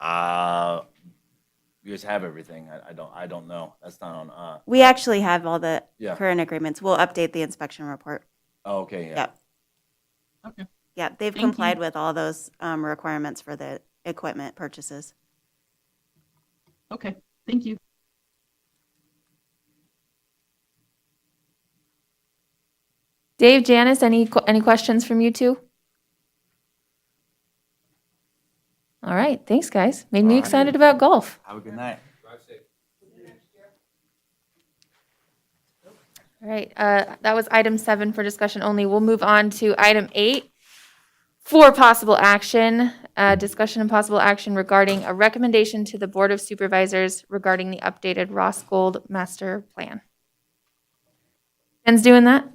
You guys have everything. I don't know. That's not on. We actually have all the Yeah. current agreements. We'll update the inspection report. Oh, okay, yeah. Yep. Okay. Yeah, they've complied with all those requirements for the equipment purchases. Okay, thank you. Dave, Janice, any questions from you two? All right, thanks, guys. Made me excited about golf. Have a good night. All right, that was item 7 for discussion only. We'll move on to item 8 for possible action. Discussion and possible action regarding a recommendation to the Board of Supervisors regarding the updated Ross Gold Master Plan. Ken's doing that?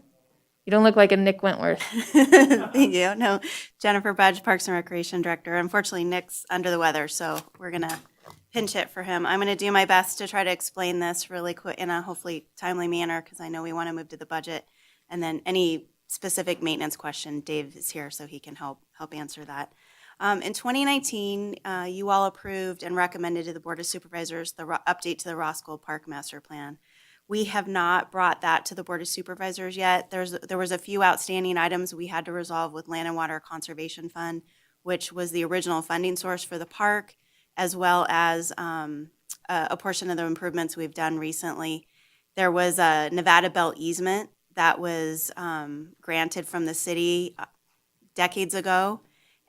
You don't look like a Nick Wentworth. Thank you. No, Jennifer Budge, Parks and Recreation Director. Unfortunately, Nick's under the weather, so we're going to pinch hit for him. I'm going to do my best to try to explain this really quick in a hopefully timely manner, because I know we want to move to the budget. And then any specific maintenance question, Dave is here, so he can help answer that. In 2019, you all approved and recommended to the Board of Supervisors the update to the Ross Gold Park Master Plan. We have not brought that to the Board of Supervisors yet. There was a few outstanding items we had to resolve with Land and Water Conservation Fund, which was the original funding source for the park, as well as a portion of the improvements we've done recently. There was a Nevada Belt easement that was granted from the city decades ago,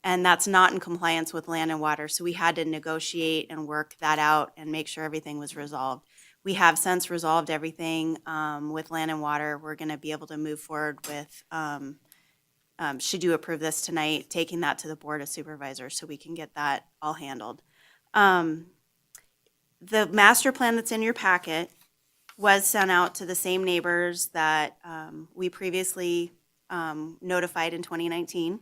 and that's not in compliance with Land and Water. So we had to negotiate and work that out and make sure everything was resolved. We have since resolved everything with Land and Water. We're going to be able to move forward with, should you approve this tonight, taking that to the Board of Supervisors so we can get that all handled. The master plan that's in your packet was sent out to the same neighbors that we previously notified in 2019,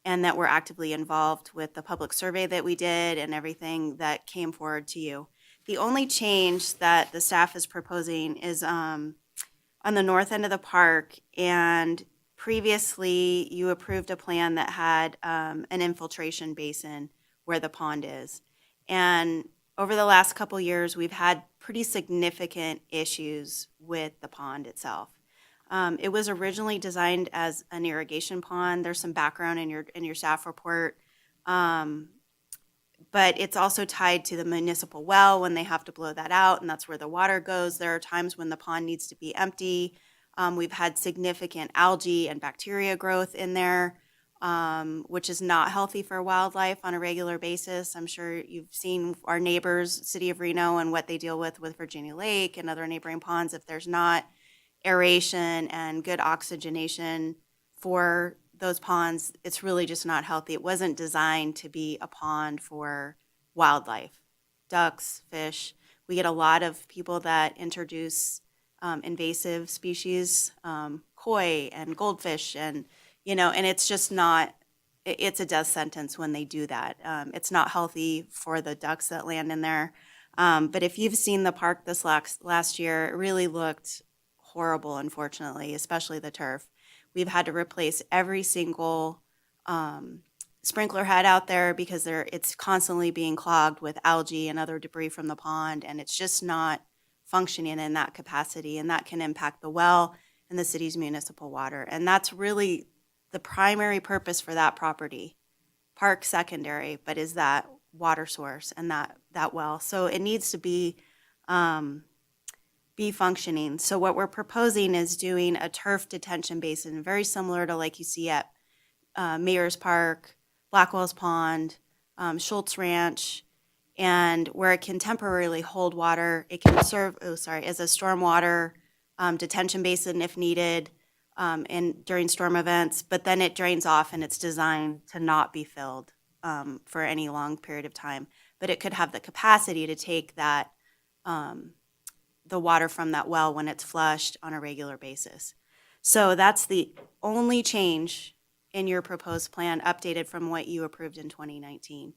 and that were actively involved with the public survey that we did and everything that came forward to you. The only change that the staff is proposing is on the north end of the park, and previously you approved a plan that had an infiltration basin where the pond is. And over the last couple years, we've had pretty significant issues with the pond itself. It was originally designed as an irrigation pond. There's some background in your staff report. But it's also tied to the municipal well when they have to blow that out, and that's where the water goes. There are times when the pond needs to be empty. We've had significant algae and bacteria growth in there, which is not healthy for wildlife on a regular basis. I'm sure you've seen our neighbors, City of Reno, and what they deal with Virginia Lake and other neighboring ponds. If there's not aeration and good oxygenation for those ponds, it's really just not healthy. It wasn't designed to be a pond for wildlife, ducks, fish. We get a lot of people that introduce invasive species, koi and goldfish, and and it's just not. It's a death sentence when they do that. It's not healthy for the ducks that land in there. But if you've seen the park this last year, it really looked horrible, unfortunately, especially the turf. We've had to replace every single sprinkler head out there because it's constantly being clogged with algae and other debris from the pond, and it's just not functioning in that capacity, and that can impact the well and the city's municipal water. And that's really the primary purpose for that property. Park secondary, but is that water source and that well. So it needs to be functioning. So what we're proposing is doing a turf detention basin, very similar to like you see at Mayor's Park, Blackwell's Pond, Schultz Ranch, and where it can temporarily hold water. It can serve, as a stormwater detention basin if needed during storm events, but then it drains off and it's designed to not be filled for any long period of time. But it could have the capacity to take that the water from that well when it's flushed on a regular basis. So that's the only change in your proposed plan, updated from what you approved in 2019.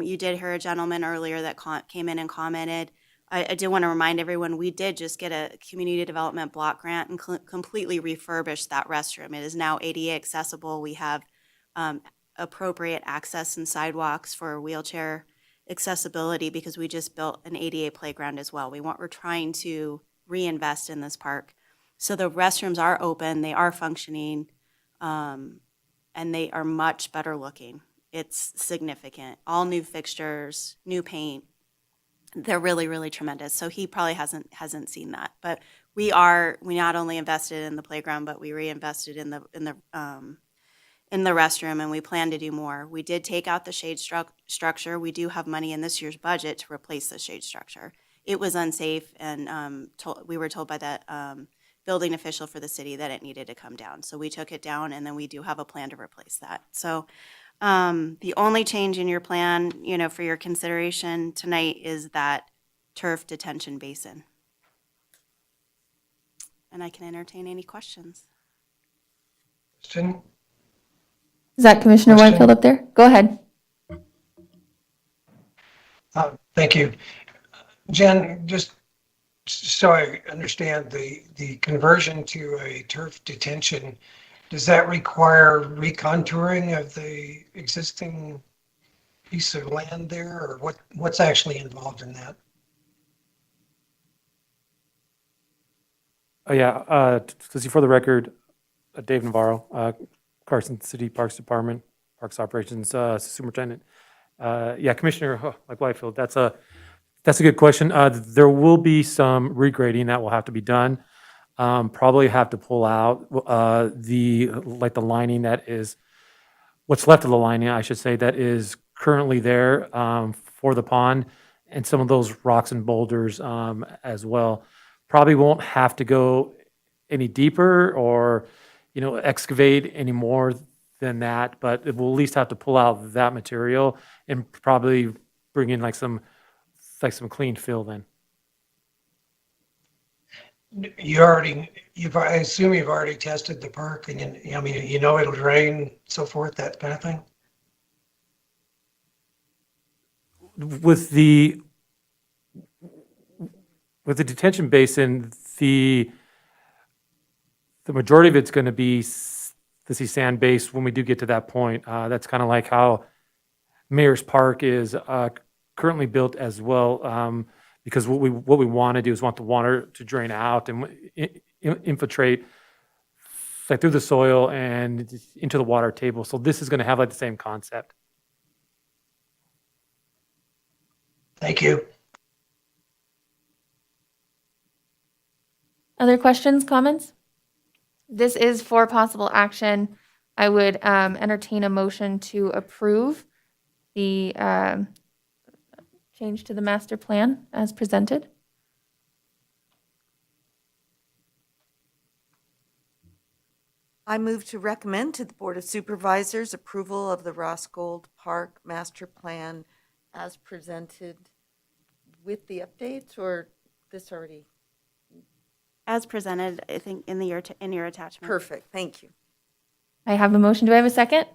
You did hear a gentleman earlier that came in and commented. I do want to remind everyone, we did just get a community development block grant and completely refurbished that restroom. It is now ADA accessible. We have appropriate access and sidewalks for wheelchair accessibility because we just built an ADA playground as well. We're trying to reinvest in this park. So the restrooms are open, they are functioning, and they are much better looking. It's significant. All new fixtures, new paint. They're really, really tremendous. So he probably hasn't seen that. But we not only invested in the playground, but we reinvested in the restroom, and we plan to do more. We did take out the shade structure. We do have money in this year's budget to replace the shade structure. It was unsafe, and we were told by that building official for the city that it needed to come down. So we took it down, and then we do have a plan to replace that. So the only change in your plan, for your consideration tonight is that turf detention basin. And I can entertain any questions. Question? Is that Commissioner Question? Whitefield up there? Go ahead. Thank you. Jen, just so I understand, the conversion to a turf detention, does that require recontouring of the existing piece of land there, or what's actually involved in that? Oh, yeah. To see for the record, Dave Navarro, Carson City Parks Department, Parks Operations Superintendent. Yeah, Commissioner like Whitefield, that's a good question. There will be some regrading that will have to be done. Probably have to pull out the lining that is, what's left of the lining, I should say, that is currently there for the pond, and some of those rocks and boulders as well. Probably won't have to go any deeper or, excavate any more than that, but it will at least have to pull out that material and probably bring in some clean fill then. I assume you've already tested the park, and it'll drain, so forth, that kind of thing? With the detention basin, the majority of it's going to be sand based when we do get to that point. That's kind of like how Mayor's Park is currently built as well, because what we want to do is want the water to drain out and infiltrate like through the soil and into the water table. So this is going to have like the same concept. Thank you. Other questions, comments? This is for possible action. I would entertain a motion to approve the change to the master plan as presented. I move to recommend to the Board of Supervisors approval of the Roscold Park Master Plan as presented with the updates, or this already? As presented, I think, in your attachment. Perfect, thank you. I have a motion. Do I have a second?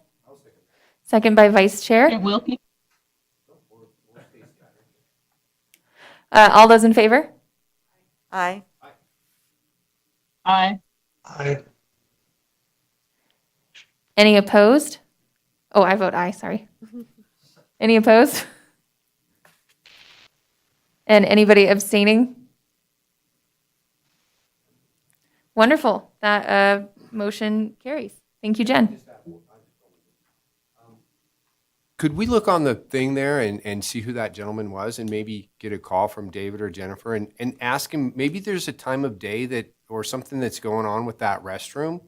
Second by Vice Chair. And Wilkie? All those in favor? Aye. Aye. Aye. Any opposed? Oh, I vote aye, sorry. Any opposed? And anybody abstaining? Wonderful. That motion carries. Thank you, Jen. Could we look on the thing there and see who that gentleman was and maybe get a call from David or Jennifer and ask him, maybe there's a time of day that, or something that's going on with that restroom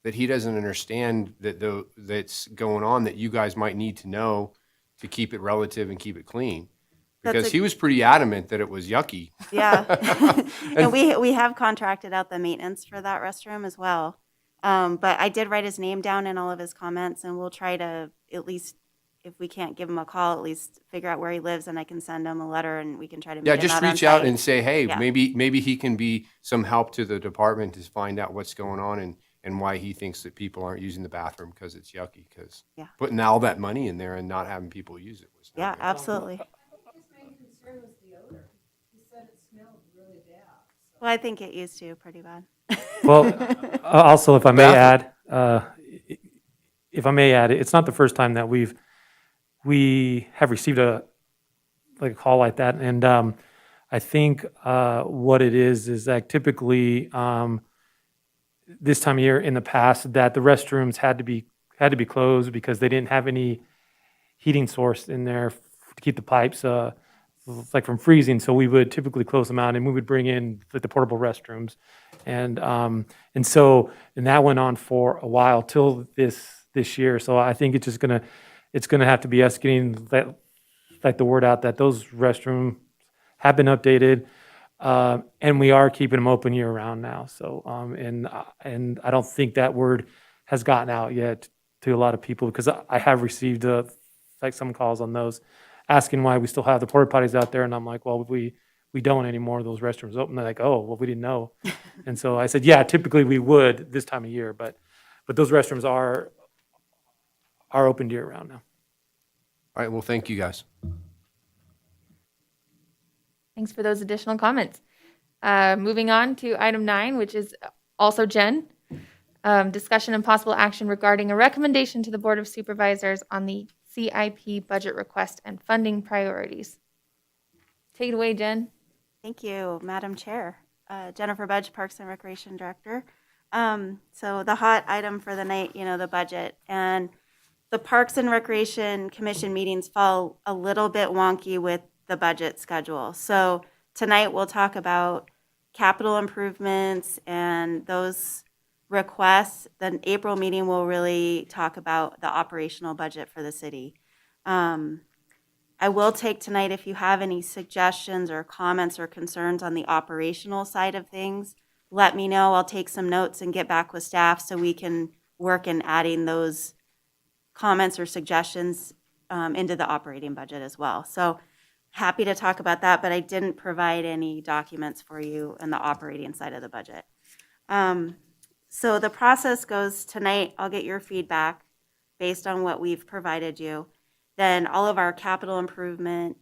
that he doesn't understand that's going on that you guys might need to know to keep it relative and keep it clean. Because he was pretty adamant that it was yucky. Yeah. And we have contracted out the maintenance for that restroom as well. But I did write his name down in all of his comments, and we'll try to, at least if we can't give him a call, at least figure out where he lives, and I can send him a letter and we can try to meet him Yeah, just out on reach out site. and say, hey, Yeah. maybe he can be some help to the department to find out what's going on and why he thinks that people aren't using the bathroom because it's yucky. Because Yeah. putting all that money in there and not having people use it was Yeah, absolutely. Well, I think it used to pretty bad. Well, also, if I may add, it's not the first time that we have received a call like that, and I think what it is that typically this time of year in the past that the restrooms had to be closed because they didn't have any heating source in there to keep the pipes from freezing. So we would typically close them out and we would bring in the portable restrooms, and that went on for a while till this year. So I think it's gonna have to be us getting the word out that those restrooms have been updated, and we are keeping them open year round now. So and I don't think that word has gotten out yet to a lot of people, because I have received some calls on those asking why we still have the porta potties out there, and I'm like, well, we don't anymore. Those restrooms open. They're like, oh, well, we didn't know. And so I said, yeah, typically we would this time of year, but those restrooms are open year round now. All right, well, thank you guys. Thanks for those additional comments. Moving on to item 9, which is also Jen. Discussion and possible action regarding a recommendation to the Board of Supervisors on the CIP budget request and funding priorities. Take it away, Jen. Thank you, Madam Chair. Jennifer Budge, Parks and Recreation Director. So the hot item for the night, the budget. And the Parks and Recreation Commission meetings fall a little bit wonky with the budget schedule. So tonight we'll talk about capital improvements and those requests. The April meeting will really talk about the operational budget for the city. I will take tonight, if you have any suggestions or comments or concerns on the operational side of things, let me know. I'll take some notes and get back with staff so we can work in adding those comments or suggestions into the operating budget as well. So happy to talk about that, but I didn't provide any documents for you on the operating side of the budget. So the process goes tonight, I'll get your feedback based on what we've provided you. Then all of our capital improvement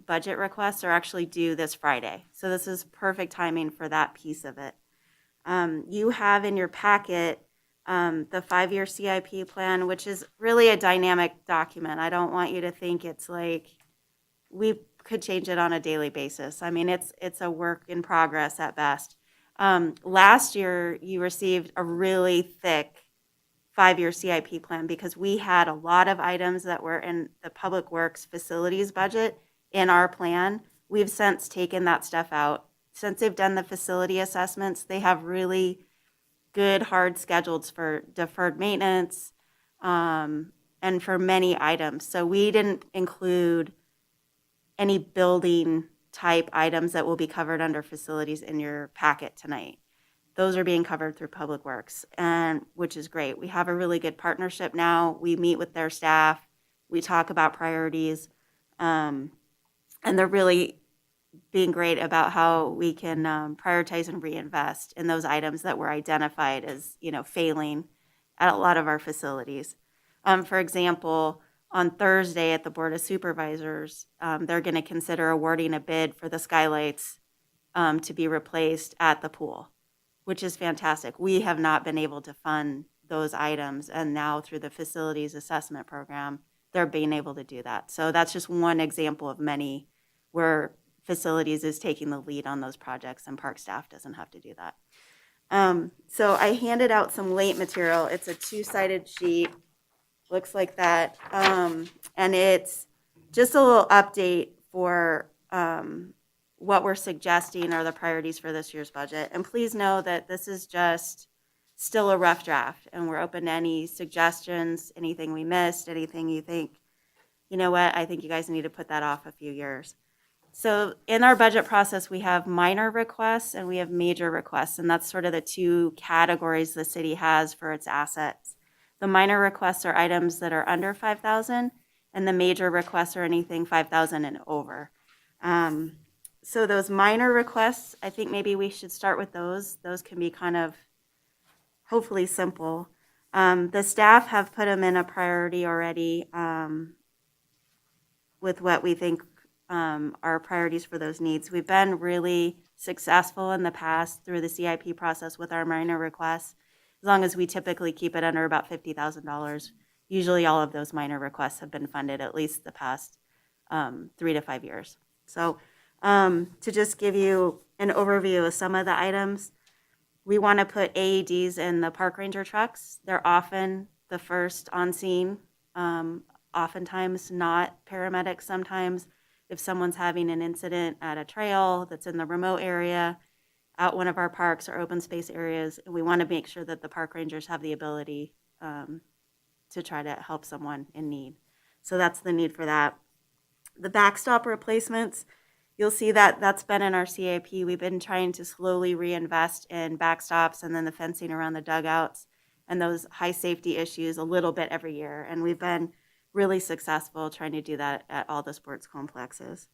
budget requests are actually due this Friday. So this is perfect timing for that piece of it. You have in your packet the 5-year CIP plan, which is really a dynamic document. I don't want you to think it's like we could change it on a daily basis. I mean, it's a work in progress at best. Last year, you received a really thick 5-year CIP plan because we had a lot of items that were in the Public Works facilities budget in our plan. We've since taken that stuff out. Since they've done the facility assessments, they have really good hard schedules for deferred maintenance and for many items. So we didn't include any building type items that will be covered under facilities in your packet tonight. Those are being covered through Public Works, and which is great. We have a really good partnership now. We meet with their staff. We talk about priorities, and they're really being great about how we can prioritize and reinvest in those items that were identified as, failing at a lot of our facilities. For example, on Thursday at the Board of Supervisors, they're going to consider awarding a bid for the skylights to be replaced at the pool, which is fantastic. We have not been able to fund those items, and now through the facilities assessment program, they're being able to do that. So that's just one example of many where facilities is taking the lead on those projects and park staff doesn't have to do that. So I handed out some late material. It's a 2-sided sheet, looks like that. And it's just a little update for what we're suggesting are the priorities for this year's budget. And please know that this is just still a rough draft, and we're open to any suggestions, anything we missed, anything you think, you know what, I think you guys need to put that off a few years. So in our budget process, we have minor requests and we have major requests, and that's sort of the two categories the city has for its assets. The minor requests are items that are under 5,000, and the major requests are anything 5,000 and over. So those minor requests, I think maybe we should start with those. Those can be kind of hopefully simple. The staff have put them in a priority already with what we think are priorities for those needs. We've been really successful in the past through the CIP process with our minor requests, as long as we typically keep it under about $50,000. Usually all of those minor requests have been funded at least the past 3 to 5 years. So to just give you an overview of some of the items, we want to put AEDs in the park ranger trucks. They're often the first on scene, oftentimes not paramedics sometimes. If someone's having an incident at a trail that's in the remote area, out one of our parks or open space areas, we want to make sure that the park rangers have the ability to try to help someone in need. So that's the need for that. The backstop replacements, you'll see that that's been in our CIP. We've been trying to slowly reinvest in backstops and then the fencing around the dugouts and those high safety issues a little bit every year. And we've been really successful trying to do that at all the sports complexes.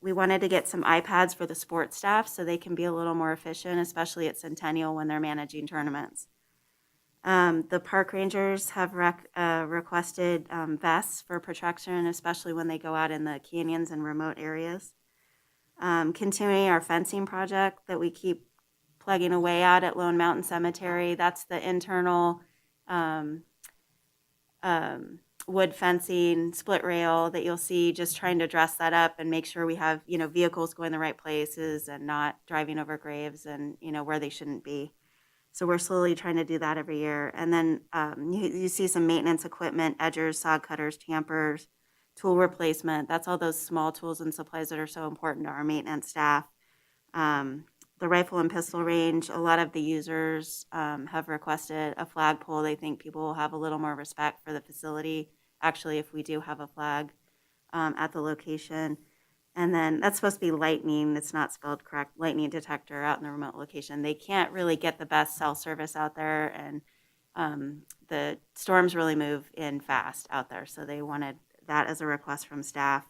We wanted to get some iPads for the sports staff so they can be a little more efficient, especially at Centennial when they're managing tournaments. The park rangers have requested vests for protection, especially when they go out in the canyons and remote areas. Continuing our fencing project that we keep plugging away at Lone Mountain Cemetery. That's the internal wood fencing, split rail that you'll see, just trying to dress that up and make sure we have, vehicles going the right places and not driving over graves and, where they shouldn't be. So we're slowly trying to do that every year. And then you see some maintenance equipment, edgers, saw cutters, tampers, tool replacement. That's all those small tools and supplies that are so important to our maintenance staff. The rifle and pistol range, a lot of the users have requested a flagpole. They think people will have a little more respect for the facility, actually, if we do have a flag at the location. And then that's supposed to be lightning. It's not spelled correct. Lightning detector out in the remote location. They can't really get the best cell service out there, and the storms really move in fast out there. So they wanted that as a request from staff.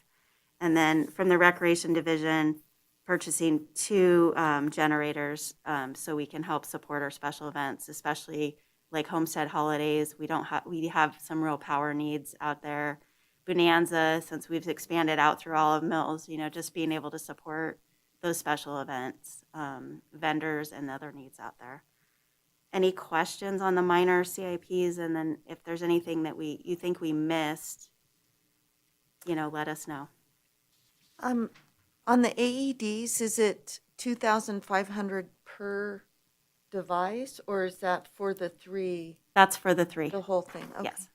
And then from the recreation division, purchasing 2 generators so we can help support our special events, especially like Homestead holidays. We have some real power needs out there. Bonanza, since we've expanded out through all of Mills, just being able to support those special events, vendors and other needs out there. Any questions on the minor CIPs? And then if there's anything that you think we missed, let us know. On the AEDs, is it 2,500 per device, or is that for the 3? That's for the 3. The whole thing? Okay. Yes.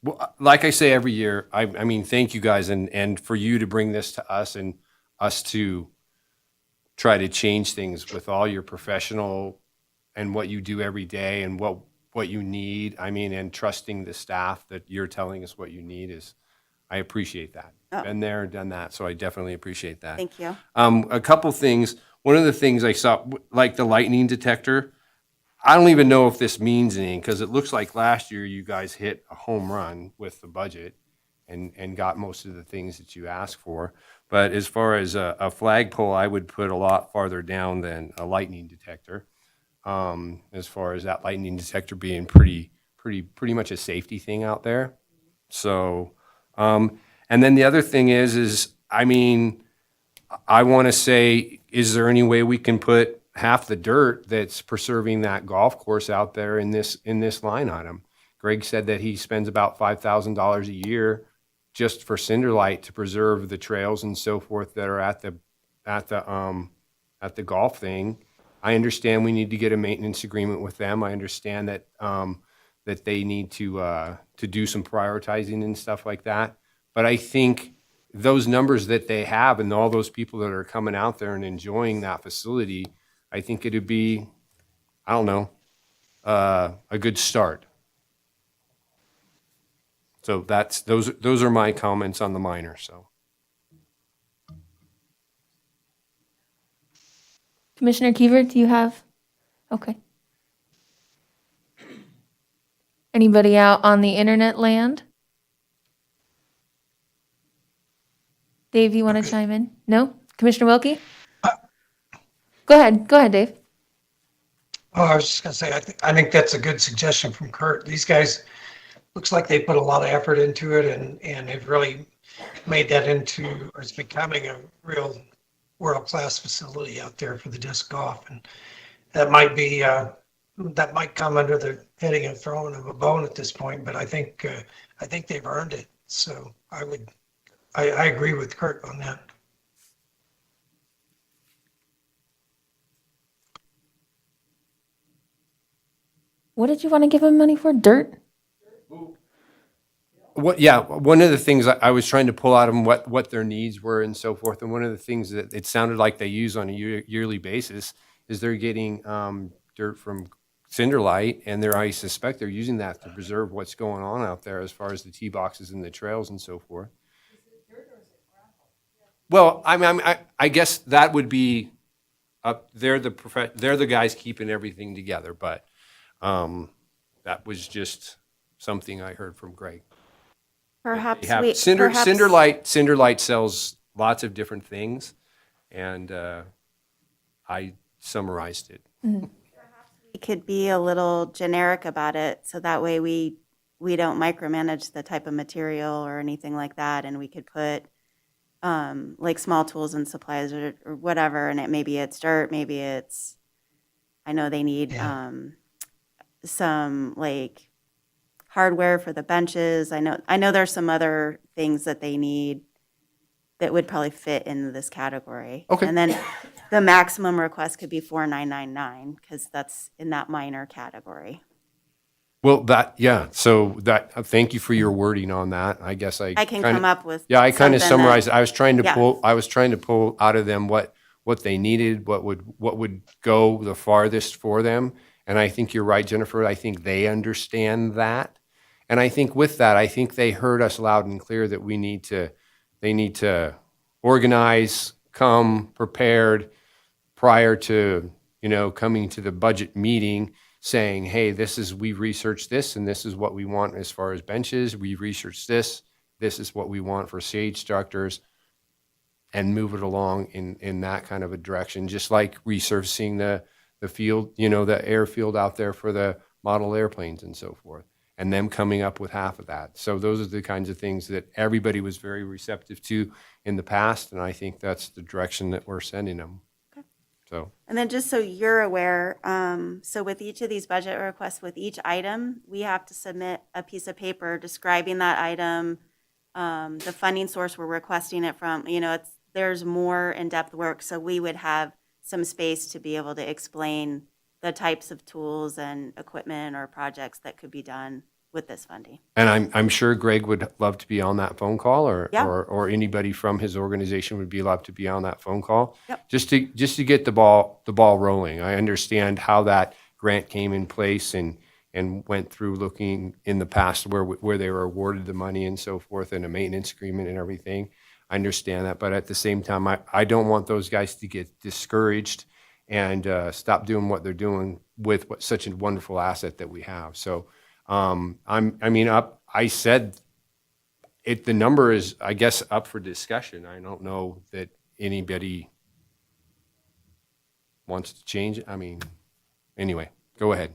Well, like I say every year, I mean, thank you guys and for you to bring this to us and us to try to change things with all your professional and what you do every day and what you need. I mean, and trusting the staff that you're telling us what you need is, I appreciate that. Oh. Been there, done that, so I definitely appreciate that. Thank you. A couple things. One of the things I saw, like the lightning detector, I don't even know if this means anything because it looks like last year you guys hit a home run with the budget and got most of the things that you asked for. But as far as a flagpole, I would put a lot farther down than a lightning detector. As far as that lightning detector being pretty much a safety thing out there. So, and then the other thing is I mean, I want to say, is there any way we can put half the dirt that's preserving that golf course out there in this line item? Greg said that he spends about $5,000 a year just for Cinderlight to preserve the trails and so forth that are at the golf thing. I understand we need to get a maintenance agreement with them. I understand that that they need to do some prioritizing and stuff like that. But I think those numbers that they have and all those people that are coming out there and enjoying that facility, I think it'd be, I don't know, a good start. So those are my comments on the minor. So, Commissioner Kiever, do you have? Okay. Anybody out on the internet land? Dave, you want to chime in? No? Commissioner Wilkie? Go ahead, Dave. Oh, I was just gonna say, I think that's a good suggestion from Kurt. These guys, looks like they put a lot of effort into it and they've really made that into, or it's becoming a real world-class facility out there for the disc golf. And that might be, that might come under the heading of throwing of a bone at this point, but I think they've earned it. So I agree with Kurt on that. What did you want to give him money for? Dirt? yeah, one of the things I was trying to pull out of them what their needs were and so forth, and one of the things that it sounded like they use on a yearly basis is they're getting dirt from Cinderlight, and I suspect they're using that to preserve what's going on out there as far as the tee boxes and the trails and so forth. Well, I guess that would be they're the guys keeping everything together, but that was just something I heard from Greg. Perhaps Cinderlight sells lots of different things, and I summarized it. we could be a little generic about it, so that way we don't micromanage the type of material or anything like that, and we could put like small tools and supplies or whatever, and maybe it's dirt, maybe it's, I know they need some like hardware for the benches. I know there's some other things that they need that would probably fit into this category. Okay. And then the maximum request could be $4,999 because that's in that minor category. Well, thank you for your wording on that. I guess I can come up with I kind of something summarized it. that- I was trying to yeah. pull out of them what they needed, what would go the farthest for them. And I think you're right, Jennifer. I think they understand that. And I think with that, I think they heard us loud and clear that they need to organize, come prepared prior to, coming to the budget meeting saying, hey, we researched this and this is what we want as far as benches. We researched this. This is what we want for sage structures, and move it along in that kind of a direction, just like resurfacing the field, the airfield out there for the model airplanes and so forth, and them coming up with half of that. So those are the kinds of things that everybody was very receptive to in the past, and I think that's the direction that we're sending them. So, And then just so you're aware, so with each of these budget requests, with each item, we have to submit a piece of paper describing that item, the funding source we're requesting it from. There's more in-depth work, so we would have some space to be able to explain the types of tools and equipment or projects that could be done with this funding. and I'm sure Greg would love to be on that phone call, Yeah. or anybody from his organization would be love to be on that phone call. Yep. Just to get the ball rolling. I understand how that grant came in place and went through looking in the past where they were awarded the money and so forth, and a maintenance agreement and everything. I understand that, but at the same time, I don't want those guys to get discouraged and stop doing what they're doing with such a wonderful asset that we have. So. I said it, the number is, I guess, up for discussion. I don't know that anybody wants to change it. Anyway, go ahead.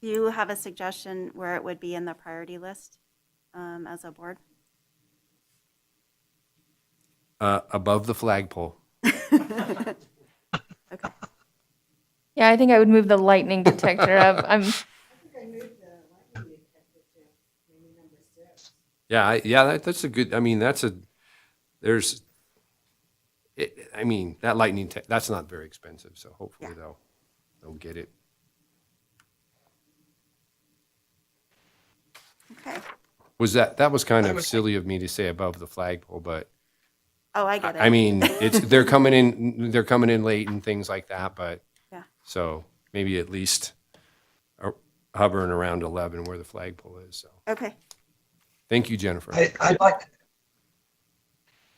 Do you have a suggestion where it would be in the priority list as a board? Above the flagpole. Okay. Yeah, I think I would move the lightning detector up. That's a good, that lightning, that's not very expensive, so hopefully they'll get it. Okay. That was kind of silly of me to say above the flagpole, but Oh, I get it. they're coming in late and things like that, but Yeah. so maybe at least hovering around 11 where the flagpole is. So Okay. thank you, Jennifer.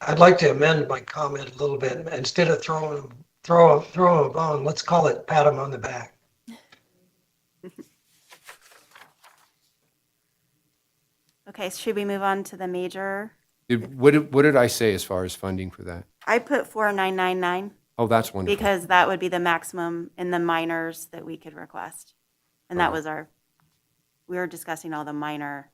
I'd like to amend my comment a little bit. Instead of throw a bone, let's call it pat them on the back. Okay, should we move on to the major? What did I say as far as funding for that? I put 4,999 Oh, that's wonderful. because that would be the maximum in the minors that we could request. And that was we were discussing all the minor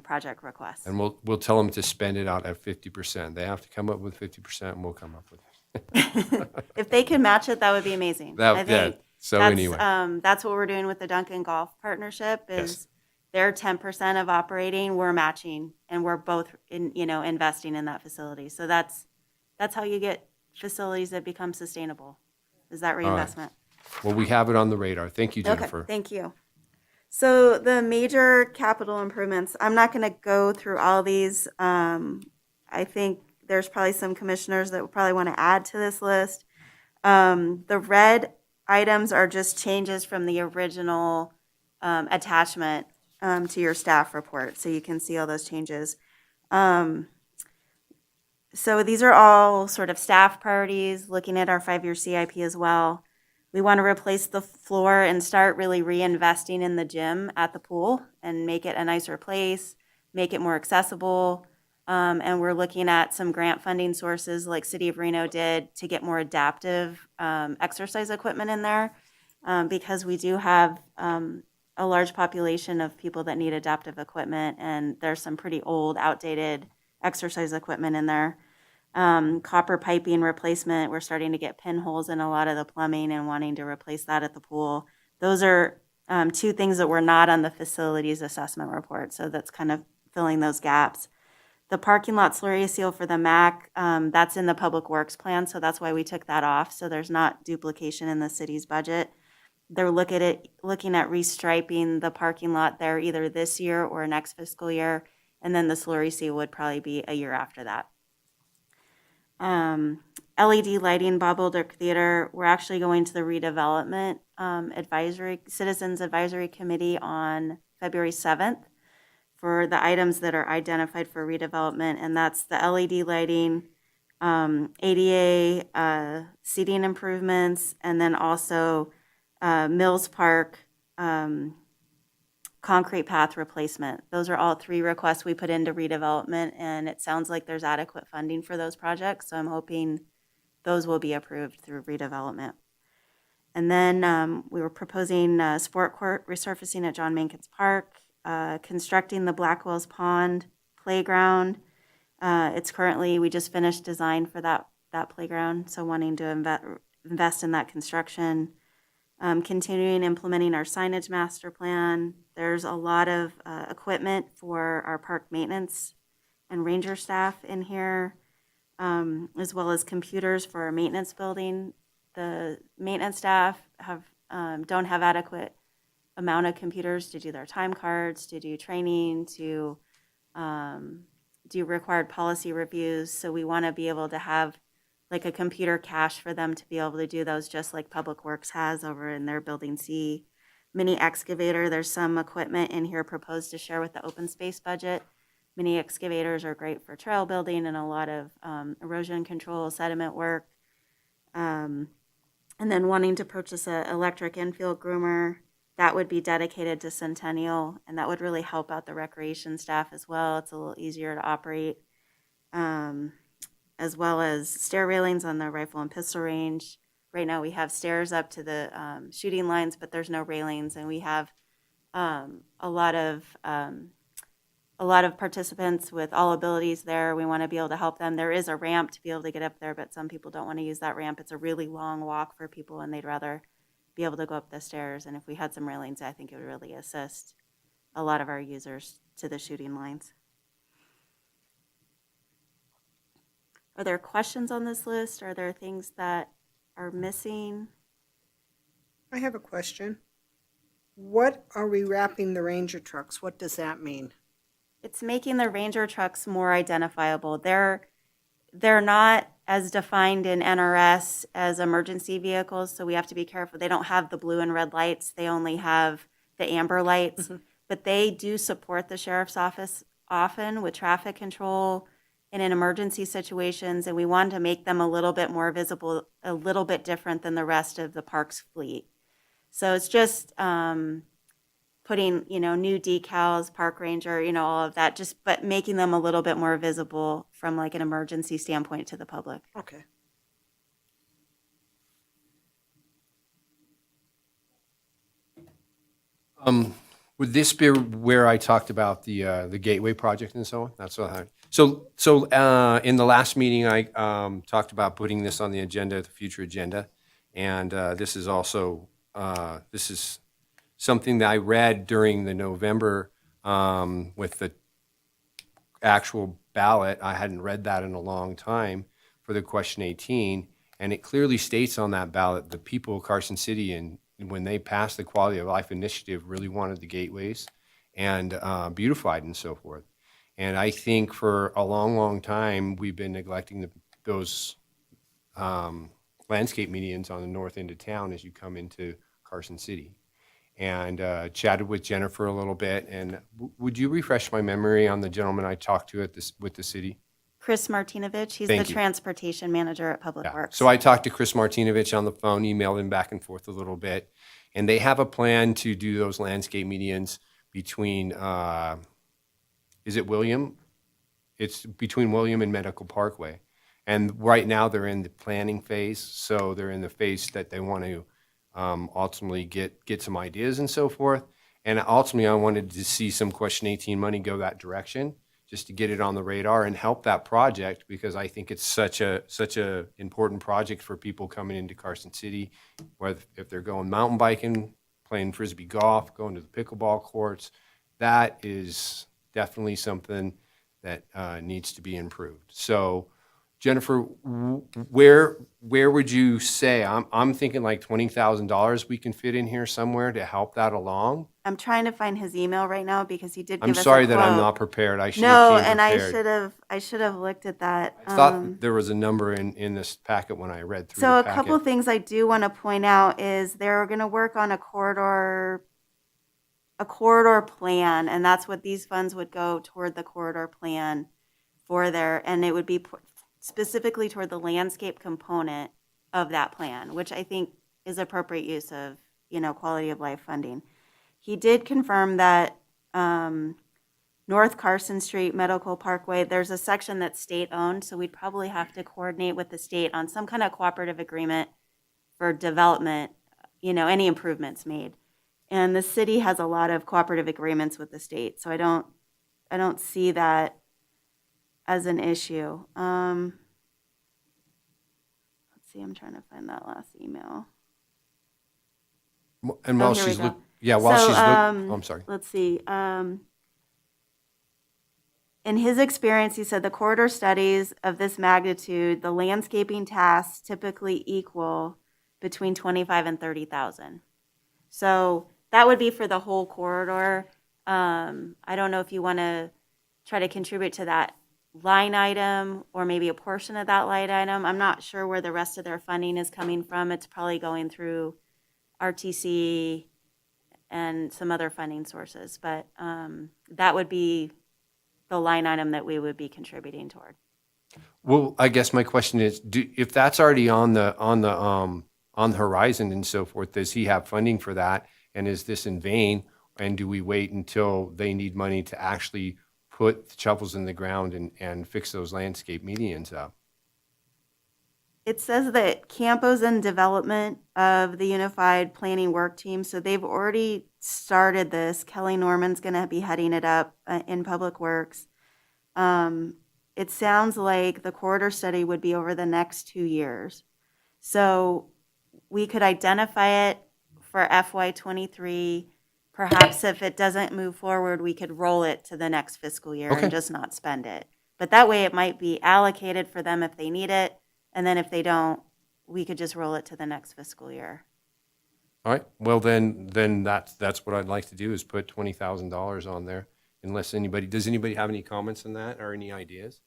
project requests. And we'll tell them to spend it out at 50%. They have to come up with 50%, and we'll come up with it. If they could match it, that would be amazing. Anyway. That's what we're doing with the Duncan Golf Partnership is their 10% of operating, we're matching, and we're both investing in that facility. So that's how you get facilities that become sustainable, is that reinvestment. Well, we have it on the radar. Thank you, Jennifer. Okay, thank you. So the major capital improvements, I'm not going to go through all these. I think there's probably some commissioners that would probably want to add to this list. The red items are just changes from the original attachment to your staff report, so you can see all those changes. So these are all sort of staff priorities, looking at our 5-year CIP as well. We want to replace the floor and start really reinvesting in the gym at the pool and make it a nicer place, make it more accessible. And we're looking at some grant funding sources like City of Reno did to get more adaptive exercise equipment in there because we do have a large population of people that need adaptive equipment, and there's some pretty old, outdated exercise equipment in there. Copper piping replacement, we're starting to get pinholes in a lot of the plumbing and wanting to replace that at the pool. Those are two things that were not on the facilities assessment report, so that's kind of filling those gaps. The parking lot slurry seal for the MAC, that's in the Public Works plan, so that's why we took that off, so there's not duplication in the city's budget. They're looking at restriping the parking lot there either this year or next fiscal year, and then the slurry seal would probably be a year after that. LED lighting, Bob Oldick Theater, we're actually going to the redevelopment Citizens Advisory Committee on February 7th for the items that are identified for redevelopment, and that's the LED lighting, ADA seating improvements, and then also Mills Park concrete path replacement. Those are all 3 requests we put into redevelopment, and it sounds like there's adequate funding for those projects, so I'm hoping those will be approved through redevelopment. And then we were proposing sport court resurfacing at John Mankins Park, constructing the Blackwell's Pond playground. It's currently, we just finished design for that that playground, so wanting to invest in that construction. Continuing implementing our signage master plan. There's a lot of equipment for our park maintenance and ranger staff in here, as well as computers for our maintenance building. The maintenance staff don't have adequate amount of computers to do their time cards, to do training, to do required policy reviews. So we want to be able to have like a computer cache for them to be able to do those, just like Public Works has over in their building C. Mini excavator, there's some equipment in here proposed to share with the open space budget. Mini excavators are great for trail building and a lot of erosion control, sediment work. And then wanting to purchase an electric infield groomer, that would be dedicated to Centennial, and that would really help out the recreation staff as well. It's a little easier to operate. As well as stair railings on the rifle and pistol range. Right now we have stairs up to the shooting lines, but there's no railings, and we have a lot of participants with all abilities there. We want to be able to help them. There is a ramp to be able to get up there, but some people don't want to use that ramp. It's a really long walk for people, and they'd rather be able to go up the stairs. And if we had some railings, I think it would really assist a lot of our users to the shooting lines. Are there questions on this list? Are there things that are missing? I have a question. What are we wrapping the Ranger trucks? What does that mean? It's making the Ranger trucks more identifiable. They're not as defined in NRS as emergency vehicles, so we have to be careful. They don't have the blue and red lights. They only have the amber lights. Mm-hmm. But they do support the sheriff's office often with traffic control and in emergency situations, and we wanted to make them a little bit more visible, a little bit different than the rest of the park's fleet. So it's just putting, new decals, park ranger, all of that, but making them a little bit more visible from like an emergency standpoint to the public. Okay. Would this be where I talked about the Gateway project and so on? That's what I. So in the last meeting, I talked about putting this on the agenda, the future agenda, and this is also this is something that I read during the November with the actual ballot. I hadn't read that in a long time for the question 18, and it clearly states on that ballot the people of Carson City and when they passed the Quality of Life Initiative really wanted the gateways and beautified and so forth. And I think for a long, long time, we've been neglecting those landscape medians on the north end of town as you come into Carson City. And chatted with Jennifer a little bit. And would you refresh my memory on the gentleman I talked to with the city? Chris Martinovich, he's Thank the you. transportation manager at Public Works. So I talked to Chris Martinovich on the phone, emailed him back and forth a little bit. And they have a plan to do those landscape medians between, is it William? It's between William and Medical Parkway. And right now they're in the planning phase. So they're in the phase that they want to ultimately get some ideas and so forth. And ultimately I wanted to see some question 18 money go that direction, just to get it on the radar and help that project, because I think it's such a important project for people coming into Carson City, whether if they're going mountain biking, playing Frisbee golf, going to the pickleball courts. That is definitely something that needs to be improved. So Jennifer, where would you say, I'm thinking like $20,000 we can fit in here somewhere to help that along? I'm trying to find his email right now because he did give I'm us a sorry that I'm quote. not prepared. I should No, have came and prepared. I should have looked at that. I thought there was a number in this packet when I read through So the a packet. couple of things I do want to point out is they're going to work on a corridor plan, and that's what these funds would go toward, the corridor plan for there, and it would be specifically toward the landscape component of that plan, which I think is appropriate use of, quality of life funding. He did confirm that North Carson Street, Medical Parkway, there's a section that's state-owned, so we'd probably have to coordinate with the state on some kind of cooperative agreement for development, any improvements made. And the city has a lot of cooperative agreements with the state, so I don't see that as an issue. see, I'm trying to find that last email. And Oh, while here we she's go. look, yeah, while So, she's look, oh, I'm sorry. let's see. In his experience, he said the corridor studies of this magnitude, the landscaping tasks typically equal between 25 and 30,000. So that would be for the whole corridor. I don't know if you want to try to contribute to that line item or maybe a portion of that line item. I'm not sure where the rest of their funding is coming from. It's probably going through RTC and some other funding sources, but that would be the line item that we would be contributing toward. Well, I guess my question is, if that's already on the horizon and so forth, does he have funding for that? And is this in vain? And do we wait until they need money to actually put the shovels in the ground and fix those landscape medians up? It says that Campo's in development of the Unified Planning Work Team, so they've already started this. Kelly Norman's going to be heading it up in Public Works. It sounds like the corridor study would be over the next 2 years. So we could identify it for FY23. Perhaps if it doesn't move forward, we could roll it to the next fiscal year Okay. and just not spend it. But that way it might be allocated for them if they need it. And then if they don't, we could just roll it to the next fiscal year. All right, well, then that's what I'd like to do, is put $20,000 on there, unless does anybody have any comments on that or any ideas?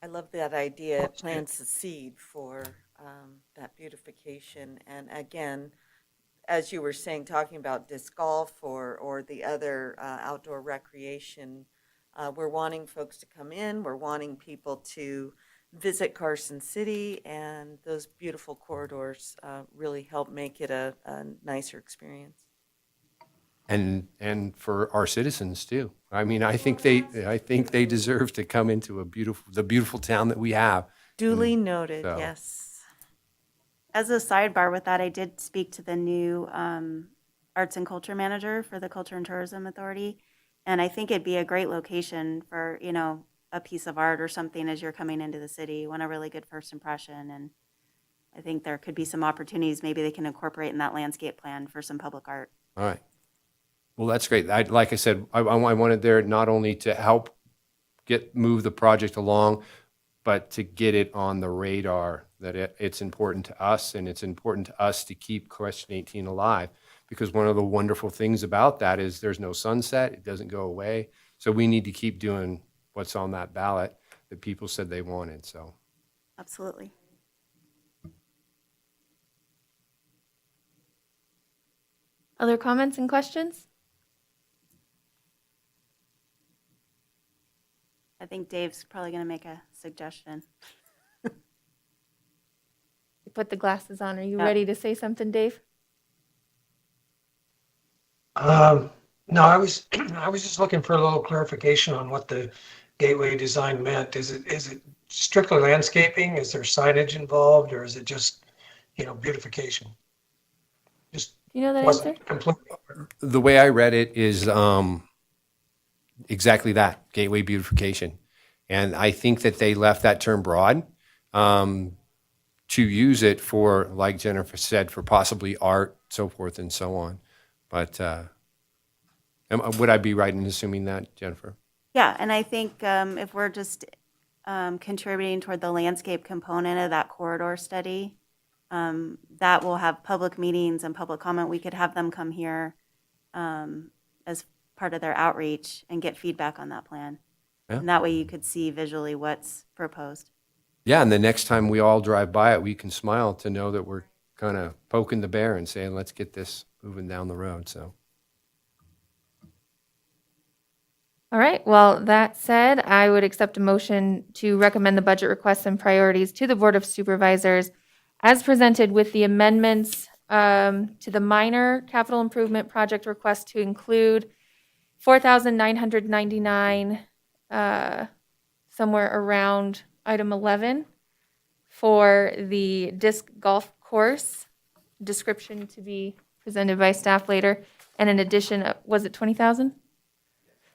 I love that idea. It plants a seed for that beautification. And again, as you were saying, talking about disc golf or the other outdoor recreation, we're wanting folks to come in. We're wanting people to visit Carson City, and those beautiful corridors really help make it a nicer experience. And for our citizens too. I mean, I think they deserve to come into the beautiful town that we have. Duly noted, so. yes. As a sidebar with that, I did speak to the new arts and culture manager for the Culture and Tourism Authority, and I think it'd be a great location for, a piece of art or something as you're coming into the city. You want a really good first impression, and I think there could be some opportunities maybe they can incorporate in that landscape plan for some public art. All right. Well, that's great. Like I said, I wanted there not only to help move the project along, but to get it on the radar that it's important to us, and it's important to us to keep Question 18 alive, because one of the wonderful things about that is there's no sunset. It doesn't go away. So we need to keep doing what's on that ballot that people said they wanted. So Absolutely. Other comments and questions? I think Dave's probably going to make a suggestion. You put the glasses on. Are you Yep. ready to say something, Dave? No, I was just looking for a little clarification on what the gateway design meant. Is it strictly landscaping? Is there signage involved, or is it just, beautification? Just Do you know that wasn't answer? completely. the way I read it is exactly that, gateway beautification. And I think that they left that term broad to use it for, like Jennifer said, for possibly art, so forth and so on. But would I be right in assuming that, Jennifer? Yeah, and I think if we're just contributing toward the landscape component of that corridor study, that will have public meetings and public comment. We could have them come here as part of their outreach and get feedback on that plan. Yeah. And that way you could see visually what's proposed. Yeah, and the next time we all drive by it, we can smile to know that we're kind of poking the bear and saying, let's get this moving down the road. So. All right. Well, that said, I would accept a motion to recommend the budget requests and priorities to the Board of Supervisors as presented with the amendments to the minor capital improvement project request to include $4,999 somewhere around item 11 for the disc golf course description to be presented by staff later, and in addition, was it 20,000?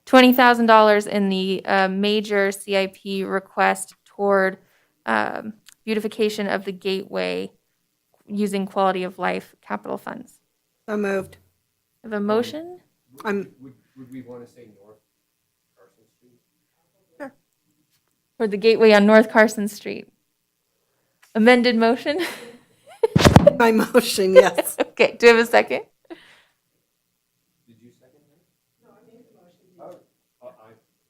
$20,000 in the major CIP request toward beautification of the gateway using quality of life capital funds. So moved. Have a motion? I'm, Would we want to say North Carson Street? For the gateway on North Carson Street. Amended motion? my motion, yes. Okay, do you have a second? Did you second that? No, I made the motion. Oh,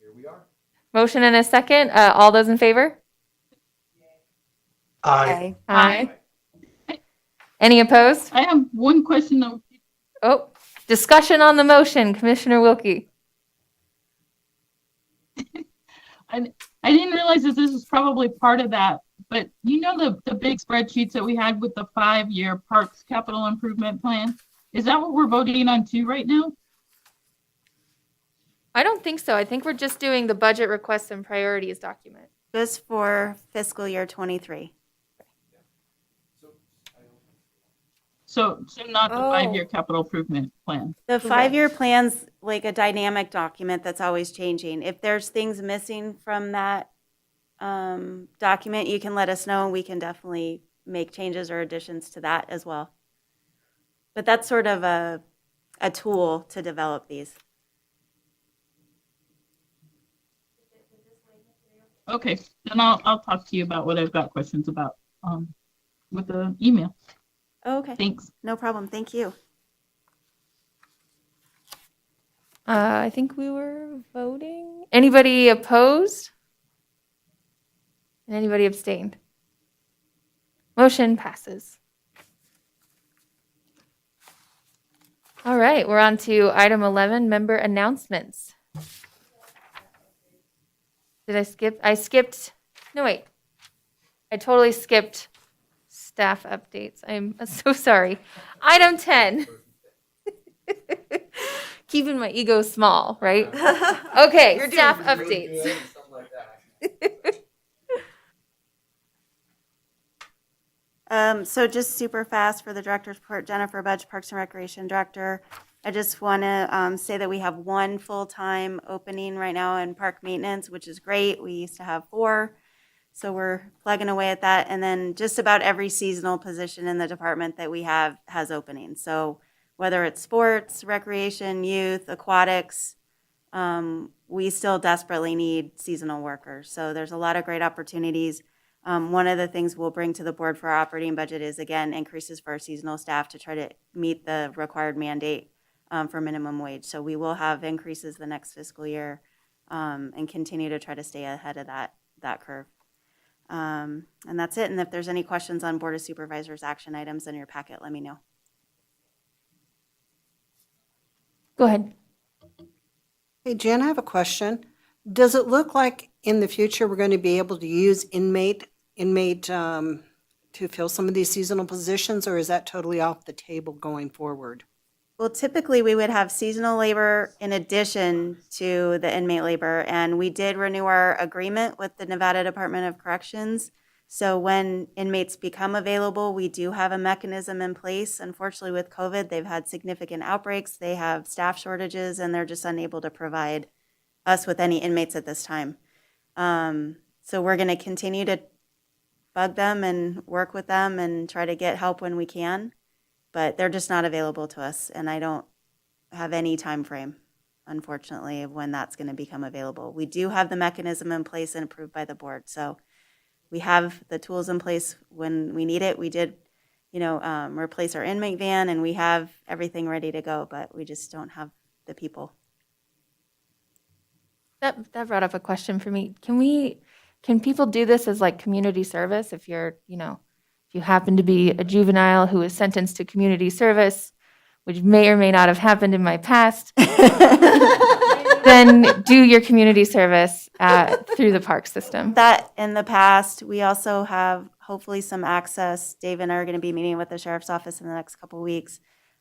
here we are. Motion and a second. All those in favor? Aye. Aye. Any opposed? I have one question though. Oh, discussion on the motion, Commissioner Wilkie. I didn't realize that this is probably part of that, but you know the big spreadsheets that we had with the 5-year Parks Capital Improvement Plan? Is that what we're voting on too right now? I don't think so. I think we're just doing the budget requests and priorities document. Just for fiscal year 23. So not the Oh. 5-year capital improvement plan. The 5-year plan's like a dynamic document that's always changing. If there's things missing from that document, you can let us know and we can definitely make changes or additions to that as well. But that's sort of a tool to develop these. Okay, then I'll talk to you about what I've got questions about with the email. Okay. Thanks. No problem. Thank you. I think we were voting. Anybody opposed? And anybody abstained? Motion passes. All right, we're on to item 11, member announcements. Did I skip? I skipped. No, wait. I totally skipped staff updates. I'm so sorry. Item 10. Keeping my ego small, right? Okay, staff updates. So just super fast for the director's report, Jennifer Budge, Parks and Recreation Director. I just want to say that we have one full-time opening right now in park maintenance, which is great. We used to have 4, so we're plugging away at that. And then just about every seasonal position in the department that we have has openings. So whether it's sports, recreation, youth, aquatics, we still desperately need seasonal workers. So there's a lot of great opportunities. One of the things we'll bring to the board for our operating budget is, again, increases for our seasonal staff to try to meet the required mandate for minimum wage. So we will have increases the next fiscal year and continue to try to stay ahead of that curve. And that's it. And if there's any questions on Board of Supervisors action items in your packet, let me know. Go ahead. Hey, Jen, I have a question. Does it look like in the future we're going to be able to use inmate to fill some of these seasonal positions, or is that totally off the table going forward? Well, typically we would have seasonal labor in addition to the inmate labor, and we did renew our agreement with the Nevada Department of Corrections. So when inmates become available, we do have a mechanism in place. Unfortunately, with COVID, they've had significant outbreaks. They have staff shortages, and they're just unable to provide us with any inmates at this time. So we're going to continue to bug them and work with them and try to get help when we can, but they're just not available to us, and I don't have any time frame, unfortunately, of when that's going to become available. We do have the mechanism in place and approved by the board, so we have the tools in place when we need it. We did, replace our inmate van, and we have everything ready to go, but we just don't have the people. That brought up a question for me. Can people do this as like community service? If you're, if you happen to be a juvenile who is sentenced to community service, which may or may not have happened in my past, then do your community service through the park system. That in the past, we also have hopefully some access. Dave and I are going to be meeting with the sheriff's office in the next couple of weeks,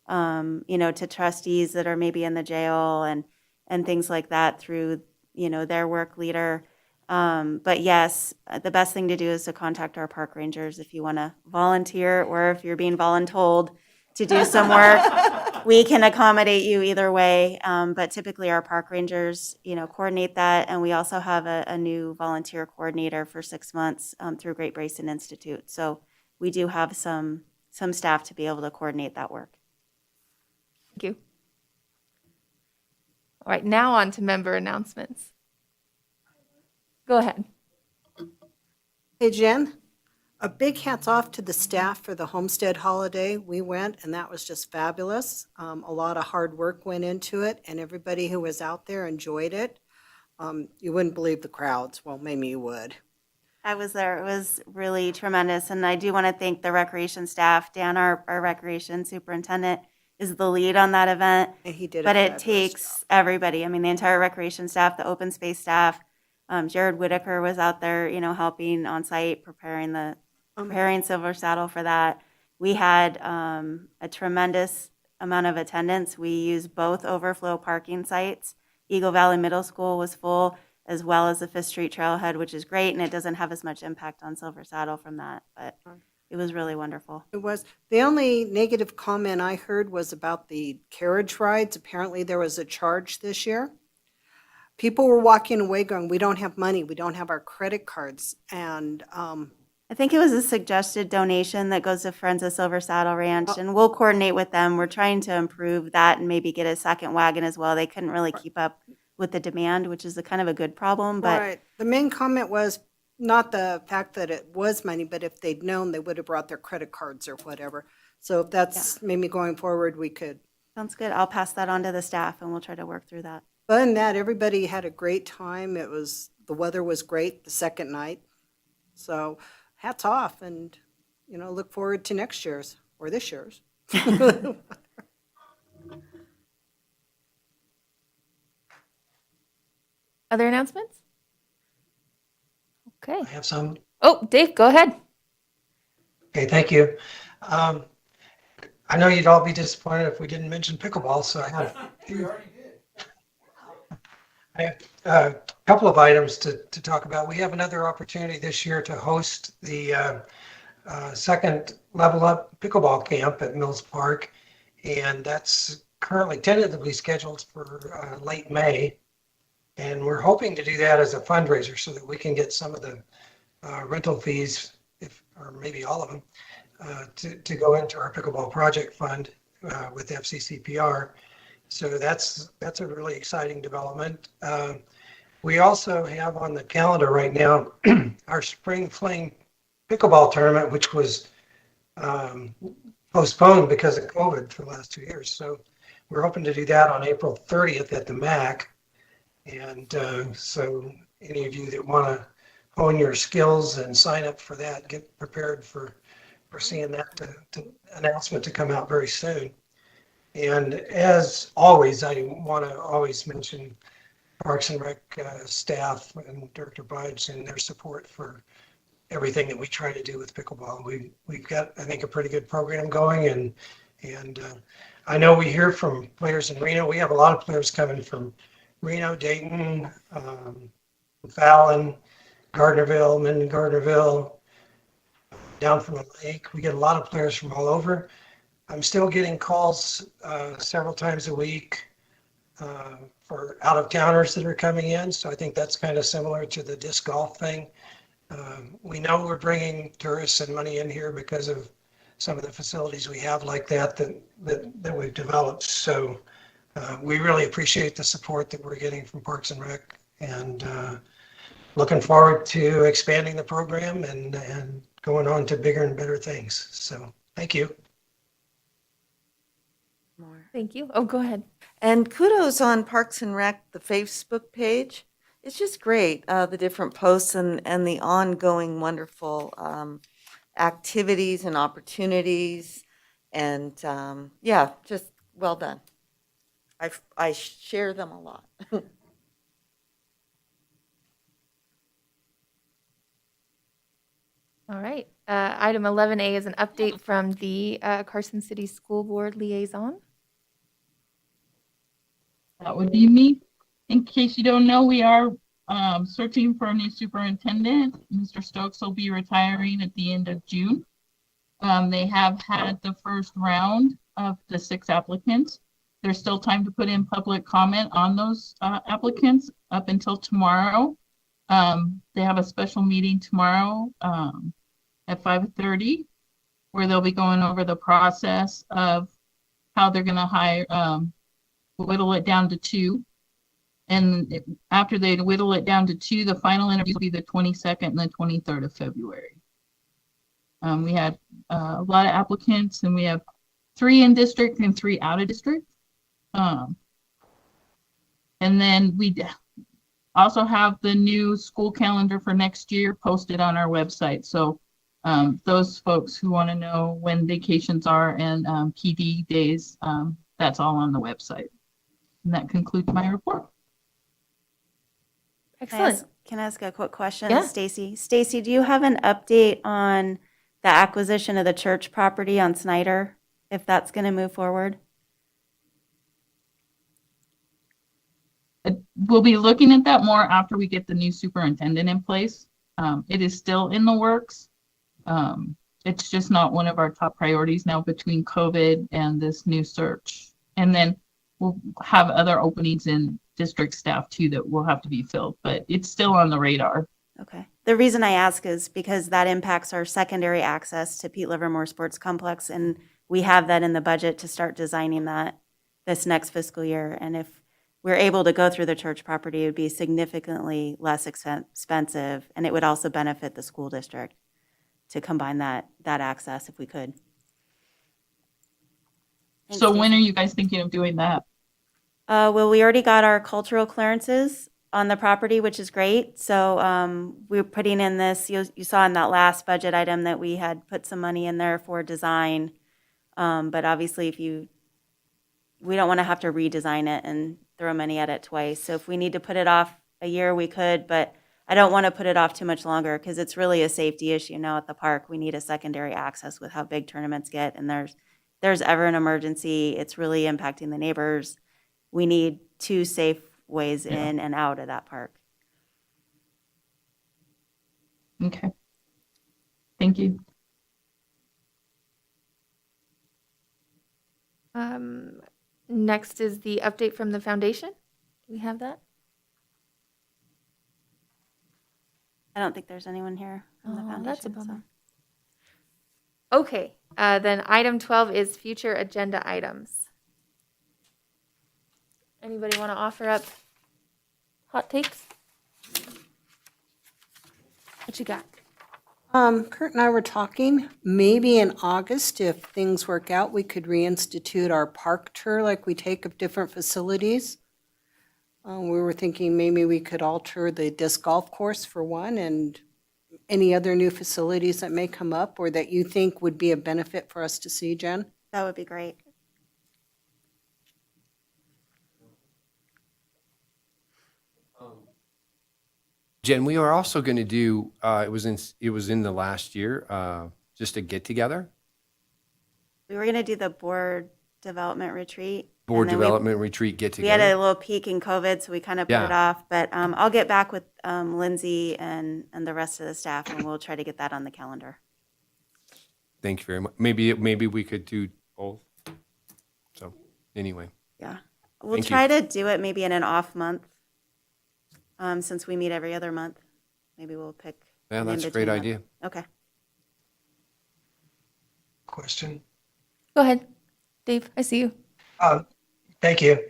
to trustees that are maybe in the jail and things like that through, their work leader. But yes, the best thing to do is to contact our park rangers if you want to volunteer or if you're being voluntold to do some work, we can accommodate you either way. But typically our park rangers, coordinate that. And we also have a new volunteer coordinator for 6 months through Great Basin Institute. So we do have some staff to be able to coordinate that work. Thank you. All right, now on to member announcements. Go ahead. Hey, Jen, a big hats off to the staff for the Homestead holiday. We went, and that was just fabulous. A lot of hard work went into it, and everybody who was out there enjoyed it. You wouldn't believe the crowds. Well, maybe you would. I was there. It was really tremendous. And I do want to thank the recreation staff. Dan, our recreation superintendent, is the lead on that event. And he did a But it fabulous takes everybody. I mean, the entire recreation staff, the open space staff. Jared Whitaker was out there, helping on site, preparing Silver Saddle for that. We had a tremendous amount of attendance. We used both overflow parking sites. Eagle Valley Middle School was full, as well as the Fifth Street Trailhead, which is great, and it doesn't have as much impact on Silver Saddle from that, but it was really wonderful. It was. The only negative comment I heard was about the carriage rides. Apparently there was a charge this year. People were walking away going, we don't have money, we don't have our credit cards. And I think it was a suggested donation that goes to Friends of Silver Saddle Ranch, and we'll coordinate with them. We're trying to improve that and maybe get a second wagon as well. They couldn't really keep up with the demand, which is a kind of a good problem, but right. The main comment was not the fact that it was money, but if they'd known, they would have brought their credit cards or whatever. So if that's maybe going forward, we could. Sounds good. I'll pass that on to the staff and we'll try to work through that. Other than that, everybody had a great time. The weather was great the second night. So hats off, and, look forward to next year's or this year's. Other announcements? Okay. I have some. Oh, Dave, go ahead. Okay, thank you. I know you'd all be disappointed if we didn't mention pickleball, so I have a couple of items to talk about. We have another opportunity this year to host the second Level Up Pickleball Camp at Mills Park, and that's currently tentatively scheduled for late May. And we're hoping to do that as a fundraiser so that we can get some of the rental fees, or maybe all of them, to go into our pickleball project fund with FCCPR. So that's a really exciting development. We also have on the calendar right now our Spring Fling Pickleball Tournament, which was postponed because of COVID for the last 2 years. So we're hoping to do that on April 30th at the MAC. And so any of you that want to hone your skills and sign up for that, get prepared for seeing that announcement to come out very soon. And as always, I want to always mention Parks and Rec staff and Director Budge and their support for everything that we try to do with pickleball. We've got, I think, a pretty good program going, and I know we hear from players in Reno. We have a lot of players coming from Reno, Dayton, Fallon, Gardnerville, Minden Gardnerville, down from the lake. We get a lot of players from all over. I'm still getting calls several times a week for out-of-towners that are coming in. So I think that's kind of similar to the disc golf thing. We know we're bringing tourists and money in here because of some of the facilities we have like that we've developed. So we really appreciate the support that we're getting from Parks and Rec, and looking forward to expanding the program and going on to bigger and better things. So thank you. Thank you. Oh, go ahead. And kudos on Parks and Rec, the Facebook page. It's just great, the different posts and the ongoing wonderful activities and opportunities. And yeah, just well done. I share them a lot. All right. Item 11A is an update from the Carson City School Board Liaison. That would be me. In case you don't know, we are searching for a new superintendent. Mr. Stokes will be retiring at the end of June. They have had the first round of the 6 applicants. There's still time to put in public comment on those applicants up until tomorrow. They have a special meeting tomorrow at 5:30 where they'll be going over the process of how they're going to hire, whittle it down to 2. And after they whittle it down to 2, the final interview will be the 22nd and the 23rd of February. We had a lot of applicants, and we have 3 in district and 3 out of district. And then we also have the new school calendar for next year posted on our website. So those folks who want to know when vacations are and PD days, that's all on the website. And that concludes my report. Excellent. Can I ask a quick question? Yeah. Stacy, do you have an update on the acquisition of the church property on Snyder, if that's going to move forward? We'll be looking at that more after we get the new superintendent in place. It is still in the works. It's just not one of our top priorities now between COVID and this new search. And then we'll have other openings in district staff too that will have to be filled, but it's still on the radar. Okay. The reason I ask is because that impacts our secondary access to Pete Livermore Sports Complex, and we have that in the budget to start designing that this next fiscal year. And if we're able to go through the church property, it would be significantly less expensive, and it would also benefit the school district to combine that access if we could. Thanks, So when Stacey. are you guys thinking of doing that? Well, we already got our cultural clearances on the property, which is great. So we're putting in this, you saw in that last budget item that we had put some money in there for design. But obviously we don't want to have to redesign it and throw money at it twice. So if we need to put it off a year, we could, but I don't want to put it off too much longer because it's really a safety issue now at the park. We need a secondary access with how big tournaments get, and there's ever an emergency. It's really impacting the neighbors. We need 2 safe ways in and out of that park. Okay. Thank you. Next is the update from the foundation. Do we have that? I don't think there's anyone here from the foundation. That's a bummer. Okay, then item 12 is future agenda items. Anybody want to offer up hot takes? What you got? Kurt and I were talking, maybe in August, if things work out, we could reinstitute our park tour like we take of different facilities. We were thinking maybe we could alter the disc golf course for one, and any other new facilities that may come up or that you think would be a benefit for us to see, Jen? That would be great. Jen, we are also going to do, it was in the last year, just a get together, We were going to do the board development retreat. board and then development retreat get We had a together. little peak in COVID, so we kind of put it Yeah. off. But I'll get back with Lindsay and the rest of the staff, and we'll try to get that on the calendar. Thank you very much. Maybe we could do both. So anyway, Yeah. We'll Thank you. try to do it maybe in an off month, since we meet every other month. Maybe we'll pick. yeah, an that's a great in-between idea. month. Okay. Question. Go ahead, Dave. I see you. Thank you.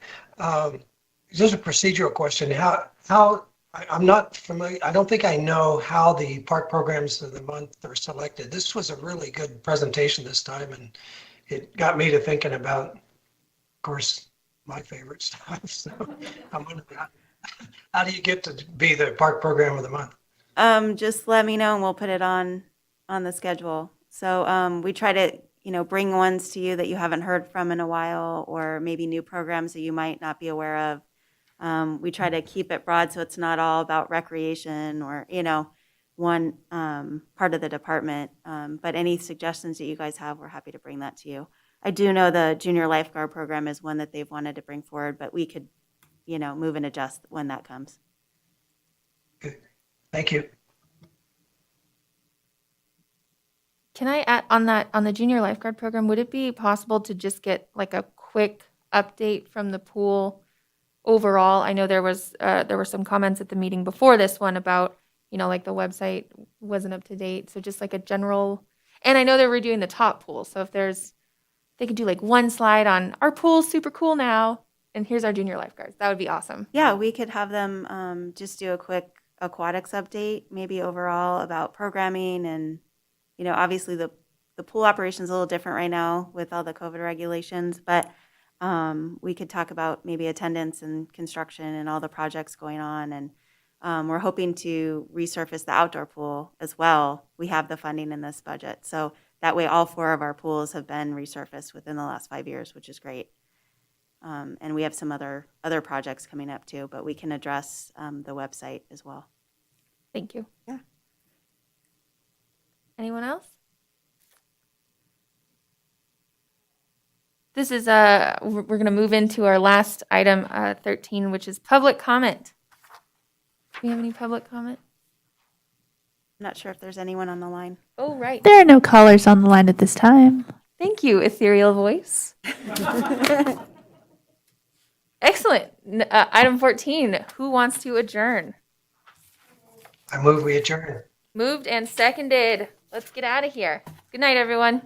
Just a procedural question. I'm not familiar, I don't think I know how the park programs of the month are selected. This was a really good presentation this time, and it got me to thinking about, of course, my favorite stuff. So I'm wondering, how do you get to be the park program of the month? Just let me know and we'll put it on the schedule. So we try to, bring ones to you that you haven't heard from in a while, or maybe new programs that you might not be aware of. We try to keep it broad so it's not all about recreation or, one part of the department. But any suggestions that you guys have, we're happy to bring that to you. I do know the junior lifeguard program is one that they've wanted to bring forward, but we could, move and adjust when that comes. Thank you. Can I add on that, on the junior lifeguard program, would it be possible to just get like a quick update from the pool overall? I know there were some comments at the meeting before this one about, like the website wasn't up to date. So just like a general, and I know they're redoing the top pool. So if they could do like one slide on our pool's super cool now, and here's our junior lifeguards. That would be awesome. Yeah, we could have them just do a quick aquatics update, maybe overall about programming and, obviously the pool operation is a little different right now with all the COVID regulations, but we could talk about maybe attendance and construction and all the projects going on. And we're hoping to resurface the outdoor pool as well. We have the funding in this budget. So that way all 4 of our pools have been resurfaced within the last 5 years, which is great. And we have some other projects coming up too, but we can address the website as well. Thank you. Yeah. Anyone else? This is, we're going to move into our last item, 13, which is public comment. Do we have any public comment? I'm not sure if there's anyone on the line. Oh, right. There are no callers on the line at this time. Thank you, ethereal voice. Excellent. Item 14, who wants to adjourn? I move we adjourn. Moved and seconded. Let's get out of here. Good night, everyone.